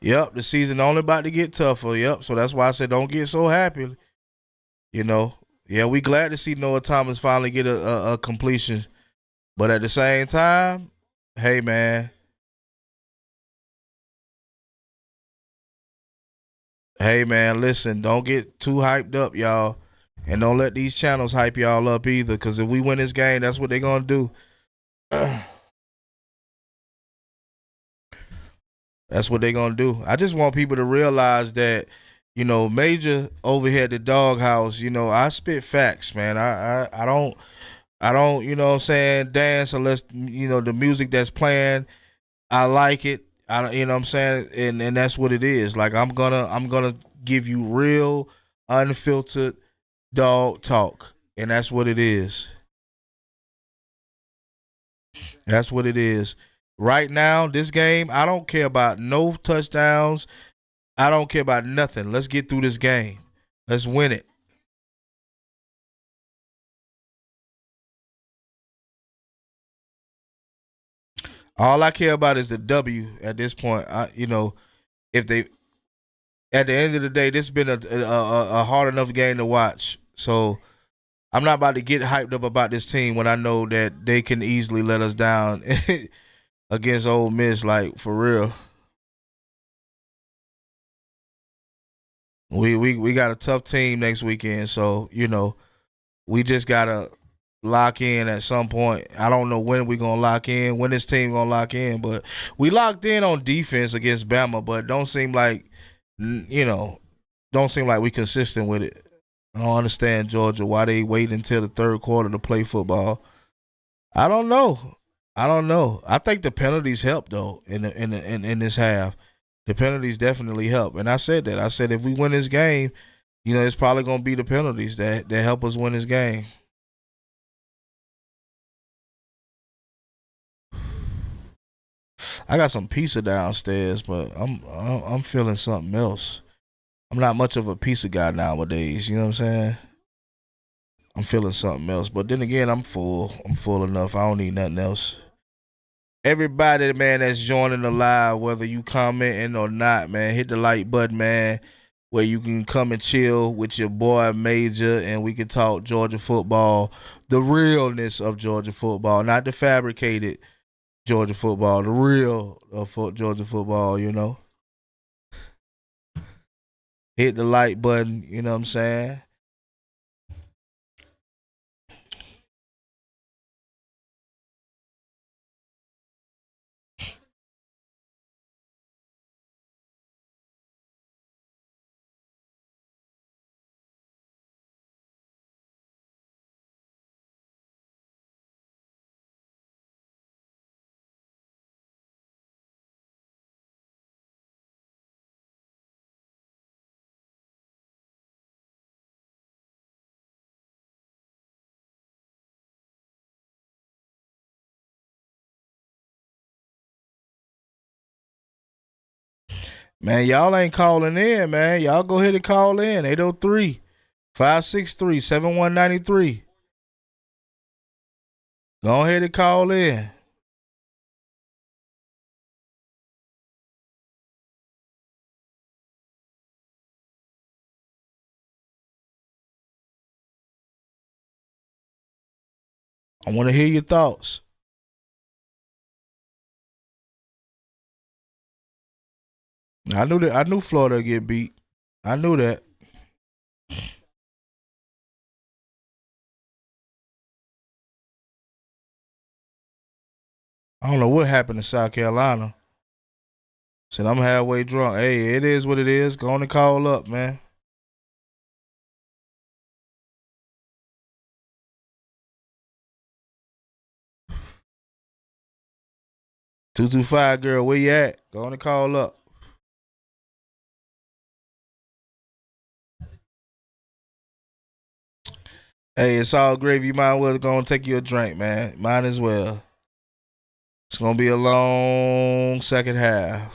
Yep, the season only about to get tougher. Yep, so that's why I said don't get so happy. You know, yeah, we glad to see Noah Thomas finally get a completion, but at the same time, hey man, listen, don't get too hyped up, y'all, and don't let these channels hype y'all up either. Because if we win this game, that's what they're gonna do. That's what they're gonna do. I just want people to realize that, Major over here at the doghouse, I spit facts, man. I don't, what I'm saying, dance unless, the music that's playing, I like it. I don't, what I'm saying, and that's what it is. Like I'm gonna give you real, unfiltered dog talk, and that's what it is. That's what it is. Right now, this game, I don't care about no touchdowns. I don't care about nothing. Let's get through this game. Let's win it. All I care about is the W at this point. If they at the end of the day, this has been a hard enough game to watch. So I'm not about to get hyped up about this team when I know that they can easily let us down against Ole Miss. Like for real, we got a tough team next weekend. So we just gotta lock in at some point. I don't know when we gonna lock in, when this team gonna lock in, but we locked in on defense against Bama, but don't seem like we consistent with it. I don't understand Georgia why they wait until the third quarter to play football. I don't know. I think the penalties help though in this half. The penalties definitely help, and I said that. I said if we win this game, it's probably gonna be the penalties that help us win this game. I got some pizza downstairs, but I'm feeling something else. I'm not much of a pizza guy nowadays. You know what I'm saying? I'm feeling something else, but then again, I'm full. I'm full enough. I don't need nothing else. Everybody, man, that's joining the live, whether you commenting or not, man, hit the like button, man, where you can come and chill with your boy Major, and we can talk Georgia football, the realness of Georgia football, not the fabricated Georgia football, the real Georgia football. Hit the like button. You know what I'm saying? Man, y'all ain't calling in, man. Y'all go ahead and call in. 803-563-7193. Go ahead and call in. I want to hear your thoughts. I knew that. I knew Florida would get beat. I knew that. I don't know what happened to South Carolina. Said I'm halfway drunk. Hey, it is what it is. Go on and call up, man. 225 girl, where you at? Go on and call up. Hey, it's all gravy. You might as well go and take you a drink, man. Might as well. It's gonna be a long second half.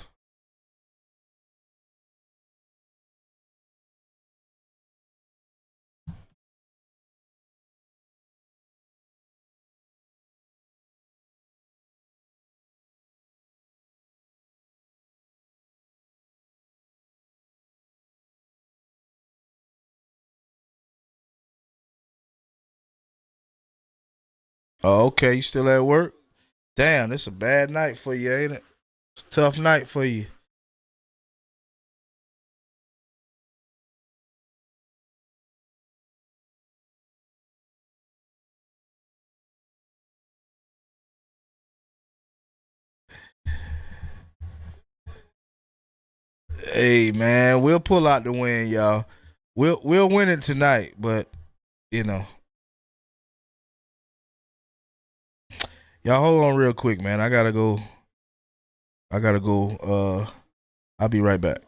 Oh, okay. You still at work? Damn, it's a bad night for you, ain't it? It's a tough night for you. Hey man, we'll pull out the win, y'all. We'll win it tonight, but you know, y'all hold on real quick, man. I gotta go. I gotta go. I'll be right back.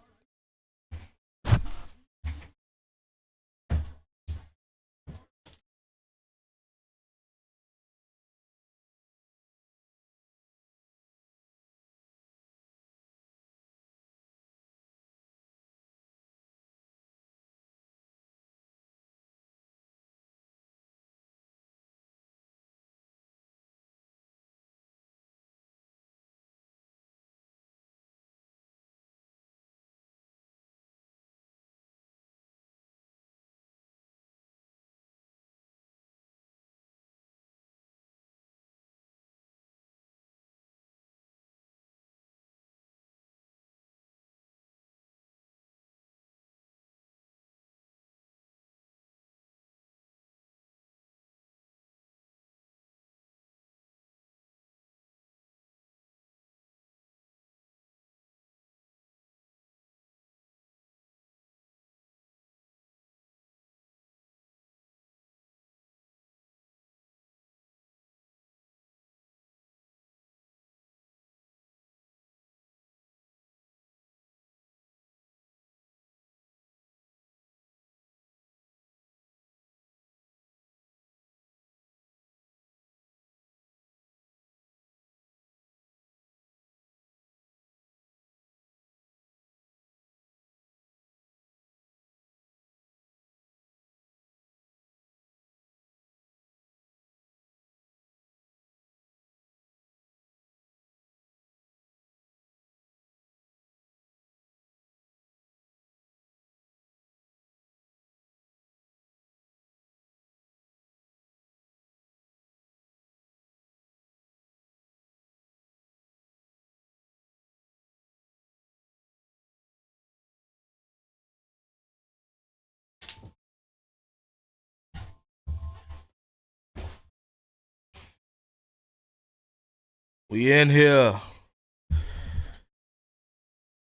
We in here.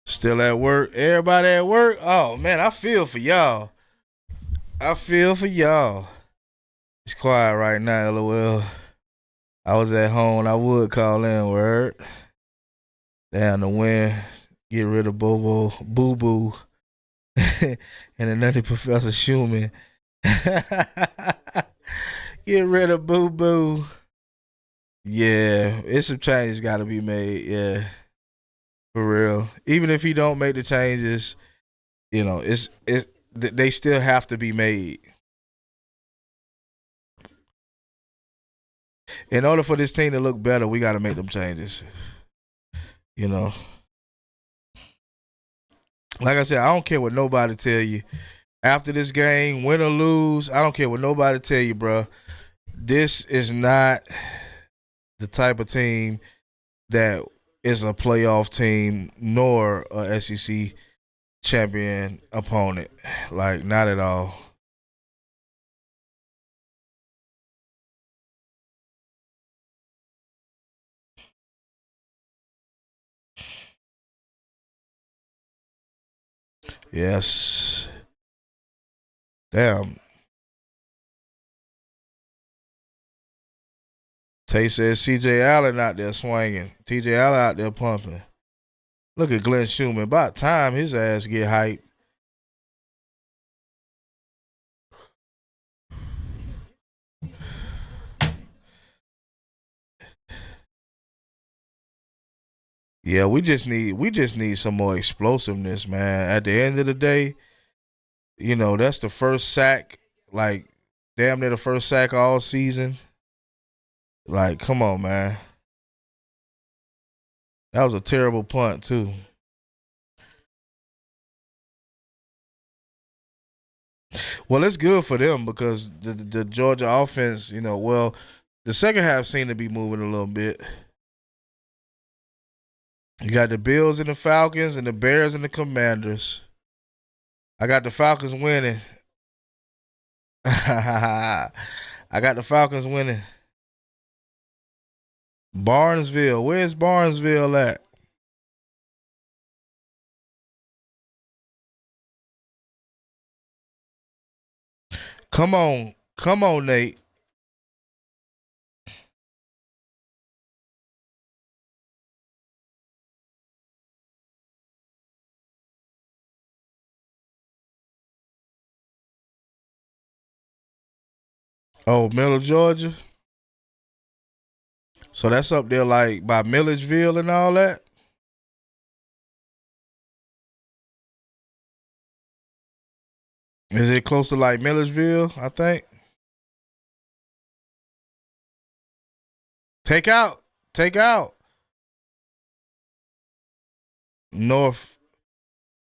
Still at work. Everybody at work. Oh man, I feel for y'all. I feel for y'all. It's quiet right now, LOL. I was at home. I would call in. Word. Down the wind. Get rid of Bobo, Boo Boo, and another Professor Schumann. Get rid of Boo Boo. Yeah, it's some changes got to be made. Yeah, for real. Even if he don't make the changes, they still have to be made. In order for this team to look better, we got to make them changes. You know, like I said, I don't care what nobody tell you. After this game, win or lose, I don't care what nobody tell you, bro. This is not the type of team that is a playoff team nor a SEC champion opponent. Like, not at all. Yes. Damn. Tay says CJ Allen out there swinging. TJ Allen out there pumping. Look at Glenn Schumann. About time his ass get hyped. Yeah, we just need some more explosiveness, man. At the end of the day, that's the first sack, like damn near the first sack all season. Like, come on, man. That was a terrible punt too. Well, it's good for them because the Georgia offense, well, The second half seemed to be moving a little bit. You got the Bills and the Falcons and the Bears and the Commanders. I got the Falcons winning. I got the Falcons winning. Barnesville. Where's Barnesville at? Come on. Come on, Nate. Oh, Miller, Georgia. So that's up there like by Milledgeville and all that. Is it close to like Milledgeville, I think? Take out. Take out. North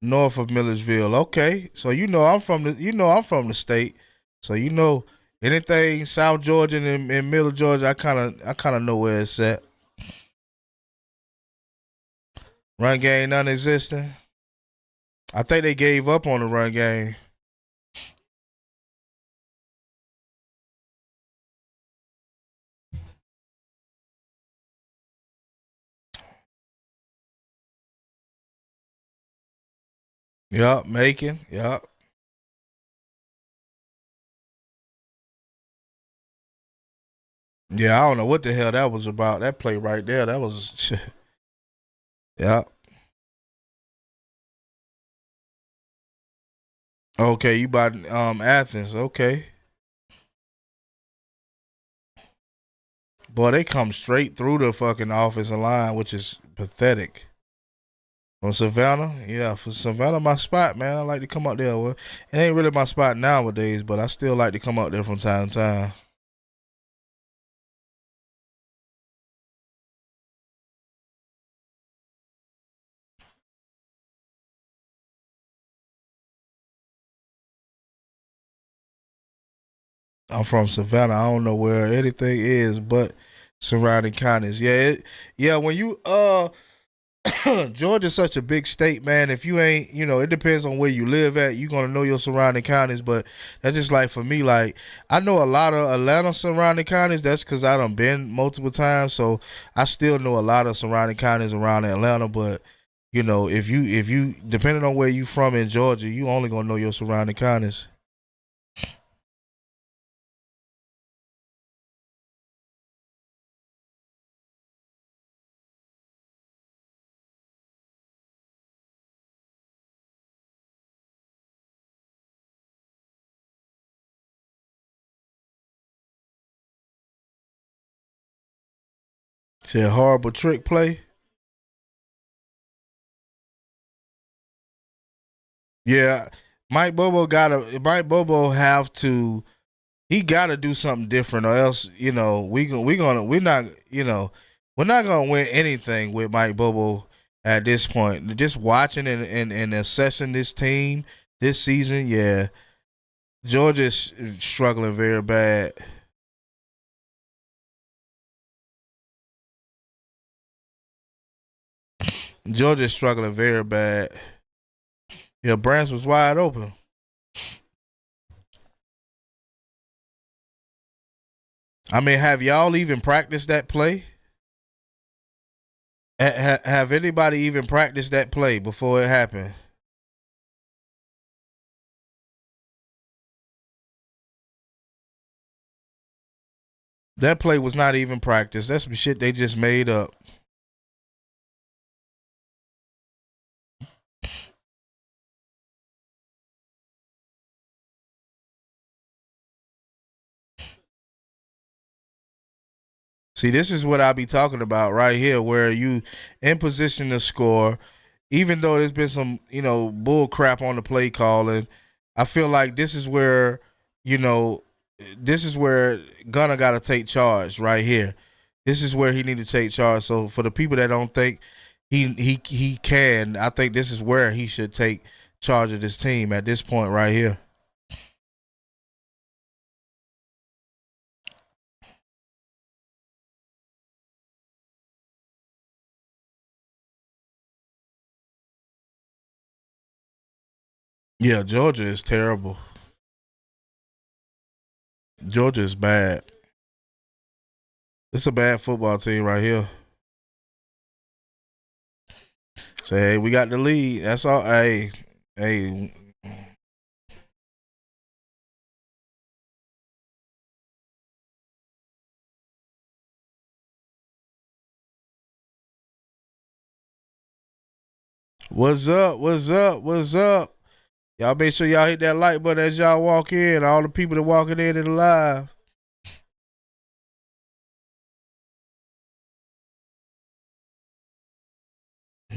of Milledgeville. Okay. So I'm from the state. So anything South Georgia and Middle Georgia, I kinda know where it's at. Run game non-existent. I think they gave up on the run game. Yup, Macon. Yup. Yeah, I don't know what the hell that was about. That play right there, that was yeah. Okay, you bought Athens. Okay. Boy, they come straight through the fucking offensive line, which is pathetic. From Savannah, yeah, for Savannah, my spot, man. I like to come out there. Well, it ain't really my spot nowadays, but I still like to come out there from time to time. I'm from Savannah. I don't know where anything is but surrounding counties. Yeah. When you Georgia's such a big state, man. If you ain't, it depends on where you live at. You're gonna know your surrounding counties, but that's just like for me. Like I know a lot of Atlanta surrounding counties. That's because I done been multiple times, so I still know a lot of surrounding counties around Atlanta. But if you depending on where you from in Georgia, you only gonna know your surrounding counties. Said horrible trick play. Yeah, Mike Bobo have to. He got to do something different, or else we're not gonna win anything with Mike Bobo at this point. Just watching and assessing this team this season, yeah, Georgia's struggling very bad. Georgia's struggling very bad. Yeah, Branch was wide open. I mean, have y'all even practiced that play? Have anybody even practiced that play before it happened? That play was not even practiced. That's some shit they just made up. See, this is what I be talking about right here, where you in position to score, even though there's been some, bull crap on the play calling. I feel like you know, this is where Gunner got to take charge right here. This is where he need to take charge. So for the people that don't think he can, I think this is where he should take charge of this team at this point right here. Yeah, Georgia is terrible. Georgia is bad. It's a bad football team right here. Say, hey, we got the lead. That's all. Hey, what's up? What's up? What's up? Y'all make sure y'all hit that like button as y'all walk in. All the people that walking in and live.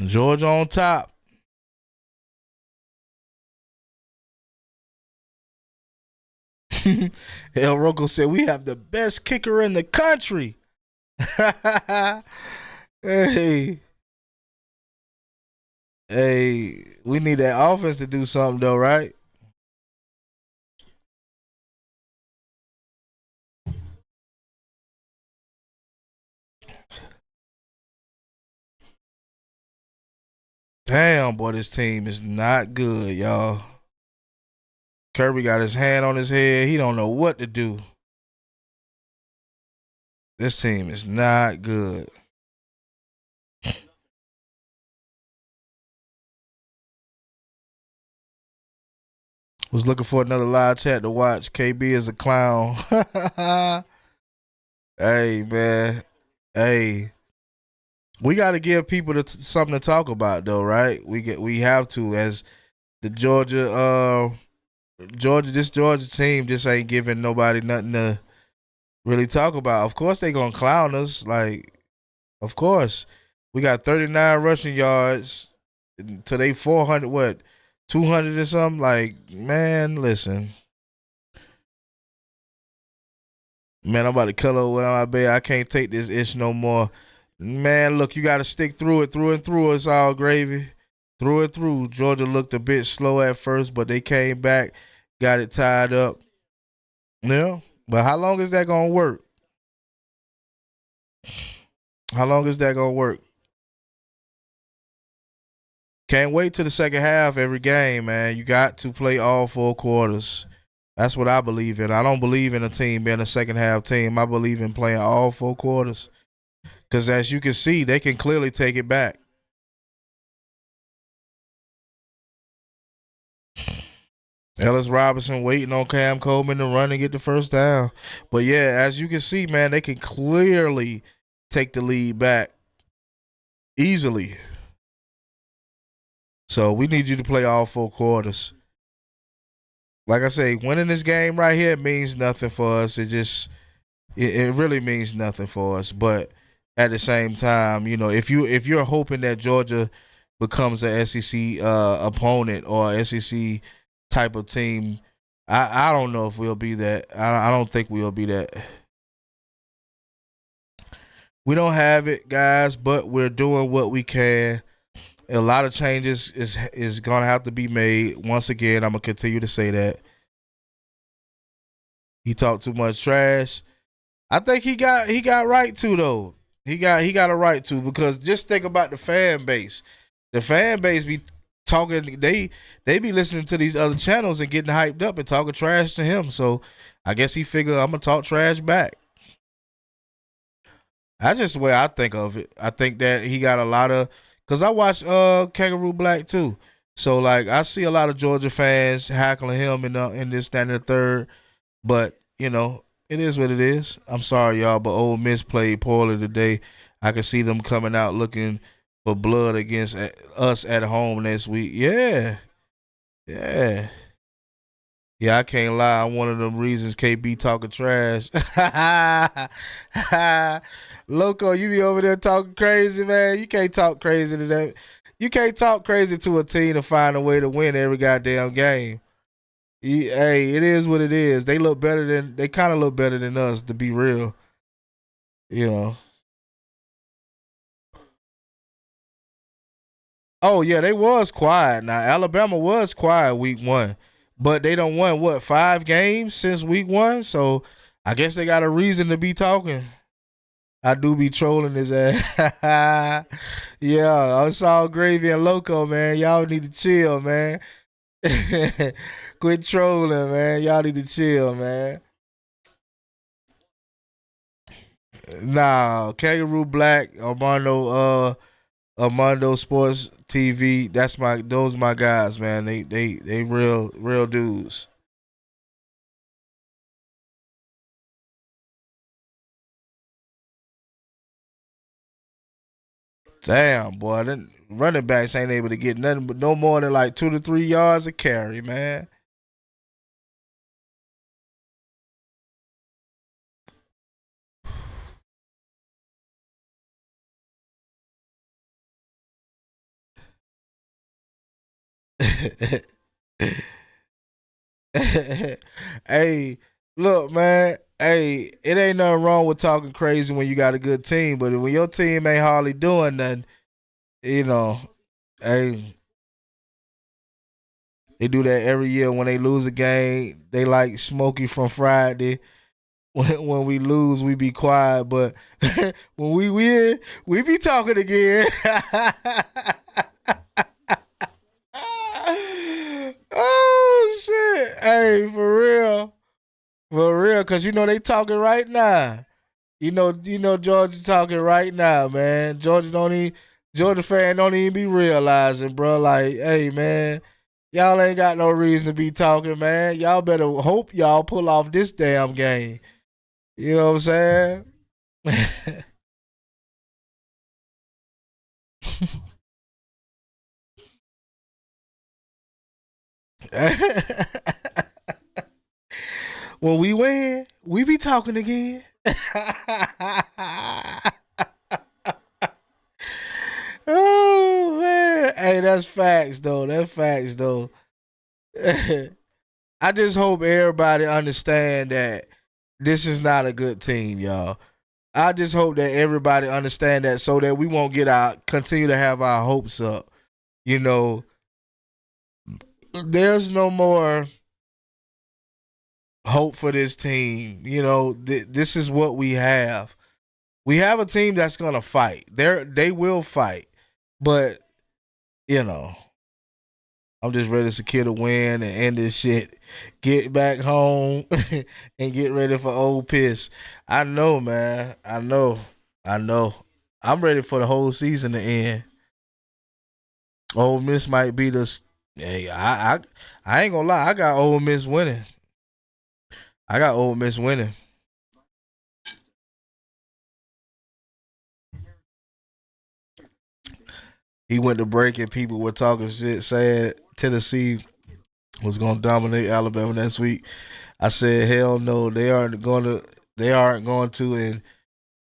Georgia on top. El Rocco said we have the best kicker in the country. hey, hey, we need that offense to do something though, right? Damn, boy, this team is not good, y'all. Kirby got his hand on his head. He don't know what to do. This team is not good. Was looking for another live chat to watch. KB is a clown. Hey, man. Hey. We got to give people something to talk about, though, right? We have to, as the this Georgia team just ain't giving nobody nothing to really talk about. Of course they gonna clown us, like, of course. We got 39 rushing yards to they 400, what, 200 or something? Like, man, listen. Man, I'm about to cut over my bed. I can't take this ish no more. Man, look, you got to stick through it, through and through. It's all gravy. Through and through. Georgia looked a bit slow at first, but they came back, got it tied up. Yeah, but how long is that going to work? How long is that going to work? Can't wait till the second half every game, man. You got to play all 4 quarters. That's what I believe in. I don't believe in a team being a second half team. I believe in playing all 4 quarters. Because as you can see, they can clearly take it back. Ellis Robinson waiting on Cam Coleman to run and get the first down. But yeah, as you can see, man, they can clearly take the lead back easily. So we need you to play all 4 quarters. Like I say, winning this game right here means nothing for us. It really means nothing for us. But at the same time, you know, if you're hoping that Georgia becomes an SEC opponent or SEC type of team, I don't know if we'll be that. I don't think we'll be that. We don't have it, guys, but we're doing what we can. A lot of changes is gonna have to be made. Once again, I'm gonna continue to say that. He talked too much trash. I think he got right to though. He got a right to, because just think about the fan base. The fan base be talking. They be listening to these other channels and getting hyped up and talking trash to him. So I guess he figured I'm gonna talk trash back. That's just the way I think of it. I think that he got a lot of, because I watch Kangaroo Black too. So like I see a lot of Georgia fans hackling him in this standard third. But, you know, it is what it is. I'm sorry, y'all, but Ole Miss played poorly today. I can see them coming out looking for blood against us at home next week. Yeah. Yeah. Yeah, I can't lie. I'm one of them reasons KB talking trash. Loco, you be over there talking crazy, man. You can't talk crazy to that. You can't talk crazy to a team to find a way to win every goddamn game. Hey, it is what it is. They kind of look better than us, to be real. You know. Oh yeah, they was quiet. Now Alabama was quiet week 1, but they don't won what 5 games since week 1. So I guess they got a reason to be talking. I do be trolling his ass. Yeah, it's all gravy and Loco, man. Y'all need to chill, man. Quit trolling, man. Y'all need to chill, man. Nah, Kangaroo Black, Armando Sports TV. Those my guys, man. They real dudes. Damn, boy, then running backs ain't able to get nothing but no more than like 2 to 3 yards of carry, man. Hey, look, man. Hey, it ain't nothing wrong with talking crazy when you got a good team, but when your team ain't hardly doing nothing, you know, hey, they do that every year when they lose a game. They like Smokey from Friday. When we lose, we be quiet, but when we win, we be talking again. Oh shit! Hey, for real, cause you know they talking right now. You know Georgia talking right now, man. Georgia fan don't even be realizing, bro. Like, hey, man, y'all ain't got no reason to be talking, man. Y'all better hope y'all pull off this damn game. You know what I'm saying? When we win, we be talking again. Oh man, hey, that's facts though. That's facts though. I just hope everybody understand that this is not a good team, y'all. I just hope that everybody understand that so that we won't continue to have our hopes up. You know, there's no more hope for this team. You know, this is what we have. We have a team that's gonna fight. They will fight, but you know, I'm just ready to secure the win and end this shit. Get back home and get ready for old piss. I know, man. I know. I know. I'm ready for the whole season to end. Ole Miss might beat us. Hey, I ain't gonna lie. I got Ole Miss winning. I got Ole Miss winning. He went to break and people were talking shit, saying Tennessee was gonna dominate Alabama next week. I said, hell no, they aren't going to. They aren't going to.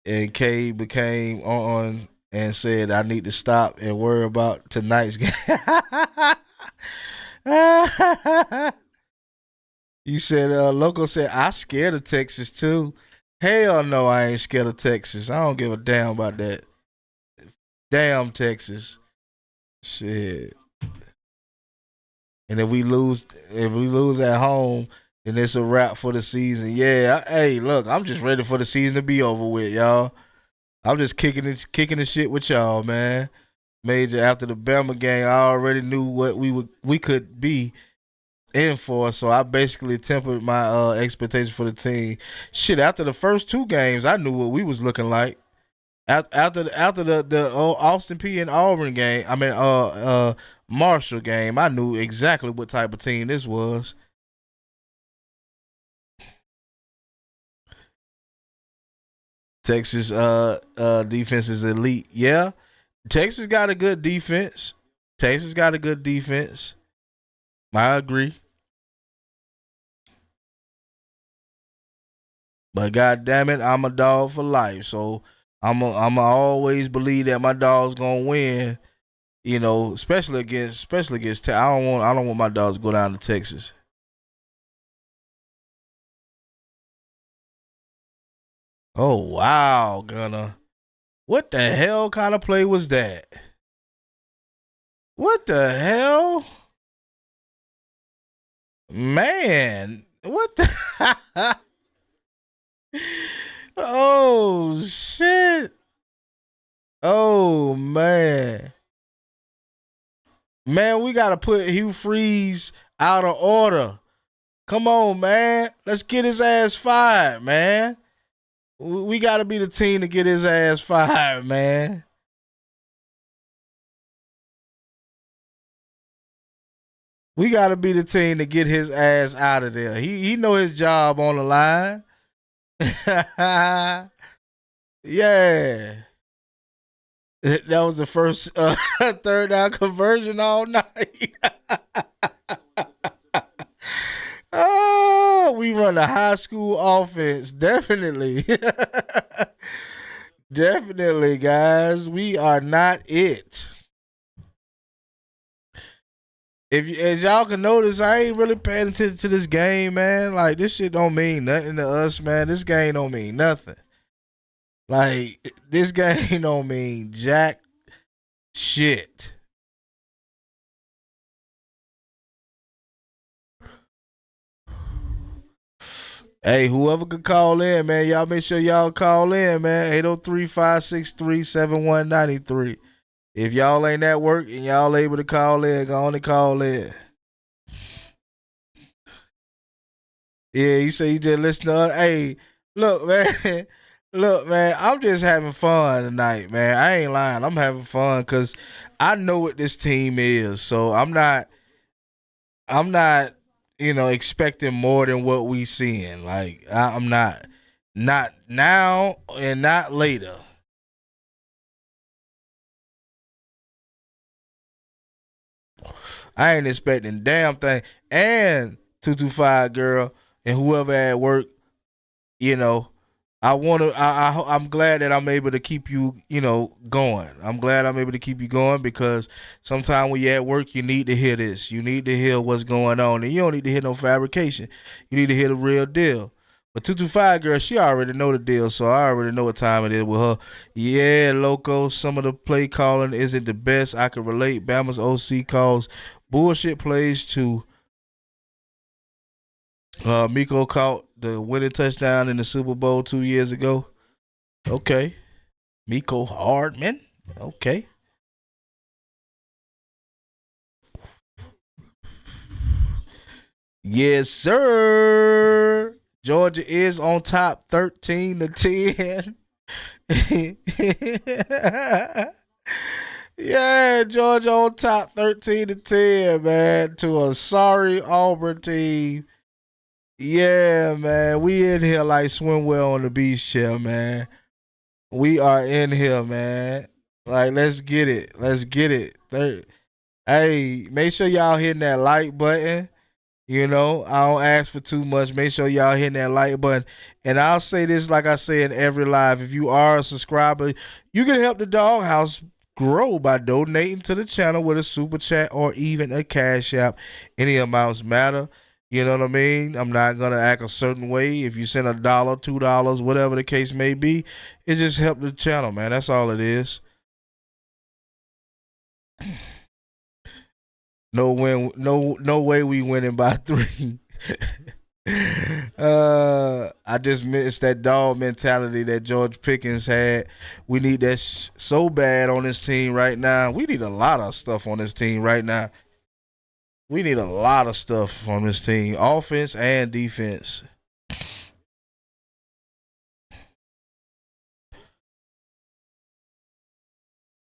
And K became on and said, I need to stop and worry about tonight's game. You said, Loco said, I scared of Texas too. Hell no, I ain't scared of Texas. I don't give a damn about that. Damn Texas. Shit. And if we lose at home, then it's a wrap for the season. Yeah, hey, look, I'm just ready for the season to be over with, y'all. I'm just kicking the shit with y'all, man. Major after the Bama game, I already knew what we could be in for, so I basically tempered my expectations for the team. Shit, after the first two games, I knew what we was looking like. After the Austin P and Auburn game, I mean Marshall game, I knew exactly what type of team this was. Texas defense is elite. Yeah, Texas got a good defense. Texas got a good defense. I agree. But god damn it, I'm a dog for life. So I'm always believe that my dog's gonna win. You know, especially against. I don't want my dogs to go down to Texas. Oh wow, Gunna. What the hell kind of play was that? What the hell? Man, what the Oh shit. Oh man. Man, we gotta put Hugh Freeze Out of order. Come on, man. Let's get his ass fired, man. We got to be the team to get his ass fired, man. We got to be the team to get his ass out of there. He know his job on the line. Yeah. That was the first third down conversion all night. Oh, we run a high school offense. Definitely. Definitely, guys. We are not it. If as y'all can notice, I ain't really paying attention to this game, man. Like this shit don't mean nothing to us, man. This game don't mean nothing. Like this game don't mean jack shit. Hey, whoever could call in, man, y'all make sure y'all call in, man. 803-563-7193. If y'all ain't at work and y'all able to call in, go on and call in. Yeah, you say you just listen to us. Hey, look, man. Look, man, I'm just having fun tonight, man. I ain't lying. I'm having fun because I know what this team is. So I'm not, expecting more than what we seeing. Like I'm not now and not later. I ain't expecting damn thing. And 225 girl and whoever at work, you know, I'm glad that I'm able to keep you, going. I'm glad I'm able to keep you going because sometimes when you're at work, you need to hear this. You need to hear what's going on. And you don't need to hear no fabrication. You need to hear the real deal. But 225 girl, she already know the deal, so I already know what time it is with her. Yeah, loco, some of the play calling isn't the best. I can relate. Bama's OC calls bullshit plays too. Miko caught the winning touchdown in the Super Bowl 2 years ago. Okay. Miko Hardman. Okay. Yes, sir. Georgia is on top 13-10. Yeah, Georgia on top 13-10, man, to a sorry Auburn team. Yeah, man. We in here like swimwear on the beach chair, man. We are in here, man. Like, let's get it. Let's get it. Hey, make sure y'all hitting that like button. I don't ask for too much. Make sure y'all hitting that like button. And I'll say this like I say in every live. If you are a subscriber, you can help the doghouse grow by donating to the channel with a super chat or even a cash app. Any amounts matter. You know what I mean? I'm not gonna act a certain way. If you send $1, $2, whatever the case may be, it just help the channel, man. That's all it is. No way we winning by 3. I just missed that dog mentality that George Pickens had. We need that so bad on this team right now. We need a lot of stuff on this team right now. We need a lot of stuff on this team, offense and defense.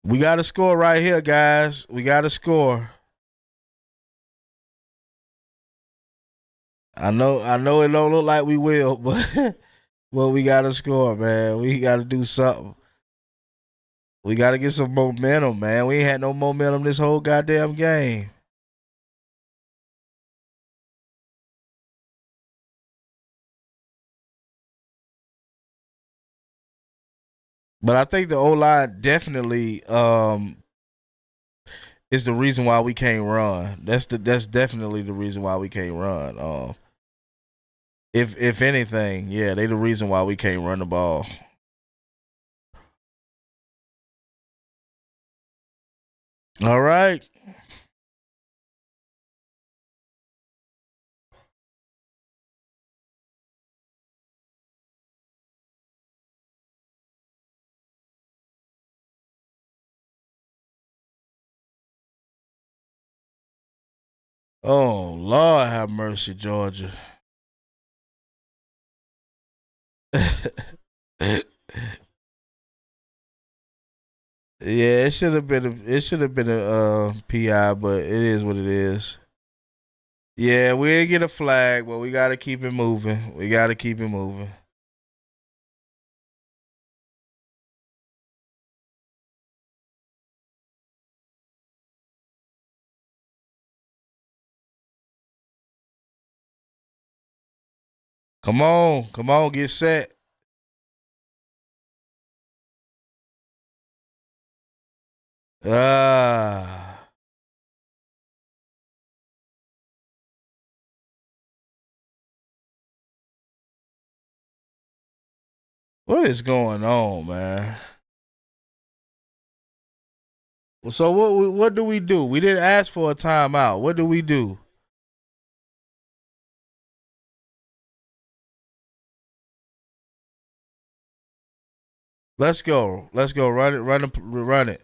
We got to score right here, guys. We got to score. I know it don't look like we will, but we got to score, man. We got to do something. We got to get some momentum, man. We ain't had no momentum this whole goddamn game. But I think the O line definitely is the reason why we can't run. That's definitely the reason why we can't run. If anything, yeah, they the reason why we can't run the ball. All right. Oh, Lord have mercy, Georgia. Yeah, it should have been a PI, but it is what it is. Yeah, we didn't get a flag, but we gotta keep it moving. We gotta keep it moving. Come on, get set. Ah, what is going on, man? So what do we do? We didn't ask for a timeout. What do we do? Let's go. Let's go. Run it. Run it. Run it.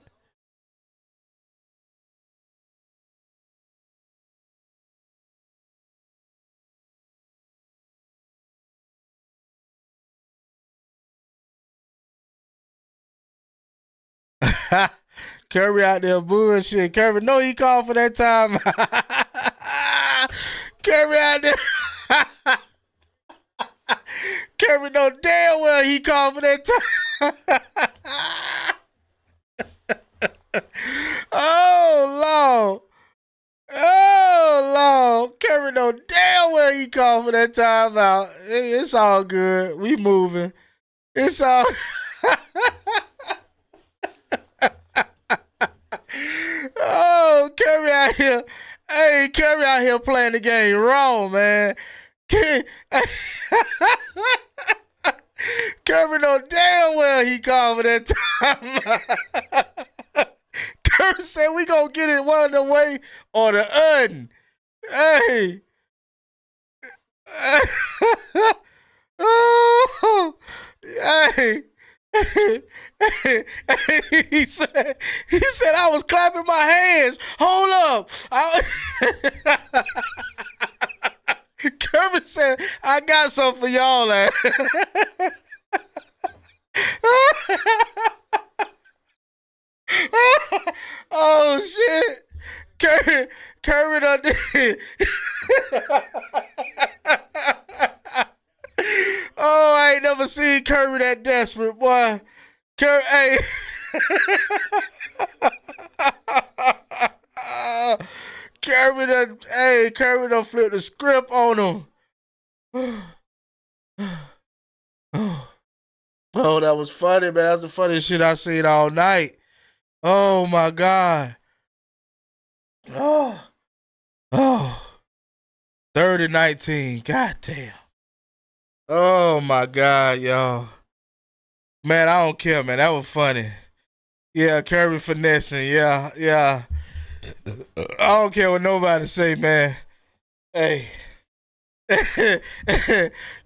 Curry out there bullshit. Curry, no, he called for that time. Curry out there. Curry know damn well he called for that time. Oh Lord. Oh Lord. Curry know damn well he called for that timeout. It's all good. We moving. It's all Oh, Curry out here. Hey, Curry out here playing the game wrong, man. Curry know damn well he called for that time. Curry said we gonna get it one the way or the other. Hey. Oh, hey. He said I was clapping my hands. Hold up. Kermit said I got something for y'all. Oh shit. Kermit on this. Oh, I ain't never seen Kirby that desperate, boy. Hey. Kirby done flipped the script on him. Oh, that was funny, man. That's the funniest shit I seen all night. Oh my God. Oh. Oh. 30-19. God damn. Oh my God, y'all. Man, I don't care, man. That was funny. Yeah, Kirby finessing. Yeah, yeah. I don't care what nobody say, man. Hey.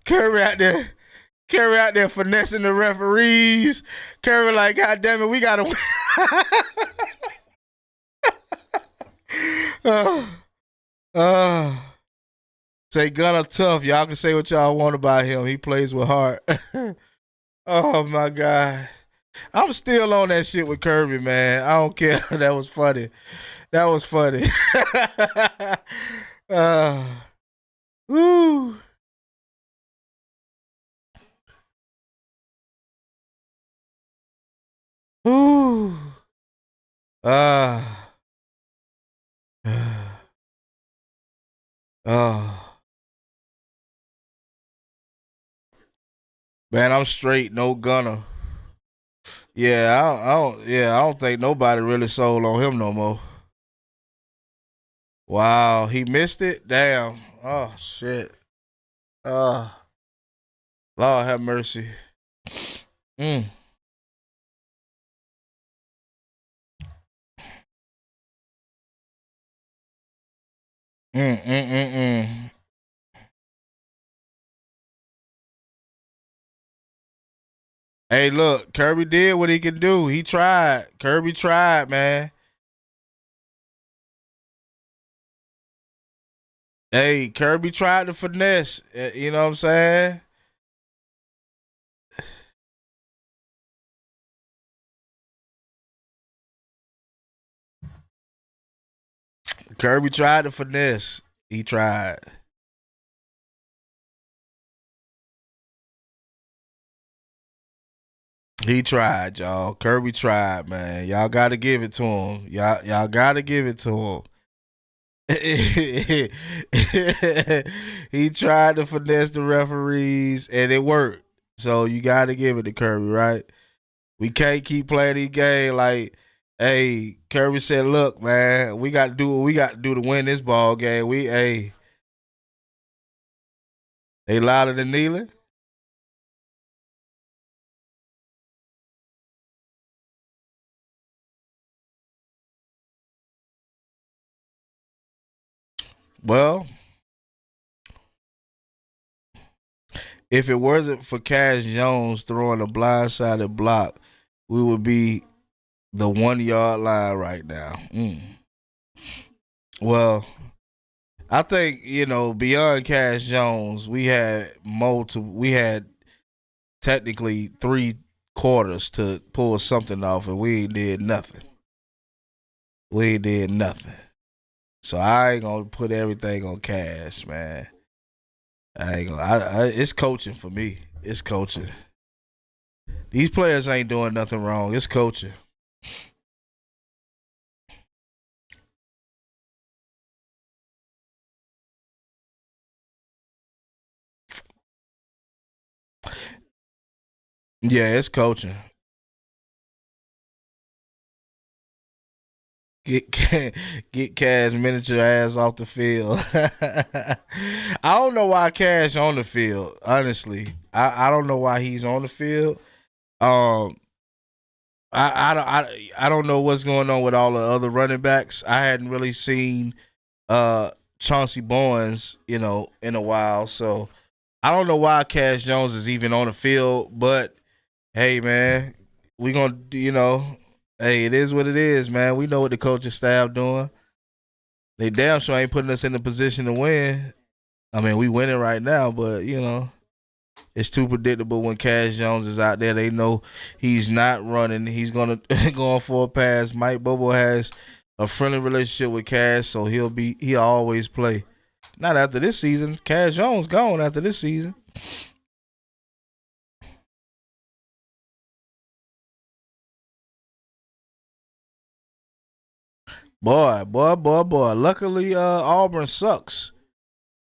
Curry out there. Curry out there finessing the referees. Curry like, God damn it, we gotta win. Say Gunner tough. Y'all can say what y'all want about him. He plays with heart. Oh my God. I'm still on that shit with Kirby, man. I don't care. That was funny. That was funny. Woo. Woo. Ah. Oh. Man, I'm straight, no gunner. Yeah, I don't think nobody really sold on him no more. Wow, he missed it? Damn. Oh shit. Lord have mercy. Mm. Mm. Hey, look, Kirby did what he could do. He tried. Kirby tried, man. Hey, Kirby tried to finesse. You know what I'm saying? Kirby tried to finesse. He tried. He tried, y'all. Kirby tried, man. Y'all got to give it to him. Y'all got to give it to him. He tried to finesse the referees, and it worked. So you got to give it to Kirby, right? We can't keep playing these games like, hey, Kirby said, "Look, man, we got to do what we got to do to win this ball game. They louder than kneeling." Well, if it wasn't for Cash Jones throwing a blindsided block, we would be the 1 yard line right now. Well, I think beyond Cash Jones, we had multiple. We had technically 3 quarters to pull something off, and we ain't did nothing. We ain't did nothing. So I ain't gonna put everything on Cash, man. I ain't gonna. It's coaching for me. It's coaching. These players ain't doing nothing wrong. It's coaching. Yeah, it's coaching. Get get Cash miniature ass off the field. I don't know why Cash on the field. Honestly, I don't know why he's on the field. Um, I don't know what's going on with all the other running backs. I hadn't really seen Chauncey Bowens, in a while. So I don't know why Cash Jones is even on the field. But hey, man, we gonna hey, it is what it is, man. We know what the coaching staff doing. They damn sure ain't putting us in the position to win. I mean, we winning right now, but it's too predictable when Cash Jones is out there. They know he's not running. He's gonna going for a pass. Mike Bobo has a friendly relationship with Cash, so he'll always play. Not after this season. Cash Jones gone after this season. Boy, boy, boy, boy. Luckily, Auburn sucks.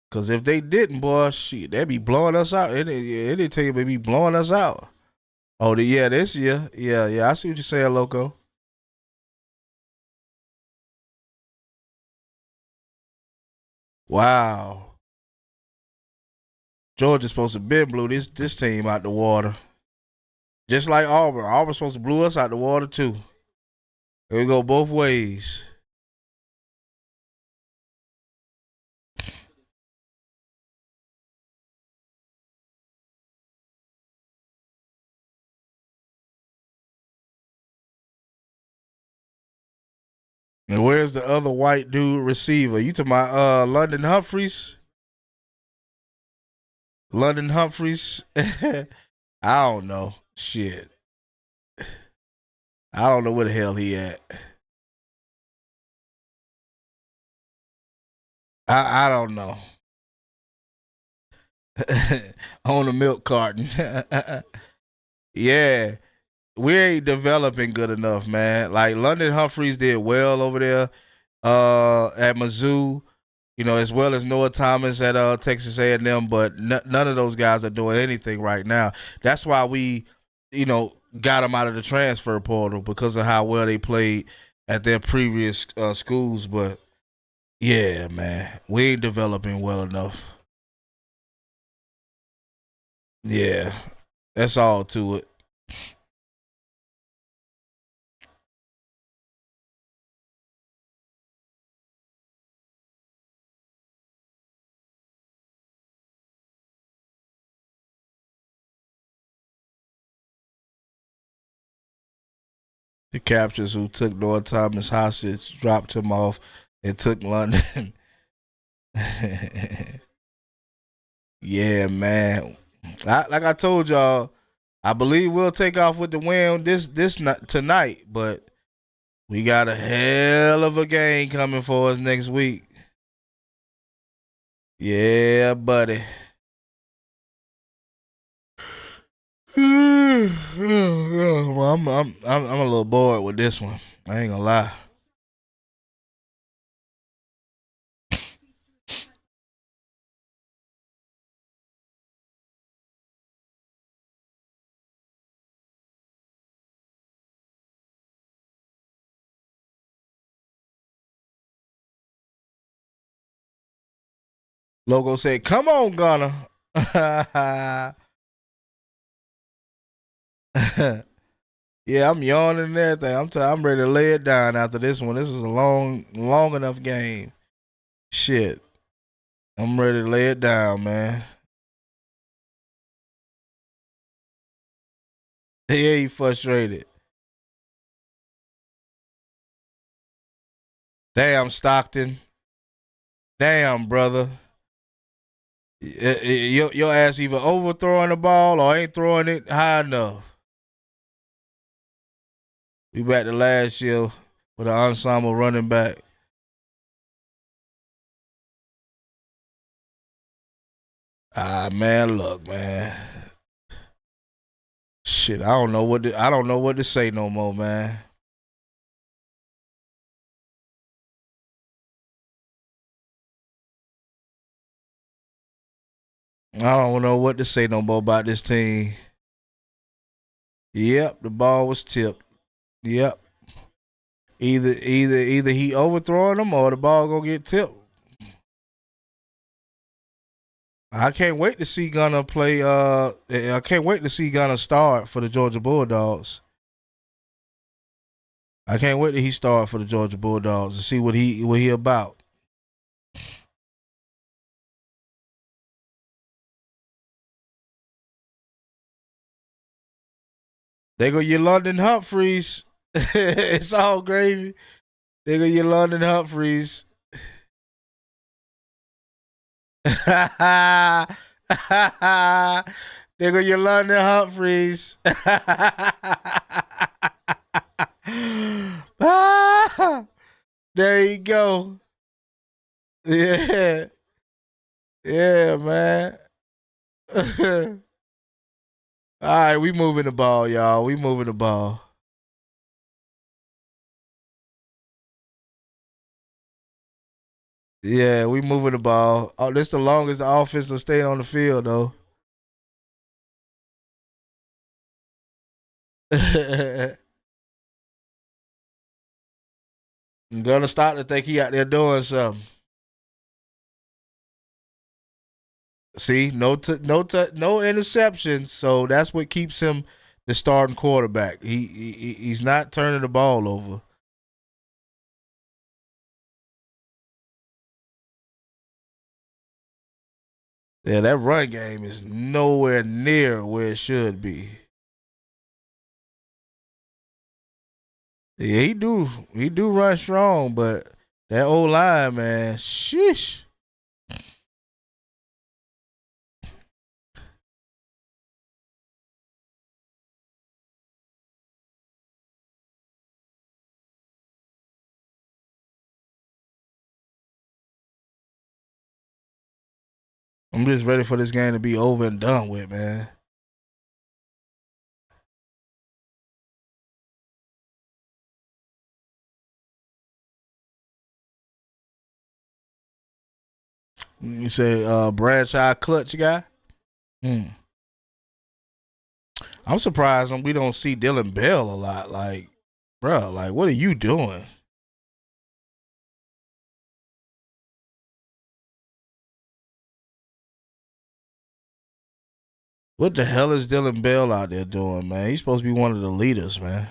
Cause if they didn't, boy, shit, they'd be blowing us out. Any team would be blowing us out. Oh, yeah, this year. Yeah, yeah. I see what you're saying, Loco. Wow. Georgia's supposed to been blew this team out the water. Just like Auburn. Auburn's supposed to blew us out the water too. It go both ways. And where's the other white dude receiver? You to my London Humphreys? London Humphreys? I don't know. Shit. I don't know where the hell he at. I don't know. On the milk carton. Yeah. We ain't developing good enough, man. Like London Humphreys did well over there at Mizzou, as well as Noah Thomas at Texas A&M, but none of those guys are doing anything right now. That's why we, got them out of the transfer portal because of how well they played at their previous schools. But yeah, man, we ain't developing well enough. Yeah, that's all to it. The captures who took Noah Thomas hostage dropped him off and took London. Yeah, man. Like I told y'all, I believe we'll take off with the win tonight, but we got a hell of a game coming for us next week. Yeah, buddy. Well, I'm a little bored with this one. I ain't gonna lie. Logo said, "Come on, Gunner." Yeah, I'm yawning and everything. I'm ready to lay it down after this one. This is a long enough game. Shit, I'm ready to lay it down, man. Yeah, he frustrated. Damn, Stockton. Damn, brother. Your ass either overthrowing the ball or ain't throwing it high enough. We back to last year with an ensemble running back. Ah, man, look, man. Shit, I don't know what to say no more, man. I don't know what to say no more about this team. Yep, the ball was tipped. Yep. Either he overthrowing them or the ball gonna get tipped. I can't wait to see Gunner play. I can't wait to see Gunner start for the Georgia Bulldogs. I can't wait till he start for the Georgia Bulldogs and see what he about. They go your London Humphreys. It's all gravy. They go your London Humphreys. They go your London Humphreys. There you go. Yeah. Yeah, man. All right, we moving the ball, y'all. We moving the ball. Yeah, we moving the ball. Oh, this the longest the offense will stay on the field, though. I'm gonna start to think he out there doing something. See, no interceptions, so that's what keeps him the starting quarterback. He's not turning the ball over. Yeah, that run game is nowhere near where it should be. Yeah, he do run strong, but that old line, man, sheesh. I'm just ready for this game to be over and done with, man. You say Bradshaw clutch guy? Hmm. I'm surprised we don't see Dylan Bell a lot. Like, bro, like what are you doing? What the hell is Dylan Bell out there doing, man? He's supposed to be one of the leaders, man.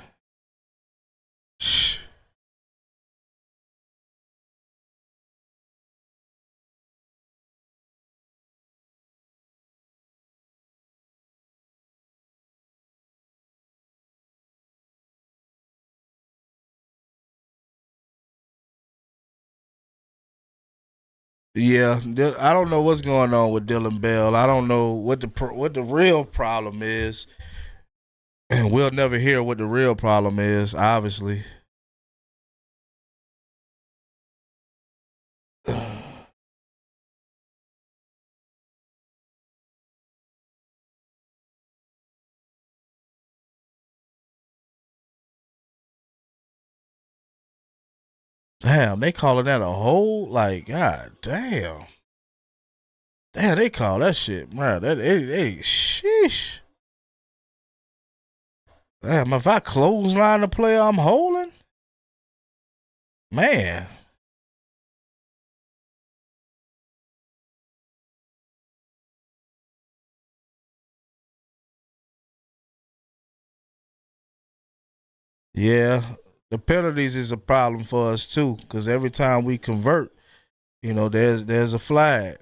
Yeah, I don't know what's going on with Dylan Bell. I don't know what the real problem is, and we'll never hear what the real problem is. Obviously, damn, they calling that a hole? Like, god damn, damn, they call that shit, man. Sheesh. Damn, if I clothesline the player I'm holding, man. Yeah, the penalties is a problem for us too, because every time we convert, there's a flag.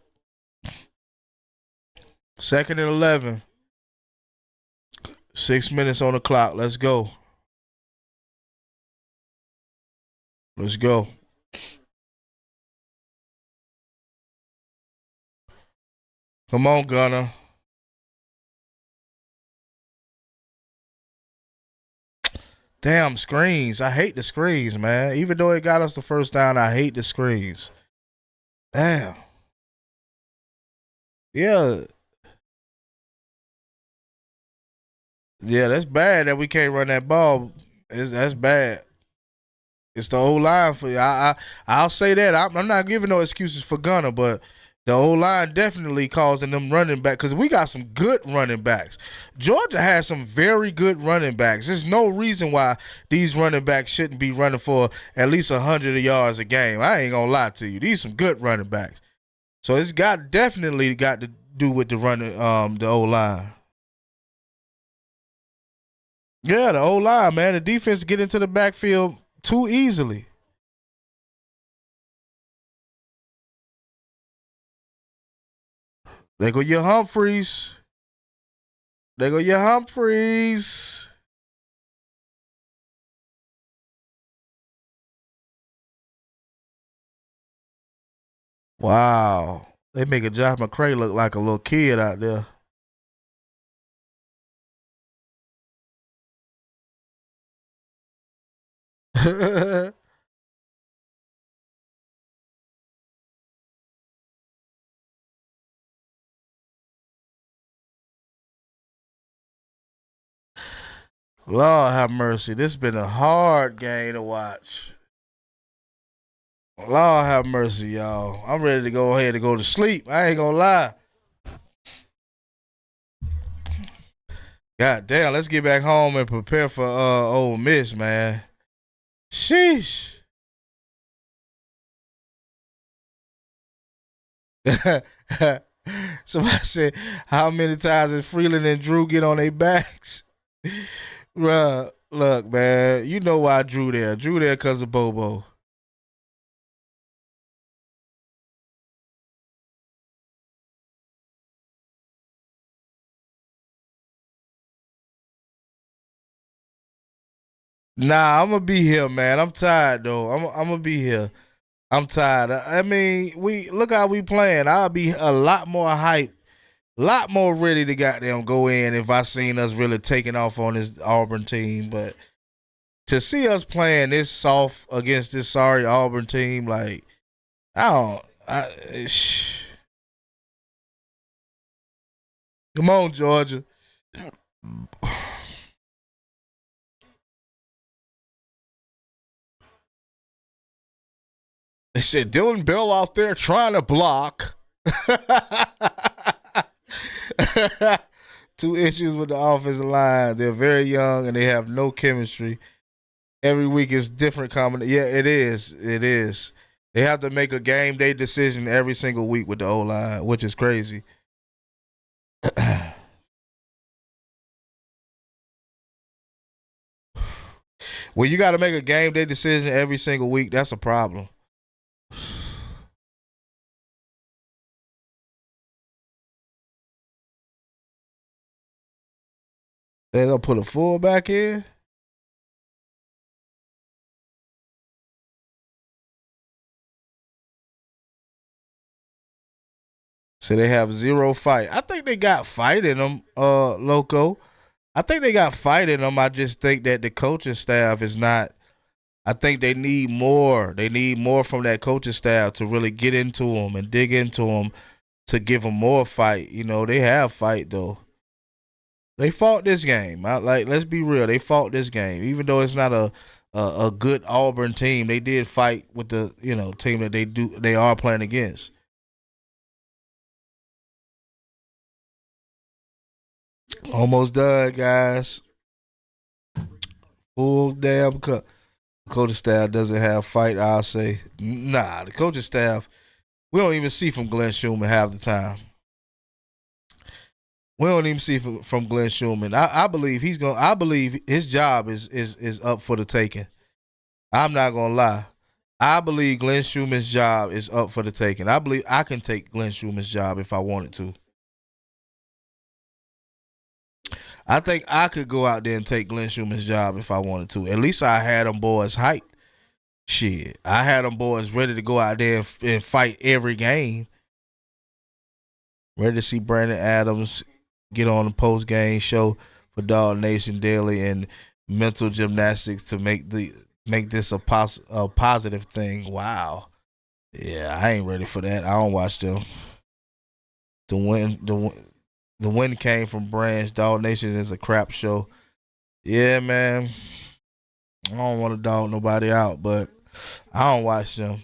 2nd and 11, 6 minutes on the clock. Let's go. Let's go. Come on, Gunner. Damn screens. I hate the screens, man. Even though it got us the first down, I hate the screens. Damn. Yeah. Yeah, that's bad that we can't run that ball. That's bad. It's the old line for you. I'll say that. I'm not giving no excuses for Gunner, but the old line definitely causing them running back because we got some good running backs. Georgia has some very good running backs. There's no reason why these running backs shouldn't be running for at least 100 yards a game. I ain't gonna lie to you. These some good running backs. So it's definitely got to do with the running the old line. Yeah, the old line, man. The defense get into the backfield too easily. They go your Humphreys. They go your Humphreys. Wow. They make a Josh McCray look like a little kid out there. Lord have mercy. This has been a hard game to watch. Lord have mercy, y'all. I'm ready to go ahead and go to sleep. I ain't gonna lie. God damn, let's get back home and prepare for Ole Miss, man. Sheesh. Somebody said, how many times did Freeland and Drew get on their backs? Bruh, look, man, you know why Drew there. Drew there because of Bobo. Nah, I'm gonna be here, man. I'm tired though. I'm gonna be here. I'm tired. I mean, we look how we playing. I'll be a lot more hyped, a lot more ready to goddamn go in if I seen us really taking off on this Auburn team. But to see us playing this soft against this sorry Auburn team, like I don't. Come on, Georgia. They said Dylan Bell out there trying to block. Two issues with the offensive line. They're very young and they have no chemistry. Every week is different combination. Yeah, it is. It is. They have to make a game day decision every single week with the O line, which is crazy. When you got to make a game day decision every single week, that's a problem. They don't put a fullback in. So they have zero fight. I think they got fight in them, Loco. I think they got fight in them. I just think that the coaching staff is not. I think they need more. They need more from that coaching staff to really get into them and dig into them to give them more fight. They have fight though. They fought this game. Let's be real. They fought this game, even though it's not a good Auburn team. They did fight with the team that they are playing against. Almost done, guys. Full damn cup. The coaching staff doesn't have fight. I'll say, nah. The coaching staff, we don't even see from Glenn Schumann half the time. We don't even see from Glenn Schumann. I believe he's going. I believe his job is up for the taking. I'm not gonna lie. I believe Glenn Schumann's job is up for the taking. I believe I can take Glenn Schumann's job if I wanted to. I think I could go out there and take Glenn Schumann's job if I wanted to. At least I had them boys hyped. Shit, I had them boys ready to go out there and fight every game. Ready to see Brandon Adams get on the post-game show for Dog Nation Daily and mental gymnastics to make this a positive thing. Wow. Yeah, I ain't ready for that. I don't watch them. The win came from Branch. Dog Nation is a crap show. Yeah, man. I don't want to dog nobody out, but I don't watch them.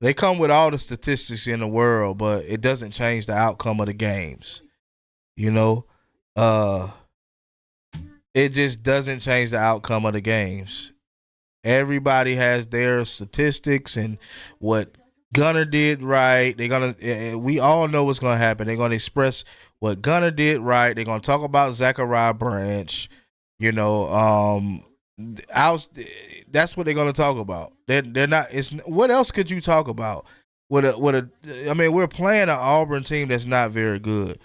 They come with all the statistics in the world, but it doesn't change the outcome of the games. It just doesn't change the outcome of the games. Everybody has their statistics and what Gunner did right. We all know what's gonna happen. They're gonna express what Gunner did right. They're gonna talk about Zachariah Branch. That's what they're gonna talk about. They're not. What else could you talk about? We're playing an Auburn team that's not very good,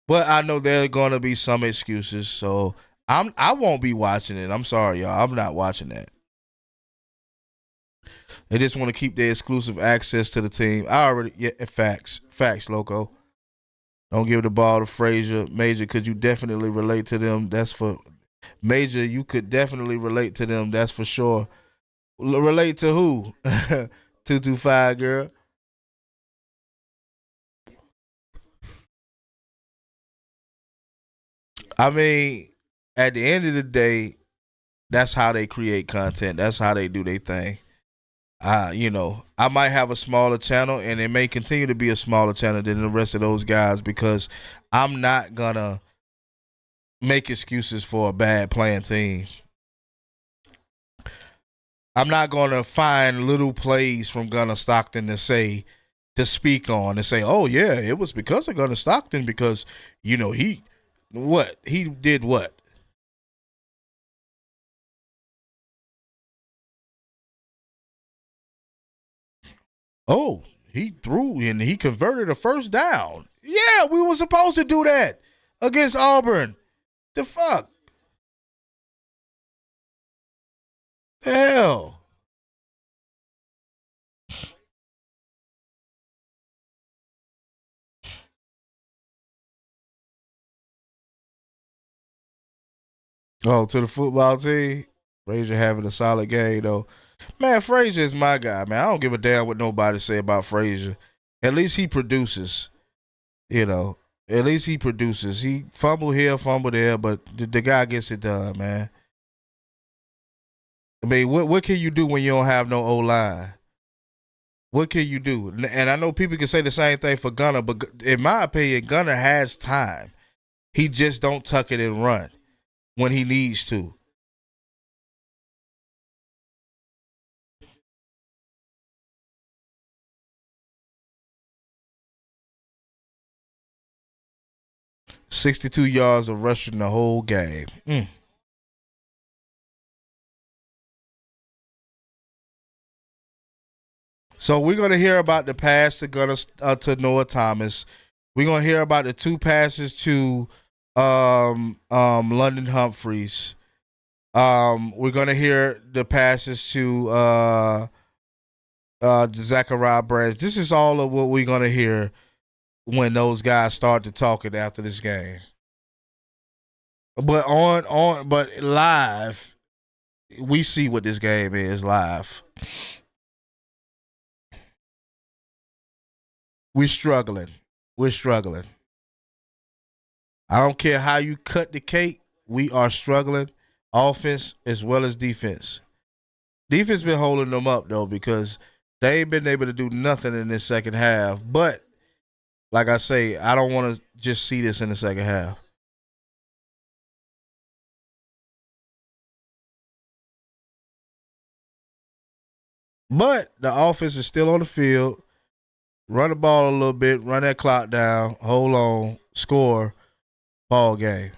but I know there are gonna be some excuses. So I won't be watching it. I'm sorry, y'all. I'm not watching that. They just want to keep their exclusive access to the team. Facts, Loco. Don't give the ball to Frazier. Major, could you definitely relate to them? That's for Major. You could definitely relate to them. That's for sure. Relate to who? 225 girl. At the end of the day, that's how they create content. That's how they do their thing. I might have a smaller channel, and it may continue to be a smaller channel than the rest of those guys because I'm not gonna make excuses for a bad playing team. I'm not gonna find little plays from Gunner Stockton to speak on and say, oh yeah, it was because of Gunner Stockton because he did what. Oh, he threw and he converted a first down. Yeah, we were supposed to do that against Auburn. The fuck? The hell? Oh, to the football team. Frazier having a solid game though. Man, Frazier is my guy, man. I don't give a damn what nobody say about Frazier. At least he produces. At least he produces. He fumble here, fumble there, but the guy gets it done, man. What can you do when you don't have no O-line? What can you do? And I know people can say the same thing for Gunner, but in my opinion, Gunner has time. He just don't tuck it and run when he needs to. $62 yards of rushing the whole game. So we're gonna hear about the pass to Noah Thomas. We're gonna hear about the two passes to London Humphreys. We're gonna hear the passes to Zachariah Branch. This is all of what we're gonna hear when those guys started talking after this game. But but live, we see what this game is live. We're struggling. We're struggling. I don't care how you cut the cake. We are struggling, offense as well as defense. Defense been holding them up though because they ain't been able to do nothing in this second half. But like I say, I don't want to just see this in the second half. But the offense is still on the field. Run the ball a little bit, run that clock down, hold on, score, ball game.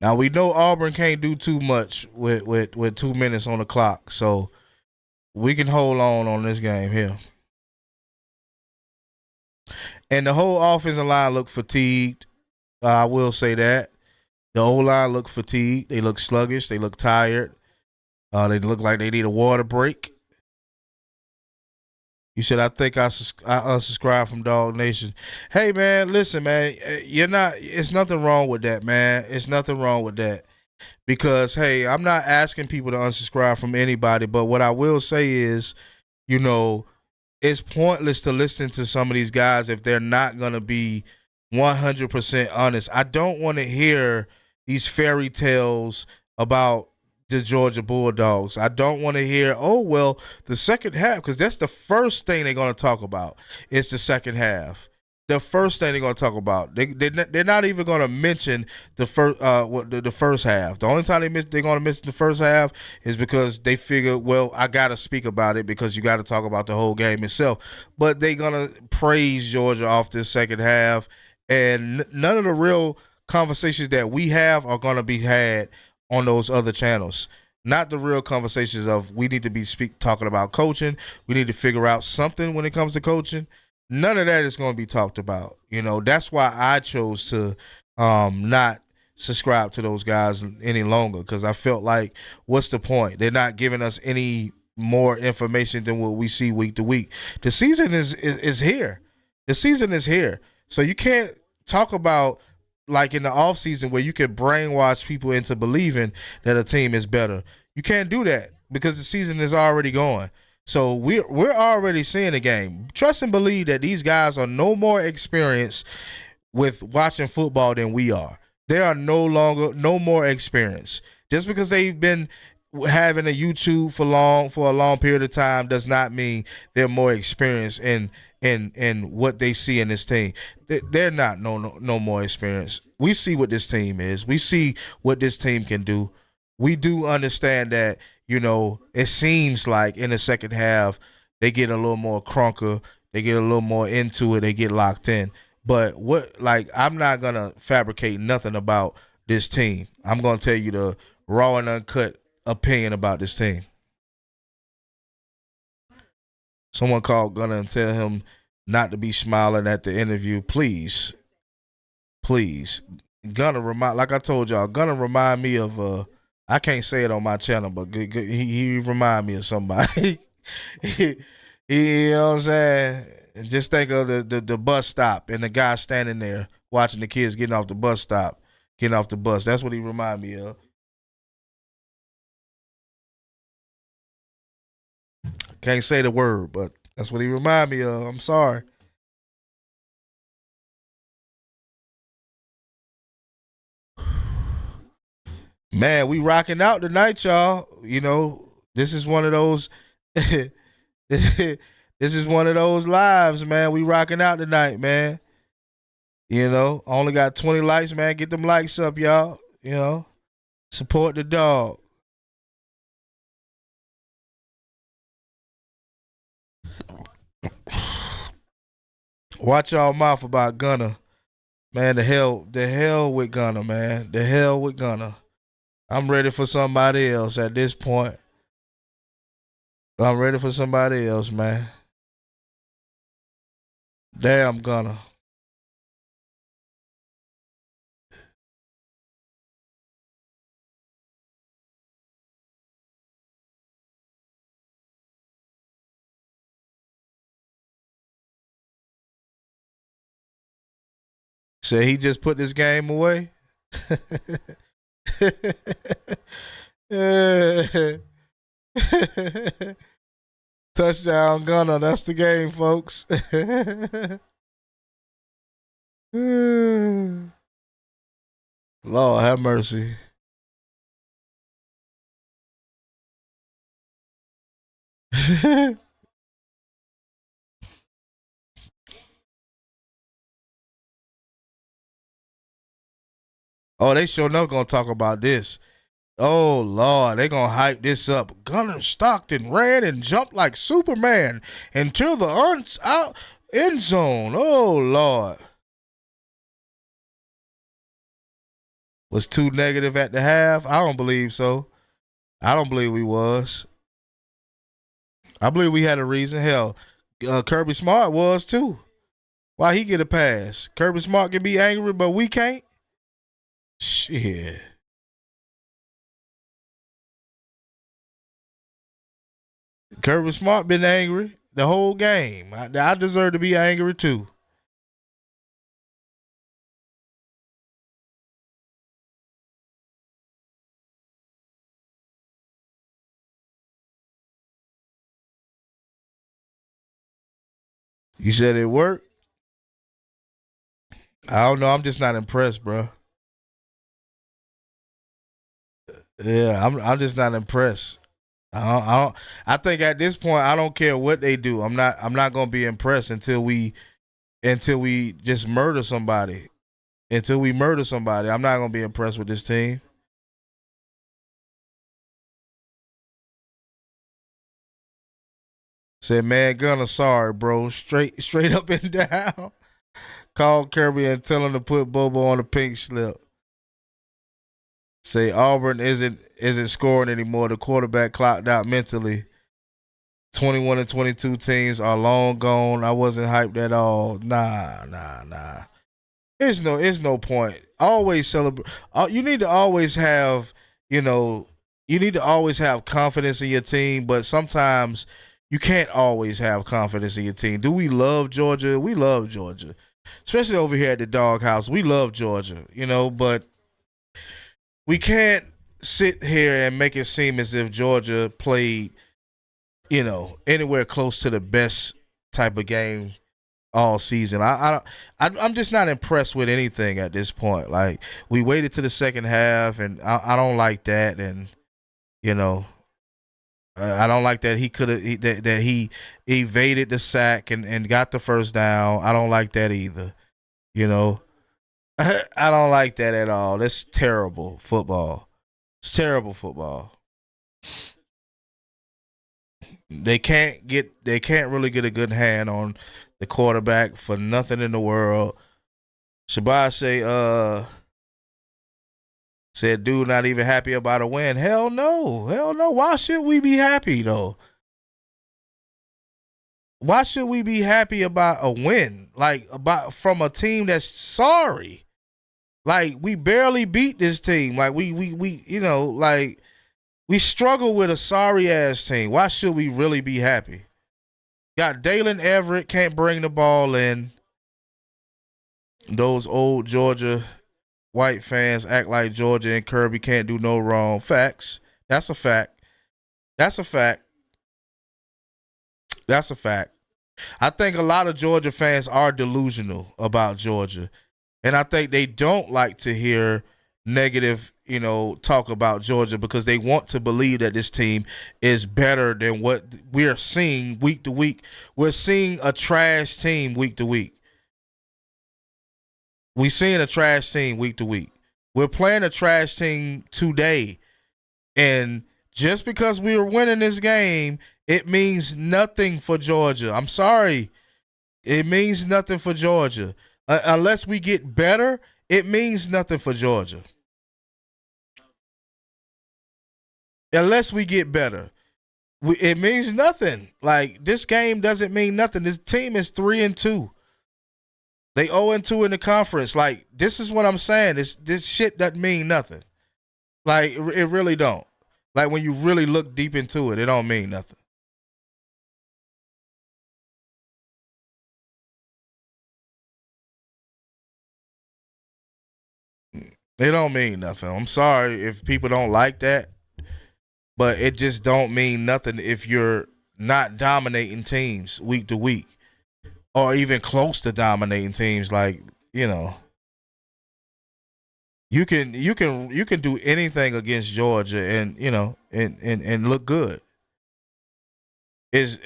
Now we know Auburn can't do too much with 2 minutes on the clock, so we can hold on this game here. And the whole offensive line looked fatigued. I will say that. The O-line looked fatigued. They look sluggish. They look tired. They look like they need a water break. You said, I think I unsubscribed from Dog Nation. Hey, man, listen, man. It's nothing wrong with that, man. It's nothing wrong with that. Because, hey, I'm not asking people to unsubscribe from anybody. But what I will say is, it's pointless to listen to some of these guys if they're not going to be 100% honest. I don't want to hear these fairy tales about the Georgia Bulldogs. I don't want to hear, the second half, because that's the first thing they're going to talk about. It's the second half. The first thing they're going to talk about. They're not even going to mention the first half. The only time they're going to mention the first half is because they figure, I got to speak about it because you got to talk about the whole game itself. But they're going to praise Georgia off this second half, and none of the real conversations that we have are going to be had on those other channels. Not the real conversations of we need to be talking about coaching. We need to figure out something when it comes to coaching. None of that is going to be talked about. That's why I chose to not subscribe to those guys any longer, because I felt like, what's the point? They're not giving us any more information than what we see week to week. The season is here. The season is here. So you can't talk about like in the offseason where you can brainwash people into believing that a team is better. You can't do that because the season is already going. So we're already seeing the game. Trust and believe that these guys are no more experienced with watching football than we are. They are no more experienced. Just because they've been having a YouTube for a long period of time does not mean they're more experienced in what they see in this team. They're not no more experienced. We see what this team is. We see what this team can do. We do understand that, it seems like in the second half they get a little more crunker, they get a little more into it, they get locked in. But I'm not gonna fabricate nothing about this team. I'm gonna tell you the raw and uncut opinion about this team. Someone called Gunner and tell him not to be smiling at the interview. Please. Gunner like I told y'all, Gunner remind me of I can't say it on my channel, but he remind me of somebody. You know what I'm saying? And just think of the bus stop and the guy standing there watching the kids getting off the bus stop, getting off the bus. That's what he remind me of. Can't say the word, but that's what he remind me of. I'm sorry. Man, we rocking out tonight, y'all. This is one of those this is one of those lives, man. We rocking out tonight, man. Only got 20 likes, man. Get them likes up, y'all. Support the dog. Watch y'all mouth about Gunner. Man, the hell with Gunner, man. The hell with Gunner. I'm ready for somebody else at this point. I'm ready for somebody else, man. Damn Gunner. Said he just put this game away. Touchdown Gunner. That's the game, folks. Lord have mercy. Oh, they sure enough gonna talk about this. Oh Lord, they gonna hype this up. Gunner Stockton ran and jumped like Superman until the out end zone. Oh Lord. Was too negative at the half? I don't believe so. I don't believe we was. I believe we had a reason. Hell, Kirby Smart was too. Why he get a pass? Kirby Smart can be angry, but we can't? Shit. Kirby Smart been angry the whole game. I deserve to be angry too. You said it worked? I don't know. I'm just not impressed, bro. Yeah, I'm just not impressed. I think at this point I don't care what they do. I'm not gonna be impressed until we just murder somebody. Until we murder somebody, I'm not gonna be impressed with this team. Said, man, Gunner, sorry, bro. Straight up and down. Call Kirby and tell him to put Bobo on the pink slip. Say Auburn isn't scoring anymore. The quarterback clocked out mentally. 21 and 22 teams are long gone. I wasn't hyped at all. Nah. It's no point. Always celebrate. You need to always have, you need to always have confidence in your team, but sometimes you can't always have confidence in your team. Do we love Georgia? We love Georgia. Especially over here at the Doghouse. We love Georgia, but we can't sit here and make it seem as if Georgia played, anywhere close to the best type of game all season. I'm just not impressed with anything at this point. Like, we waited to the second half, and I don't like that. And I don't like that that he evaded the sack and got the first down. I don't like that either. I don't like that at all. That's terrible football. It's terrible football. They can't really get a good hand on the quarterback for nothing in the world. Shabazz said, dude, not even happy about a win. Hell no. Why should we be happy though? Why should we be happy about a win? Like, about from a team that's sorry. Like, we barely beat this team. Like, we like, we struggle with a sorry ass team. Why should we really be happy? Got Dalen Everett, can't bring the ball in. Those old Georgia white fans act like Georgia and Kirby can't do no wrong. Facts. That's a fact. That's a fact. That's a fact. I think a lot of Georgia fans are delusional about Georgia. And I think they don't like to hear negative, talk about Georgia because they want to believe that this team is better than what we're seeing week to week. We're seeing a trash team week to week. We're seeing a trash team week to week. We're playing a trash team today. And just because we were winning this game, it means nothing for Georgia. I'm sorry. It means nothing for Georgia. Unless we get better, it means nothing for Georgia. Unless we get better, it means nothing. Like, this game doesn't mean nothing. This team is 3-2. They 0-2 in the conference. Like, this is what I'm saying. This shit doesn't mean nothing. Like, it really don't. Like, when you really look deep into it, it don't mean nothing. It don't mean nothing. I'm sorry if people don't like that, but it just don't mean nothing if you're not dominating teams week to week or even close to dominating teams. Like, you know, you can do anything against Georgia and and look good.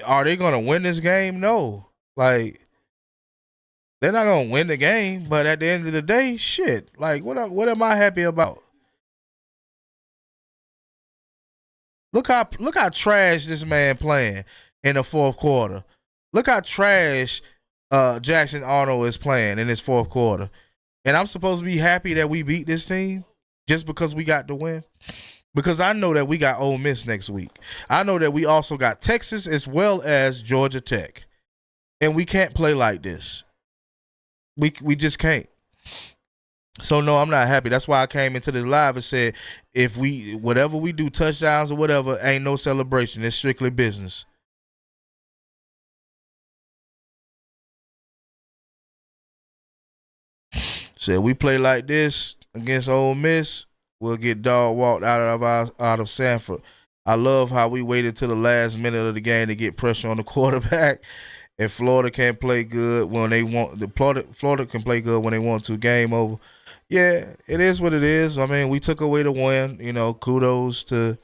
Are they gonna win this game? No. Like, they're not gonna win the game, but at the end of the day, shit. Like, what am I happy about? Look how trash this man playing in the fourth quarter. Look how trash Jackson Arnold is playing in his fourth quarter. And I'm supposed to be happy that we beat this team just because we got the win. Because I know that we got Ole Miss next week. I know that we also got Texas as well as Georgia Tech. And we can't play like this. We just can't. So no, I'm not happy. That's why I came into this live and said, if we whatever we do, touchdowns or whatever, ain't no celebration. It's strictly business. Said we play like this against Ole Miss, we'll get dog walked out of Sanford. I love how we waited till the last minute of the game to get pressure on the quarterback. And Florida can't play good when they want. Florida can play good when they want to. Game over. Yeah, it is what it is. I mean, we took away the win. Kudos to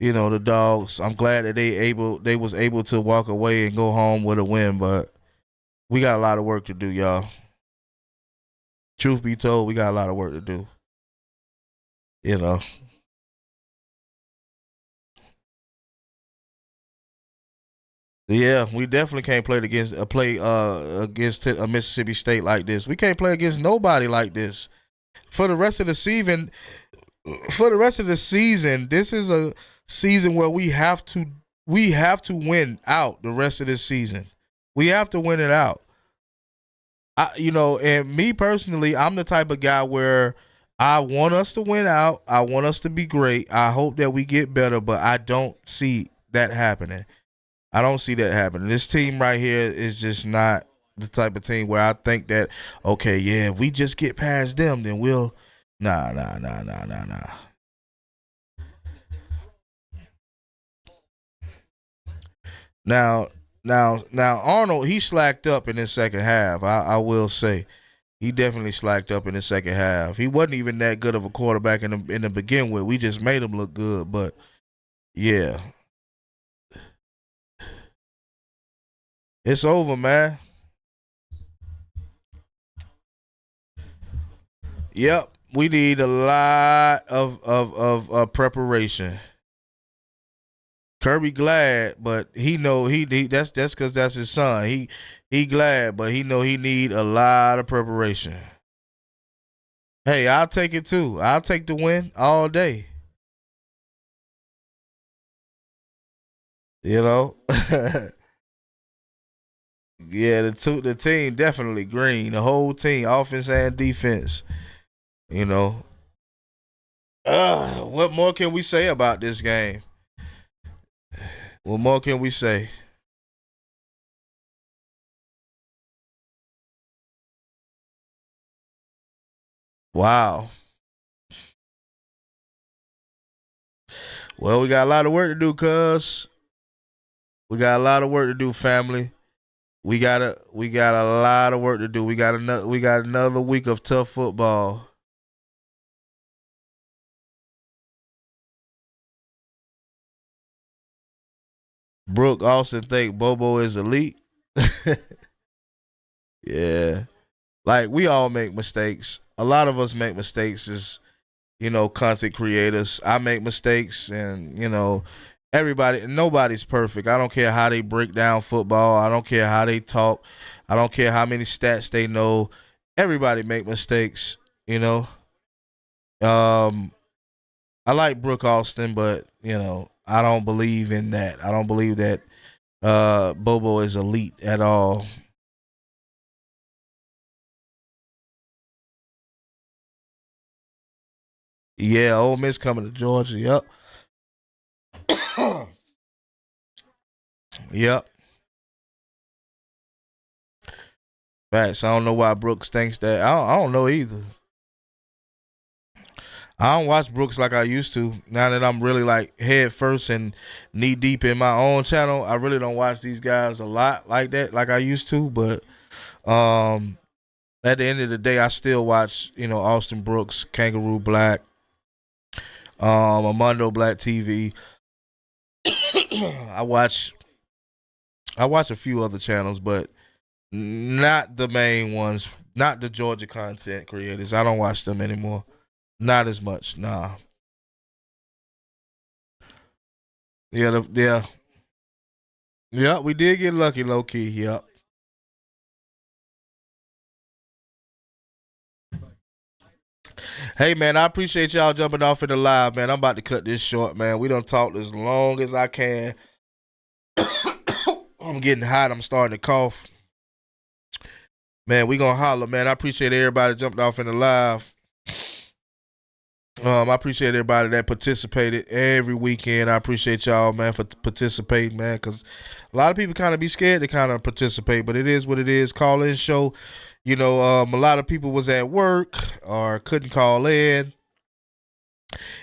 the dogs. I'm glad that they was able to walk away and go home with a win. But we got a lot of work to do, y'all. Truth be told, we got a lot of work to do. You know. Yeah, we definitely can't play against a Mississippi State like this. We can't play against nobody like this. For the rest of the season, this is a season where we have to win out the rest of this season. We have to win it out. And me personally, I'm the type of guy where I want us to win out. I want us to be great. I hope that we get better, but I don't see that happening. I don't see that happening. This team right here is just not the type of team where I think that, okay, yeah, if we just get past them, then we'll. Nah, nah, nah, nah, nah, nah. Now, now, Arnold, he slacked up in his second half. I will say, he definitely slacked up in his second half. He wasn't even that good of a quarterback in the begin with. We just made him look good, but yeah, it's over, man. Yep, we need a lot of preparation. Kirby glad, but he know he that's because that's his son. He glad, but he know he need a lot of preparation. Hey, I'll take it too. I'll take the win all day. You know, yeah. The team definitely green. The whole team, offense and defense. You know, what more can we say about this game? What more can we say? Wow. Well, we got a lot of work to do, cuz. We got a lot of work to do, family. We got a lot of work to do. We got another week of tough football. Brooke Austin think Bobo is elite. Yeah. Like, we all make mistakes. A lot of us make mistakes as, content creators. I make mistakes, and nobody's perfect. I don't care how they break down football. I don't care how they talk. I don't care how many stats they know. Everybody make mistakes, you know. Um I like Brooke Austin, but I don't believe in that. I don't believe that Bobo is elite at all. Yeah, Ole Miss coming to Georgia. Yep. Yep. Facts. I don't know why Brooks thinks that. I don't know either. I don't watch Brooks like I used to. Now that I'm really like head first and knee deep in my own channel, I really don't watch these guys a lot like that, like I used to. But um, at the end of the day, I still watch, Austin Brooks, Kangaroo Black, Armando Black TV. I watch a few other channels, but not the main ones, not the Georgia content creators. I don't watch them anymore. Not as much. Nah. Yeah. Yeah, we did get lucky, low key. Yep. Hey man, I appreciate y'all jumping off in the live, man. I'm about to cut this short, man. We don't talk as long as I can. I'm getting hot. I'm starting to cough. Man, we gonna holler, man. I appreciate everybody jumping off in the live. I appreciate everybody that participated every weekend. I appreciate y'all, man, for participating, man, because a lot of people kind of be scared to kind of participate, but it is what it is. Call in show. A lot of people was at work or couldn't call in.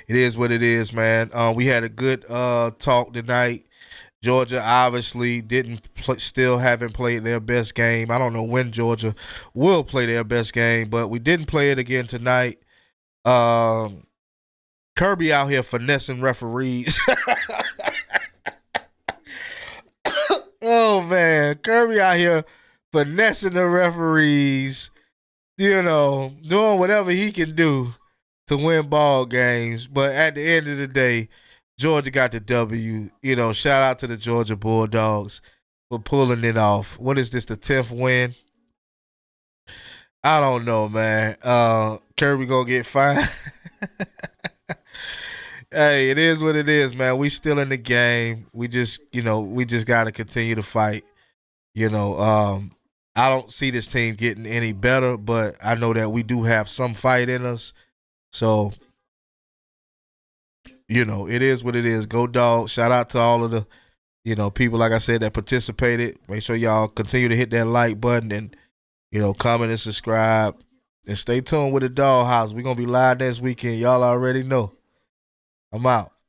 It is what it is, man. We had a good talk tonight. Georgia obviously still haven't played their best game. I don't know when Georgia will play their best game, but we didn't play it again tonight. Kirby out here finessing referees. Oh man, Kirby out here finessing the referees. Doing whatever he can do to win ball games. But at the end of the day, Georgia got the W. Shout out to the Georgia Bulldogs for pulling it off. What is this, the 10th win? I don't know, man. Kirby gonna get fined. Hey, it is what it is, man. We still in the game. We just gotta continue to fight. I don't see this team getting any better, but I know that we do have some fight in us. So, it is what it is. Go Dogs. Shout out to all of the, people, like I said, that participated. Make sure y'all continue to hit that like button and, comment and subscribe. And stay tuned with the Dog House. We're going to be live next weekend. Y'all already know. I'm out.